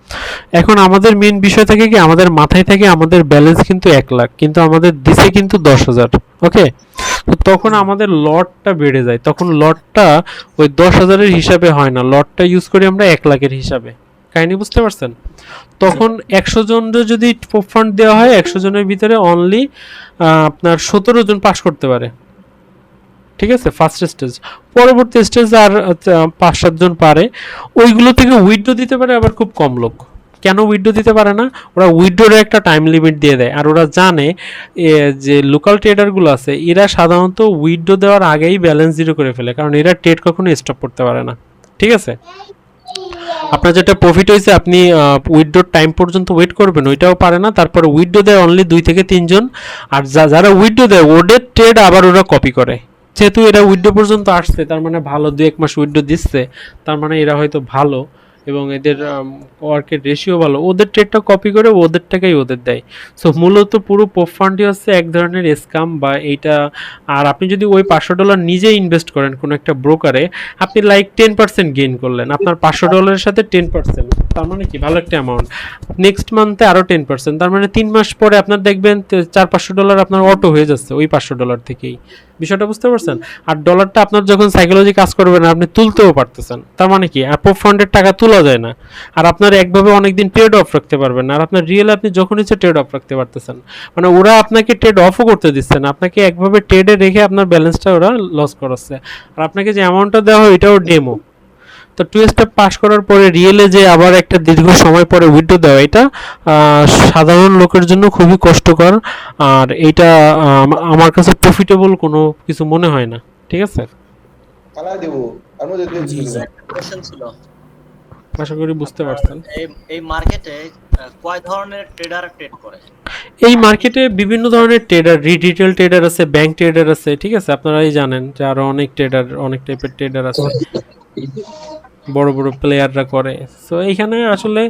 এখন আমাদের মেইন বিষয় থাকে কি, আমাদের মাথায় থাকে আমাদের ব্যালেন্স কিন্তু 1,00,000, কিন্তু আমাদের দিছে কিন্তু 10,000। ওকে, তো তখন আমাদের লটটা বেড়ে যায়, তখন লটটা ওই 10,000-এর হিসাবে হয় না, লটটা ইউজ করি আমরা 1,00,000-এর হিসাবে। কাহিনী বুঝতে পারছেন? তখন 100 জনের যদি প্রপ ফান্ড দেওয়া হয়, 100 জনের ভিতরে অনলি আপনার 17 জন পাস করতে পারে, ঠিক আছে? First stage. পরবর্তী স্টেজ আর 5-7 জন পারে। ওইগুলো থেকে উইথড্র দিতে পারে আবার খুব কম লোক। কেন উইথড্র দিতে পারে না? ওরা উইথড্রোর একটা টাইম লিমিট দিয়ে দেয়, আর ওরা জানে যে লোকাল ট্রেডারগুলো আছে এরা সাধারণত উইথড্র দেওয়ার আগেই ব্যালেন্স জিরো করে ফেলে, কারণ এরা ট্রেড কখনো স্টপ করতে পারে না, ঠিক আছে? আপনার যেটা প্রফিট হয়েছে আপনি উইথড্রোর টাইম পর্যন্ত ওয়েট করবেন, ওইটাও পারে না। তারপরে উইথড্রো দেয় অনলি 2 থেকে 3 জন, আর যারা উইথড্রো দেয় ওদের ট্রেড আবার ওরা কপি করে, যেহেতু এরা উইন্ডো পর্যন্ত আসছে, তার মানে ভালো, 2-1 মাস উইন্ডো দিচ্ছে, তার মানে এরা হয়তো ভালো এবং এদের ওয়ার্কের রেশিও ভালো, ওদের ট্রেডটা কপি করে ওদের টাকাই ওদের দেয়। সো মূলত পুরো পোপ ফান্ডই হচ্ছে এক ধরনের স্কাম বা এইটা। আর আপনি যদি ওই $500 নিজে ইনভেস্ট করেন কোনো একটা ব্রোকারে, আপনি লাইক 10% গেইন করলেন আপনার $500 সাথে 10%, তার মানে কি ভালো একটা অ্যামাউন্ট। নেক্সট মান্থে আরও 10%, তার মানে 3 মাস পরে আপনার দেখবেন $400-500 আপনার অটো হয়ে যাচ্ছে ওই $500 থেকেই। বিষয়টা বুঝতে পারছেন? আর ডলারটা আপনার যখন সাইকোলজি কাজ করবে না, আপনি তুলতেও পারতেছেন, তার মানে কি আর পোপ ফান্ডের টাকা তোলা যায় না। আর আপনার একভাবে অনেকদিন ট্রেড অফ রাখতে পারবেন না, আর আপনার রিয়েল আপনি যখন ইচ্ছে ট্রেড অফ রাখতে পারতেছেন। মানে ওরা আপনাকে ট্রেড অফও করতে দিচ্ছে না, আপনাকে একভাবে ট্রেডে রেখে আপনার ব্যালেন্সটা ওরা লস করাচ্ছে। আর আপনাকে যে অ্যামাউন্টটা দেওয়া হয় এটাও ডেমো। তো 2 স্টেপ পাস করার পরে রিয়েলে যে আবার একটা দীর্ঘ সময় পরে উইথড্র দেওয়া, এটা সাধারণ লোকের জন্য খুবই কষ্টকর। আর এটা আমার কাছে প্রফিটেবল কোনো কিছু মনে হয় না। ঠিক আছে, জি জি। কোশ্চেন ছিল, আশা করি বুঝতে পারছেন। এই মার্কেটে কয় ধরনের ট্রেডার ট্রেড করে? এই মার্কেটে বিভিন্ন ধরনের ট্রেডার, রিটেল ট্রেডার আছে, ব্যাংক ট্রেডার আছে, ঠিক আছে, আপনারাই জানেন যে আরো অনেক ট্রেডার, অনেক টাইপের ট্রেডার আছে, বড় বড় প্লেয়াররা করে। সো এইখানে আসলে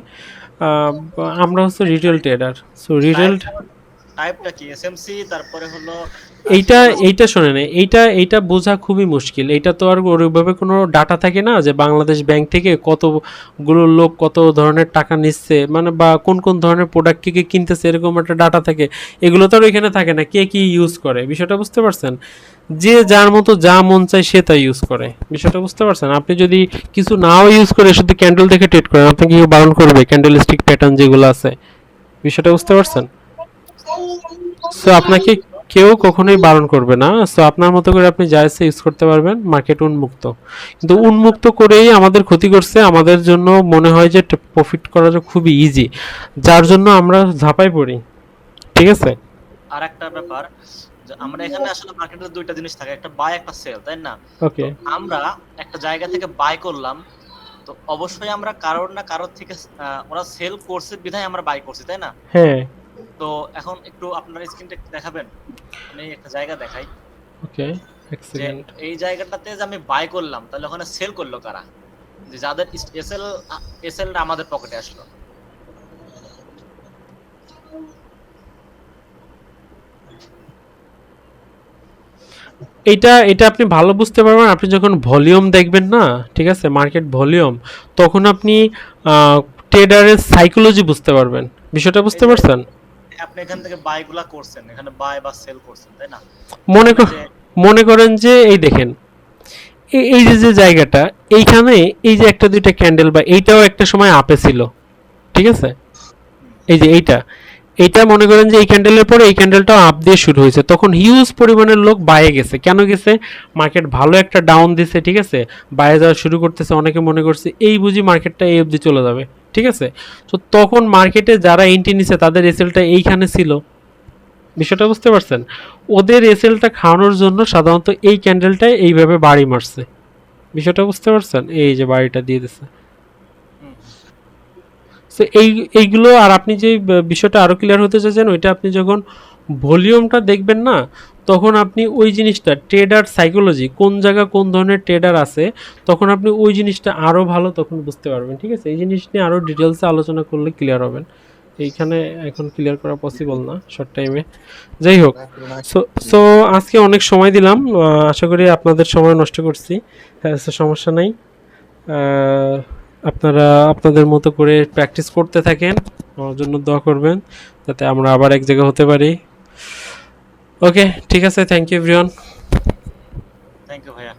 আমরা হচ্ছে রিটেল ট্রেডার। সো রিটেল টাইপটা কি? এসএমসি, তারপরে হলো এইটা শোনেন, এইটা বোঝা খুবই মুশকিল। এইটা তো আর ওইভাবে কোনো ডাটা থাকে না যে বাংলাদেশ ব্যাংক থেকে কতগুলো লোক কত ধরনের টাকা নিচ্ছে, মানে বা কোন কোন ধরনের প্রোডাক্ট কে কিনতেছে, এরকম একটা ডাটা থাকে। এগুলো তো আর ওইখানে থাকে না, কে কি ইউজ করে, বিষয়টা বুঝতে পারছেন? যে যার মতো যা মন চায় সে তাই ইউজ করে, বিষয়টা বুঝতে পারছেন? আপনি যদি কিছু নাও ইউজ করে শুধু ক্যান্ডেল দেখে ট্রেড করেন, আপনাকে কেউ বারণ করবে? ক্যান্ডেল স্টিক প্যাটার্ন যেগুলো আছে, বিষয়টা বুঝতে পারছেন? সো আপনাকে কেউ কখনোই বারণ করবে না। সো আপনার মতো করে আপনি যা ইচ্ছে ইউজ করতে পারবেন, মার্কেট উন্মুক্ত। কিন্তু উন্মুক্ত করেই আমাদের ক্ষতি করছে, আমাদের জন্য মনে হয় যে প্রফিট করা খুবই ইজি, যার জন্য আমরা ঝাঁপাই পড়ি। ঠিক আছে, আর একটা ব্যাপার, যে আমরা এখানে আসলে মার্কেটে দুইটা জিনিস থাকে, একটা বাই একটা সেল, তাই না? ওকে, আমরা একটা জায়গা থেকে বাই করলাম, তো অবশ্যই আমরা কারোর না কারোর থেকে ওরা সেল করছে বিধায় আমরা বাই করছি, তাই না? হ্যাঁ, তো এখন একটু আপনার স্ক্রিনটা একটু দেখাবেন, আমি একটা জায়গা দেখাই। ওকে, যে এক্সিলেন্ট। এই জায়গাটাতে যে আমি বাই করলাম, তাহলে ওখানে সেল করলো কারা? যে যাদের এসএলটা আমাদের পকেটে আসলো। এটা আপনি ভালো বুঝতে পারবেন আপনি যখন ভলিউম দেখবেন না, ঠিক আছে, মার্কেট ভলিউম, তখন আপনি ট্রেডারের সাইকোলজি বুঝতে পারবেন। বিষয়টা বুঝতে পারছেন? আপনি এখান থেকে বাইগুলা করছেন, এখানে বাই বা সেল করছেন, তাই না? মনে করেন যে এই দেখেন, এই যে জায়গাটা, এইখানে এই যে একটা দুইটা ক্যান্ডেল, বা এইটাও একটা সময় আপে ছিল, ঠিক আছে, এই যে এইটা মনে করেন যে এই ক্যান্ডেলের পরে এই ক্যান্ডেলটাও আপ দিয়ে শুরু হয়েছে, তখন হিউজ পরিমাণের লোক বাইরে গেছে। কেন গেছে? মার্কেট ভালো একটা ডাউন দিছে, ঠিক আছে, বাইরে যাওয়া শুরু করতেছে, অনেকে মনে করছে এই বুঝি মার্কেটটা এই অবধি চলে যাবে, ঠিক আছে। তো তখন মার্কেটে যারা এন্ট্রি নিছে তাদের এসএলটা এইখানে ছিল, বিষয়টা বুঝতে পারছেন? ওদের এসএলটা খাওয়ানোর জন্য সাধারণত এই ক্যান্ডেলটায় এইভাবে বাড়ি মারছে, বিষয়টা বুঝতে পারছেন? এই যে বাড়িটা দিয়ে দিছে। সো এইগুলো, আর আপনি যে বিষয়টা আরো ক্লিয়ার হতে চাইছেন, ওইটা আপনি যখন ভলিউমটা দেখবেন না, তখন আপনি ওই জিনিসটা ট্রেডার সাইকোলজি, কোন জায়গা কোন ধরনের ট্রেডার আছে, তখন আপনি ওই জিনিসটা আরো ভালো তখন বুঝতে পারবেন। ঠিক আছে, এই জিনিস নিয়ে আরো ডিটেলসে আলোচনা করলে ক্লিয়ার হবেন, এইখানে এখন ক্লিয়ার করা পসিবল না শর্ট টাইমে। যাই হোক, সো আজকে অনেক সময় দিলাম, আশা করি আপনাদের সময় নষ্ট করছি, সমস্যা নাই। আপনারা আপনাদের মতো করে প্র্যাকটিস করতে থাকেন, আমার জন্য দোয়া করবেন যাতে আমরা আবার এক জায়গায় হতে পারি। ওকে, ঠিক আছে, thank you everyone. Thank you ভাইয়া।